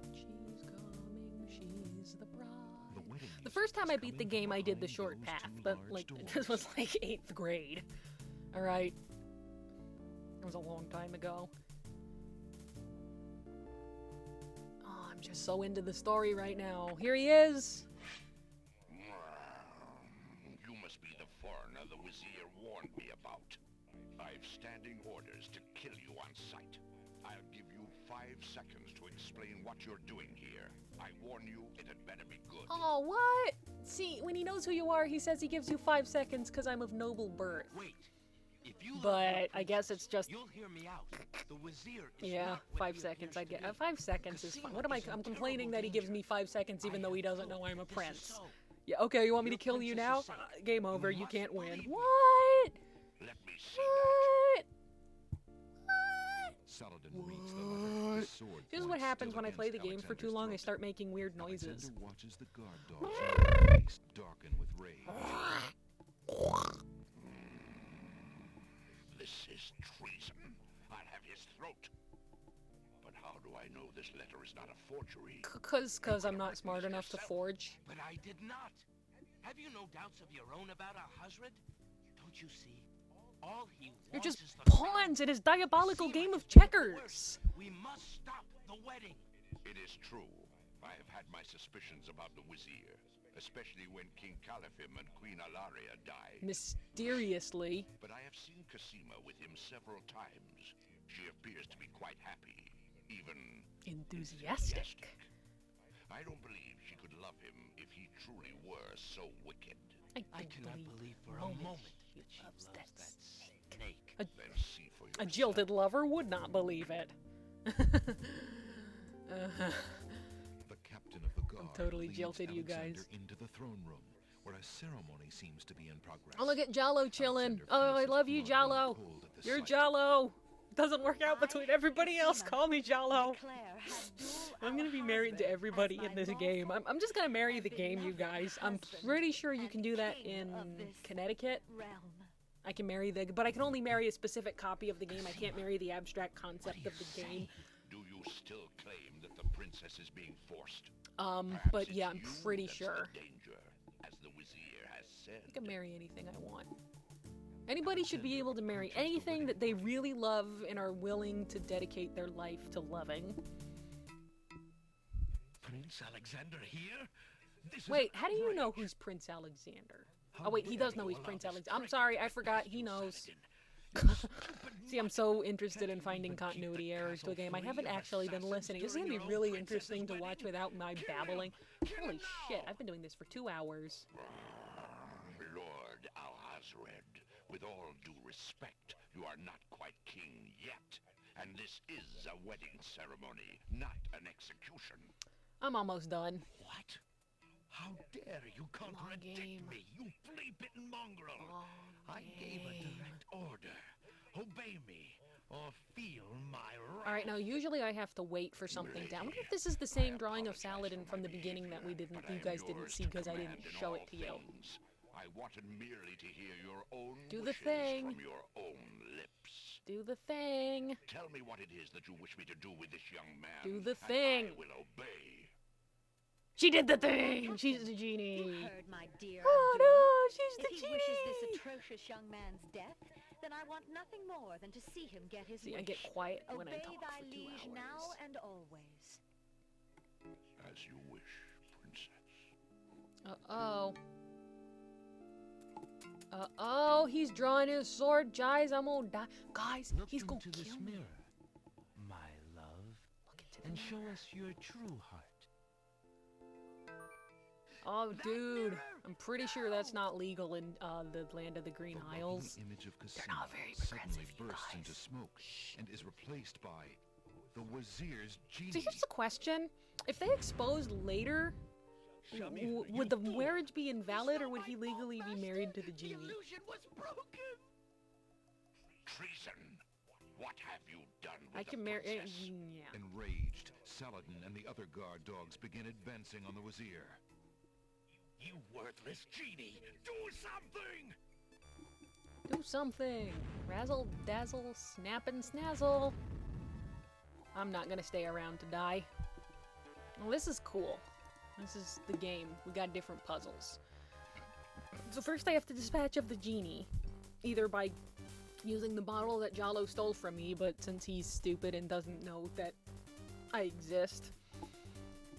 and she's coming, she's the bride. The wedding The music first time is I beat the coming game, from I did the behind short those path, two but, large like, doors. this was, like, 8th grade. Alright. It was a long time ago. Oh, I'm just so into the story right now. Here he is! You must be the foreigner the Wazir warned me about. I've standing orders to kill you on sight. I'll give you 5 seconds to explain what you're doing here. I warn you, it had better be good. Oh, what? See, when he knows who you are, he says he gives you 5 seconds because I'm of noble birth. Wait. If you But I guess it's just... You'll hear me out. The Wazir is Yeah, not what 5 he seconds. appears I to get be. 5 seconds is fine. What am I? I'm complaining that he gives me 5 seconds even though he doesn't know I'm a prince. Yeah, okay, you want me to kill you now? Game over, you can't win. What? Let me see What? Saladin reads the letter. His sword This is what points happens still when I play the against game for too Alexander's long, I throat. start making weird noises. Alexander watches the guard dogs in their face darken with rage. This is treason. I'll have his throat. But how do I know this letter is not a forgery? Cause I'm not smart enough to forge. But I did not. Have you no doubts of your own about our Hazred? Don't you see? All he You're wants just is the pawns in his diabolical See game what of the checkers. worst. We must stop the wedding. It is true. I have had my suspicions about the Wazir, especially when King Califim and Queen Alaria died. Mysteriously. But I have seen Casima with him several times. She appears to be quite happy, even Enthusiastic. I don't believe she could love him if he truly were so wicked. I cannot believe for a moment that she loves that snake. Then see for A yourself. jilted lover would not believe it. The captain of the guard totally leads jilted, you Alexander guys. into the throne room, where a ceremony seems to be in progress. Oh, look at Jalo chilling. Alexander Oh, I feels his love you, blood run Jalo. cold at the You're sight. Jalo. Doesn't work out between everybody else. Casima, Call me Jalo. declare Abdul I'm gonna be married to everybody in this game. I'm just gonna marry the game, you guys. I'm pretty sure you can do that in Connecticut. realm. I can marry but I can only marry a specific copy of the game. I can't marry the abstract concept of the game. Do you still claim that the princess is being forced? But Perhaps yeah, it's I'm you pretty that's sure. the danger, as the Wazir has said. I can marry anything I want. Anybody should be able to marry anything that they really love and are willing to dedicate their life to loving. Prince Alexander here? This is Wait, how do you outrage. know who's Prince Alexander? Oh wait, he does know he's Prince Alexander. I'm sorry, I forgot. He knows. See, I'm so interested in finding continuity errors to a game. I haven't actually been listening. This is gonna be really interesting to watch without my babbling. Holy shit, I've been doing this for 2 hours. Lord Alhazred, with all due respect, you are not quite king yet. And this is a wedding ceremony, not an execution. I'm almost done. What? How dare you contradict game. me, you flea-bitten mongrel! I gave a direct order. Obey me, or feel my wrath. Alright, now usually I have to wait for something to... I wonder if this is the same drawing of Saladin from the beginning that you guys didn't see because I didn't show it to you. I wanted merely to hear your own Do the wishes thing. from your own lips. Do the thing. Tell me what it is that you wish me to do with this young man. Do the and thing. I will obey. She did the thing! She's the You genie. heard, my dear Oh Abdul. no, she's the If he wishes this genie! atrocious young man's death, then I want nothing more than to see him get his See, wish. I get quiet when I Obey talk thy for 2 liege hours. now and always. As you wish, princess. Uh-oh. Uh-oh, he's drawing his sword. Guys, I'm gonna die. Guys, Look he's gonna into this kill me. mirror, my love, Look into the and show mirror. us your true heart. Oh, dude. I'm pretty sure that's not legal in the land of the Green The Isles. lovely image of Casima not very suddenly progressive, you bursts guys. into smoke and is replaced by the Wazir's genie. So here's the question. If they exposed later, would the marriage be invalid or would he legally be married to the genie? illusion was broken! Treason! What have you done with I the can marry... princess? yeah. Enraged, Saladin and the other guard dogs begin advancing on the Wazir. You worthless genie! Do something! Do something. Razzle, dazzle, snap and snazzle. I'm not gonna stay around to die. Well, this is cool. This is the game. We got different puzzles. So first I have to dispatch of the genie. Either by using the bottle that Jalo stole from me, but since he's stupid and doesn't know that I exist,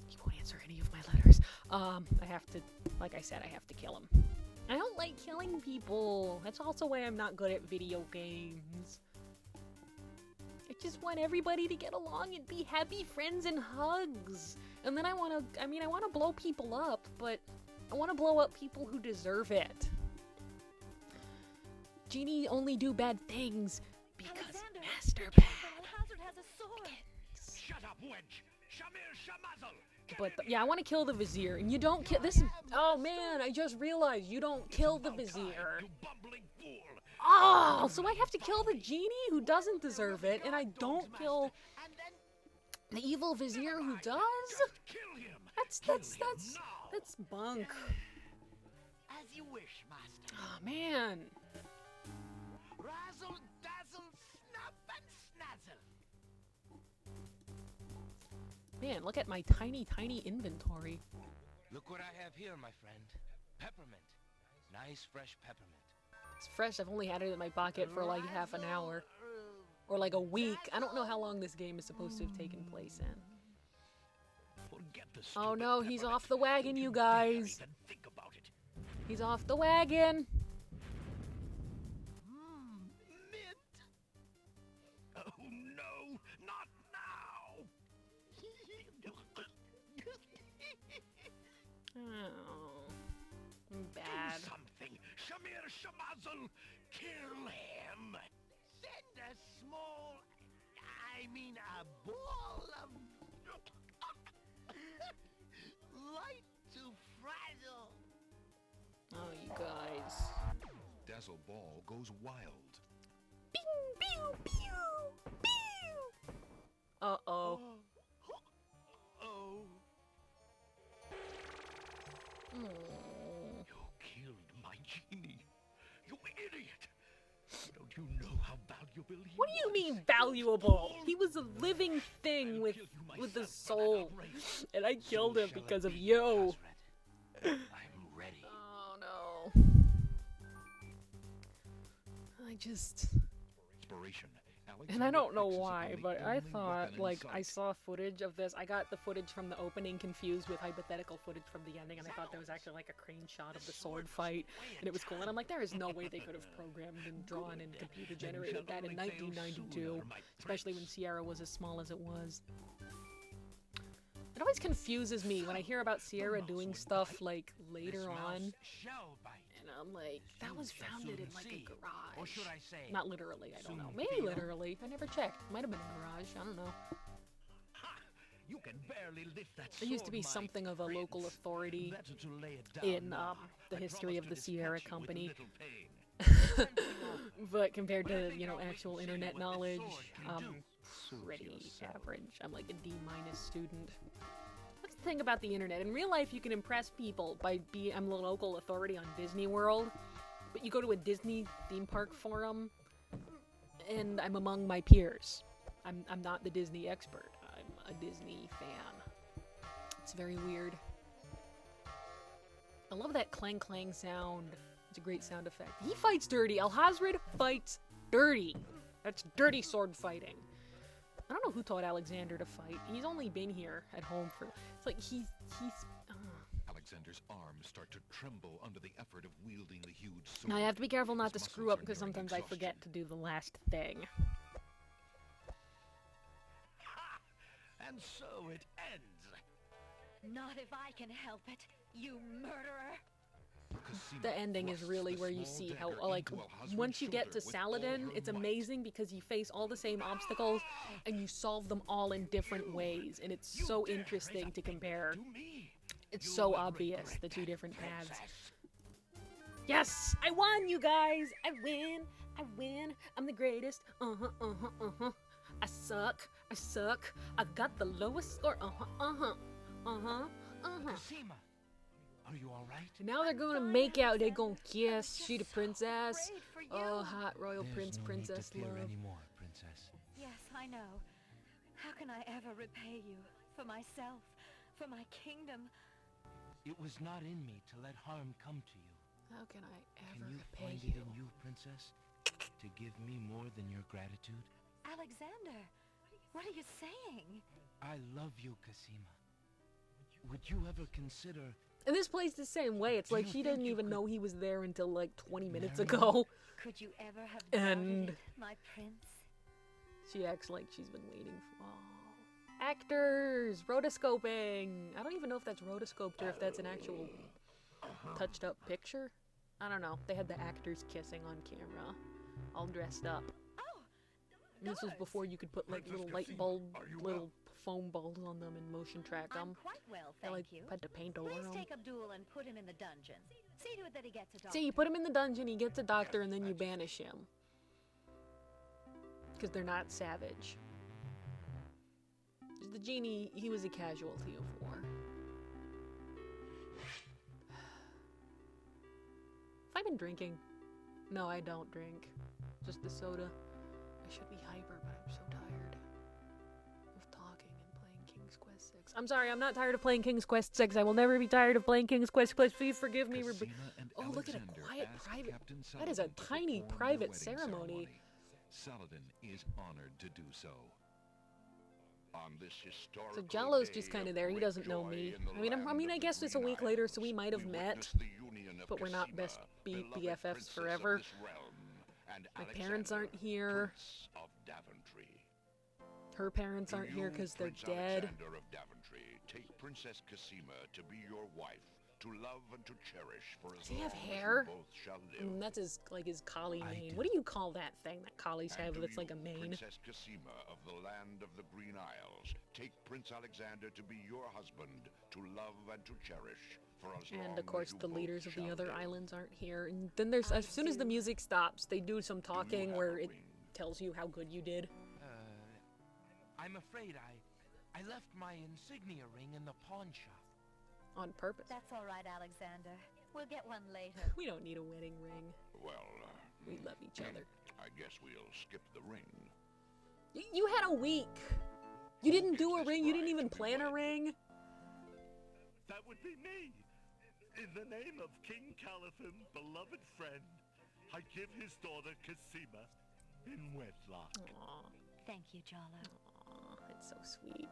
he won't answer any of my letters. I have to, like I said, I have to kill him. I don't like killing people. That's also why I'm not good at video games. I just want everybody to get along and be happy friends and hugs. And then I want to blow people up, but I want to blow up people who deserve it. Genie only do bad things because Alexander, Master be Bad. careful, Alhazred has a sword. Shut up, wench! Shamir Shamazel! But yeah, I want to kill the Vizier, and you don't kill this. Oh man, I just realized you don't kill the Vizier. You bumbling fool! Oh, so I have to kill the genie who doesn't deserve it, and I don't kill the evil Vizier who does. Kill him! That's bunk. As you wish, master. Oh man. Razzle, dazzle, snap and snazzle. Man, look at my tiny inventory. Look what I have here, my friend. Peppermint. Nice fresh peppermint. It's fresh. I've only had it in my pocket for like half an hour. Or like a week. I don't know how long this game is supposed to have taken place in. Forget the Oh stupid no, he's peppermint. off the wagon, you guys. Don't even think about it. He's off the wagon. Mint. Oh no, not now! Oh, bad. Do something! Shamir Shamazel! Kill him! Send a small, a ball of light to frazzle. Oh, you guys. Dazzle Ball goes wild. Uh-oh. Oh. You killed my genie! You idiot! Don't you know how valuable he What do you was? mean valuable? He was a living thing with a soul. And I killed him because of you. I'm ready. Oh no. I just... Inspiration. And I don't know Alexander why, fixes but the I only thought, weapon in like, I sight. saw footage of this. I got the footage from the opening confused with hypothetical footage from the ending, and I thought there was actually, like, a crane shot of the sword fight, and it was cool. And I'm like, there is no way they could have programmed and drawn and computer-generated that in 1992, especially when Sierra was as small as it was. It always confuses me when I hear about Sierra doing stuff, like, later on. Shall bite. And I'm like, that was founded in like a garage. Or should I say? Not literally, I don't know. soon Maybe feel? literally. I never checked. Might have been a garage. I don't know. Ha! You can barely lift that There used to sword, be my something of a local prince. authority Better to lay it down in now. the I history of the promise to Sierra dispatch you with Company. little pain. But compared to, you know, actual internet knowledge, pretty average. I'm like a D- student. That's the thing about the internet. In real life, you can impress people by I'm the local authority on Disney World, but you go to a Disney theme park forum, and I'm among my peers. I'm not the Disney expert. I'm a Disney fan. It's very weird. I love that clang clang sound. It's a great sound effect. He fights dirty. Alhazred fights dirty. That's dirty sword fighting. I don't know who taught Alexander to fight. He's only been here at home for... It's like he's Alexander's arms start to tremble under the effort of wielding the huge sword. Now I have to be careful not to His screw up muscles because are nearing sometimes I forget to exhaustion. do the last thing. Ha! And so it ends. Not if I can help it, you murderer. Cosima The ending is thrusts really the where you small see how, dagger like, into Alhazred's once you get to shoulder with all Saladin, her it's might. amazing because you face all the same obstacles and you solve them all in different ways, and it's so interesting to compare. To me. It's You so will obvious, regret the two that, different paths. princess. Yes! I won, you guys! I win! I win! I'm the greatest! I suck! I've got the lowest score! Cosima, are you all right? And now they're gonna make out, they're gonna kiss, she the princess. Afraid for you. Oh, hot royal There's prince, no princess need to fear love. anymore, princess. Yes, I know. How can I ever repay you? For myself, for my kingdom. It was not in me to let harm come to you. How can I Can ever you repay find you? it in you, princess? To to give me more than your gratitude? Alexander, what are you saying? I love you, Cosima. Would you ever consider... And this plays the same way. It's like you she think didn't you even could know he was there until like 20 minutes marry me? ago. Could you ever have And- doubted it, my prince? She acts like she's been waiting for... Oh. Actors! Rotoscoping! I don't even know if that's rotoscoped or if that's an actual touched up picture. I don't know. They had the actors kissing on camera. All dressed up. Oh, And this was before you could put like little light bulb, little foam balls on them and motion track them. I'm quite well, They thank like you. had to paint over Please them. take Abdul and put him in the dungeon. See to it that he gets a doctor. See, you put him in the dungeon, he gets a doctor, and then you banish him. Because they're not savage. The genie, he was a casualty of war. Have I been drinking? No, I don't drink. Just the soda. I should be hyper, but I'm so tired of talking and playing King's Quest 6. I'm sorry, I'm not tired of playing King's Quest 6. I will never be tired of playing King's Quest 6. Please forgive me. Cosima and Oh, look at a Alexander quiet ask private. Captain That is a Saladin to tiny perform their private wedding ceremony. Saladin is honored to do so. On this historical So Jallo's day just kind of of there. He great doesn't know joy me. in the I mean, land I of guess the it's a Green week later, so we Isles, might have we met, witness the union of but we're not Cosima, best beloved BFFs princess of forever. this realm, and My parents Alexander, aren't here. Prince of Daventry. Her parents Do aren't here you, because they're Prince dead. Alexander of Daventry, take Princess Cosima to be your wife, to love and to cherish for as Does he have long as hair? you both shall live. That's his collie I mane. do. What do you call that thing that collies And have do that's like you, a mane? Princess Cosima of the land of the Green Isles, take Prince Alexander to be your husband, to love and to cherish for as long And of course, as you the both leaders of the shall other live. islands aren't here. And then there's, as soon as the music stops, they do some talking have where a it ring? tells you how good you did. I'm afraid I left my insignia ring in the pawn shop. On purpose. That's all right, Alexander. We'll get one later. We don't need a wedding ring. Well, We love each other. I guess we'll skip the ring. You had a week. You didn't do a Princess ring. You didn't Bride even to be plan a wedded. ring. That would be me. In the name of King Caliphim, beloved friend, I give his daughter Cosima in wedlock. Aw, Thank you, Jala. it's so sweet.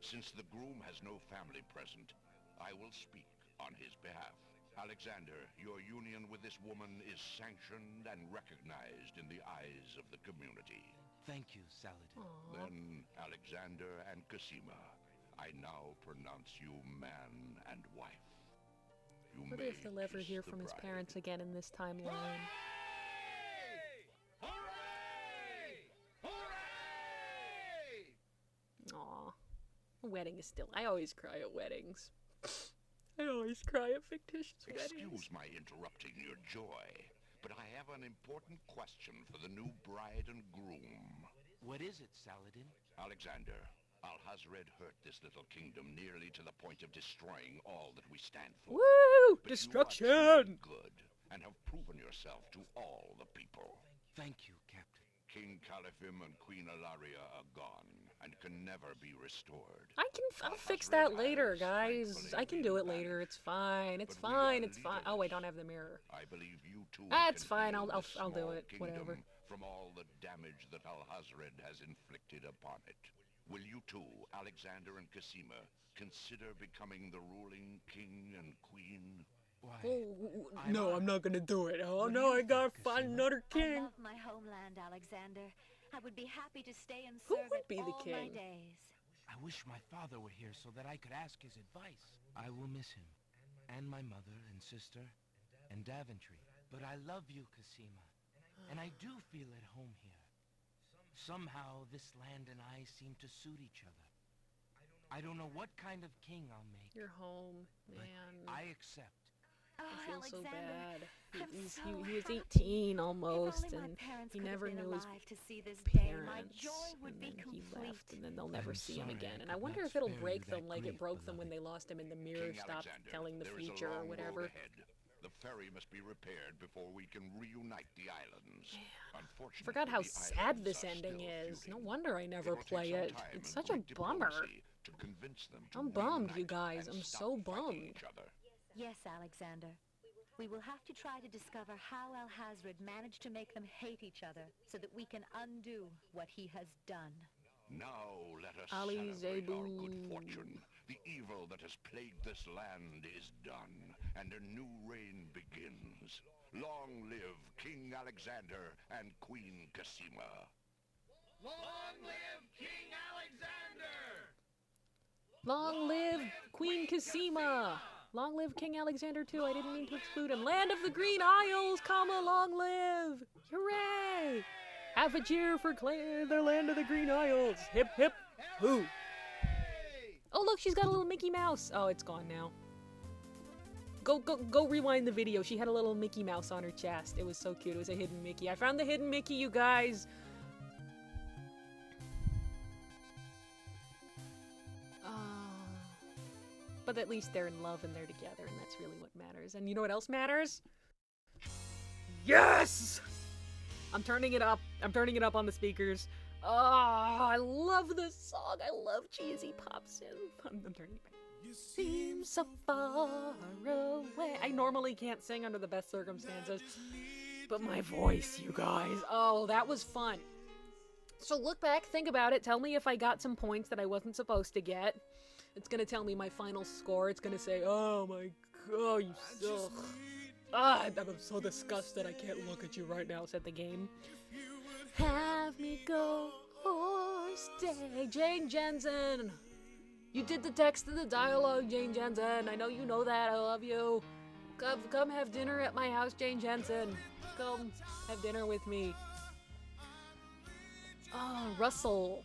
Since the groom has no family present, I will speak on his behalf. Alexander, your union with this woman is sanctioned and recognized in the eyes of the community. Thank you, Saladin. Then, Alexander and Cosima, I now pronounce you man and wife. You What may if they'll ever kiss hear the from his bride. parents again in this timeline? Aw. A wedding is still... I always cry at weddings. I always cry at fictitious weddings. Excuse my interrupting your joy, but I have an important question for the new bride and groom. What is it, Saladin? Alexander, Alhazred hurt this little kingdom nearly to the point of destroying all that we stand for. Woo! But Destruction! You are truly good and have proven yourself to all the people. Thank you, Captain. King Caliphim and Queen Ilaria are gone and can never be restored. I'll fix that later, guys. I can do it later. It's fine. It's But we fine. are It's fine. Oh, I don't leaders. have the mirror. I believe you too. That's can fine. heal I'll this do small it. kingdom Whatever. From all the damage that Alhazred has inflicted upon it. Will you two, Alexander and Cosima, consider becoming the ruling king and queen? Why? Oh, I'm no, on- I'm not gonna do it. Oh, What do no, you I gotta think, find Cosima? another I king. love my homeland, Alexander. I would be happy to stay and Who serve would it be the all my king? days. I wish my father were here so that I could ask his advice. I will miss him, and my mother and sister, and Daventry. But I love you, Cosima, and I do feel at home here. Somehow, this land and I seem to suit each other. I don't know what kind of king I'll make, You're home, but man. I accept. Oh, I feel so Alexander, bad. I'm He was so 18 happy. almost, if only and my parents he could have never been knew his alive to see this day, my parents. joy would And be then complete. he left, and then they'll never I'm see him sorry again. I And I could wonder not if it'll spare break you them that like it grief, broke them when beloved. they lost him in the mirror. King Stopped Alexander, telling the there is a future or long whatever. road ahead. The ferry must be repaired before we can reunite the islands. Unfortunately, I forgot how the sad islands this are ending still is. No feuding. wonder I never It'll take play some it. time It's and such a great bummer. diplomacy to convince them to I'm bummed, you reunite guys. and I'm stop so fighting bummed. each other. Yes, Alexander. We will have to try to discover how Alhazred managed to make them hate each other so that we can undo what he has done. Now let us Ali celebrate our Zebu. good fortune. The evil that has plagued this land is done, and a new reign begins. Long live King Alexander and Queen Cassima. Long live King Alexander! Long live Queen Cassima! Long live King Alexander too. I didn't mean to exclude him. Land of the Green Isles, comma, long live! Hooray! Half a cheer for the Land of the Green Isles. Hip hip hoo! Oh look, she's got a little Mickey Mouse. Oh, it's gone now. Go rewind the video. She had a little Mickey Mouse on her chest. It was so cute. It was a hidden Mickey. I found the hidden Mickey, you guys. But at least they're in love and they're together, and that's really what matters. And you know what else matters? Yes! I'm turning it up. I'm turning it up on the speakers. Oh, I love this song. I love cheesy pop synth. I'm turning it back. You seem so far away. I normally can't sing under the best circumstances, but my voice, you guys. Oh, that was fun. So look back, think about it. Tell me if I got some points that I wasn't supposed to get. It's gonna tell me my final score. It's gonna say, oh my god, you suck. I'm so disgusted I can't look at you right now, said the game. Have me go horse day. Jane Jensen. You did the text and the dialogue, Jane Jensen. I know you know that. I love you. Come have dinner at my house, Jane Jensen. Come have dinner with me. Oh, Russell.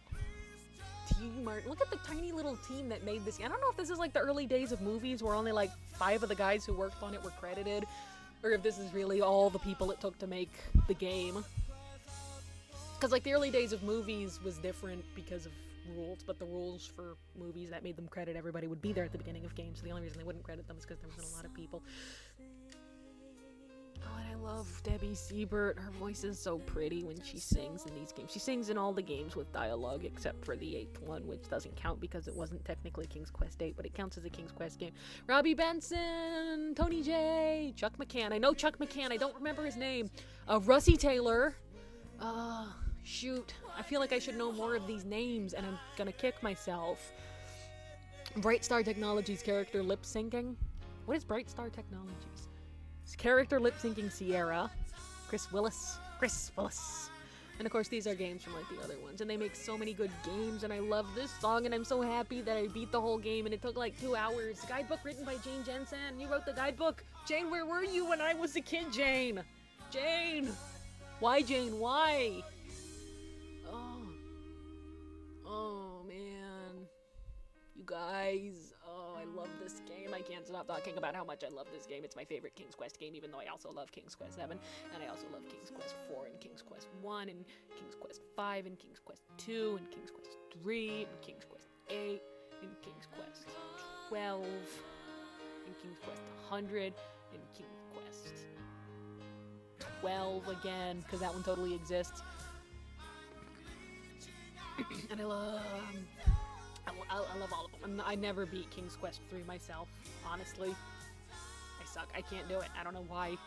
Team Art. Look at the tiny little team that made this. I don't know if this is like the early days of movies where only like 5 of the guys who worked on it were credited, or if this is really all the people it took to make the game. Because like the early days of movies was different because of rules, but the rules for movies that made them credit everybody would be there at the beginning of games, so the only reason they wouldn't credit them is because there wasn't a lot of people. Oh, and I love Debbie Siebert. Her voice is so pretty when she sings in these games. She sings in all the games with dialogue except for the 8th one, which doesn't count because it wasn't technically King's Quest 8, but it counts as a King's Quest game. Robbie Benson, Tony J, Chuck McCann. I know Chuck McCann. I don't remember his name. Russie Taylor. Shoot. I feel like I should know more of these names, and I'm gonna kick myself. Bright Star Technologies character lip syncing. What is Bright Star Technologies? It's character lip syncing Sierra. Chris Willis. And of course, these are games from like the other ones, and they make so many good games, and I love this song, and I'm so happy that I beat the whole game, and it took like 2 hours. Guidebook written by Jane Jensen. You wrote the guidebook. Jane, where were you when I was a kid, Jane? Jane! Why, Jane? Why? Oh, man. You guys. Oh, I love this game. I can't stop talking about how much I love this game. It's my favorite King's Quest game, even though I also love King's Quest 7, and I also love King's Quest 4, and King's Quest 1, and King's Quest 5, and King's Quest 2, and King's Quest 3, and King's Quest 8, and King's Quest 12, and King's Quest 100, and King's Quest 12 again, because that one totally exists. And I love all of them. I never beat King's Quest 3 myself, honestly. I suck. I can't do it. I don't know why.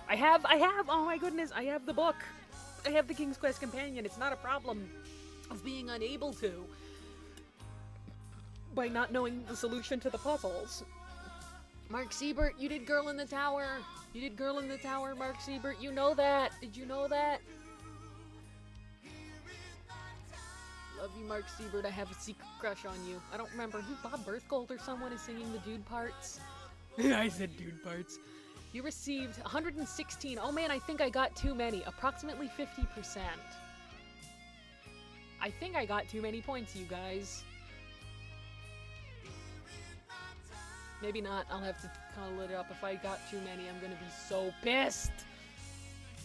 I have, oh my goodness, I have the book. I have the King's Quest Companion. It's not a problem of being unable to, by not knowing the solution to the puzzles. Mark Siebert, you did Girl in the Tower. You did Girl in the Tower, Mark Siebert. You know that. Did you know that? Love you, Mark Siebert. I have a secret crush on you. I don't remember who, Bob Berthold or someone is singing the dude parts. I said dude parts. You received 116. Oh man, I think I got too many. Approximately 50%. I think I got too many points, you guys. Maybe not. I'll have to call it up. If I got too many, I'm gonna be so pissed.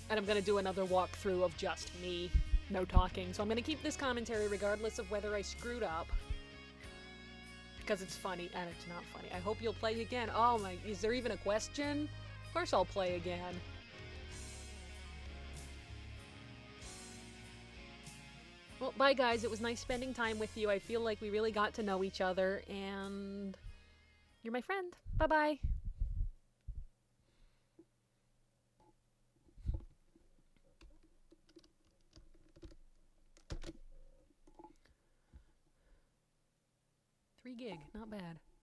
And I'm gonna do another walkthrough of just me. No talking. So I'm gonna keep this commentary regardless of whether I screwed up. Because it's funny, and it's not funny. I hope you'll play again. Oh my, is there even a question? Of course I'll play again. Well, bye guys. It was nice spending time with you. I feel like we really got to know each other, and you're my friend. Bye-bye. 3 gig, not bad.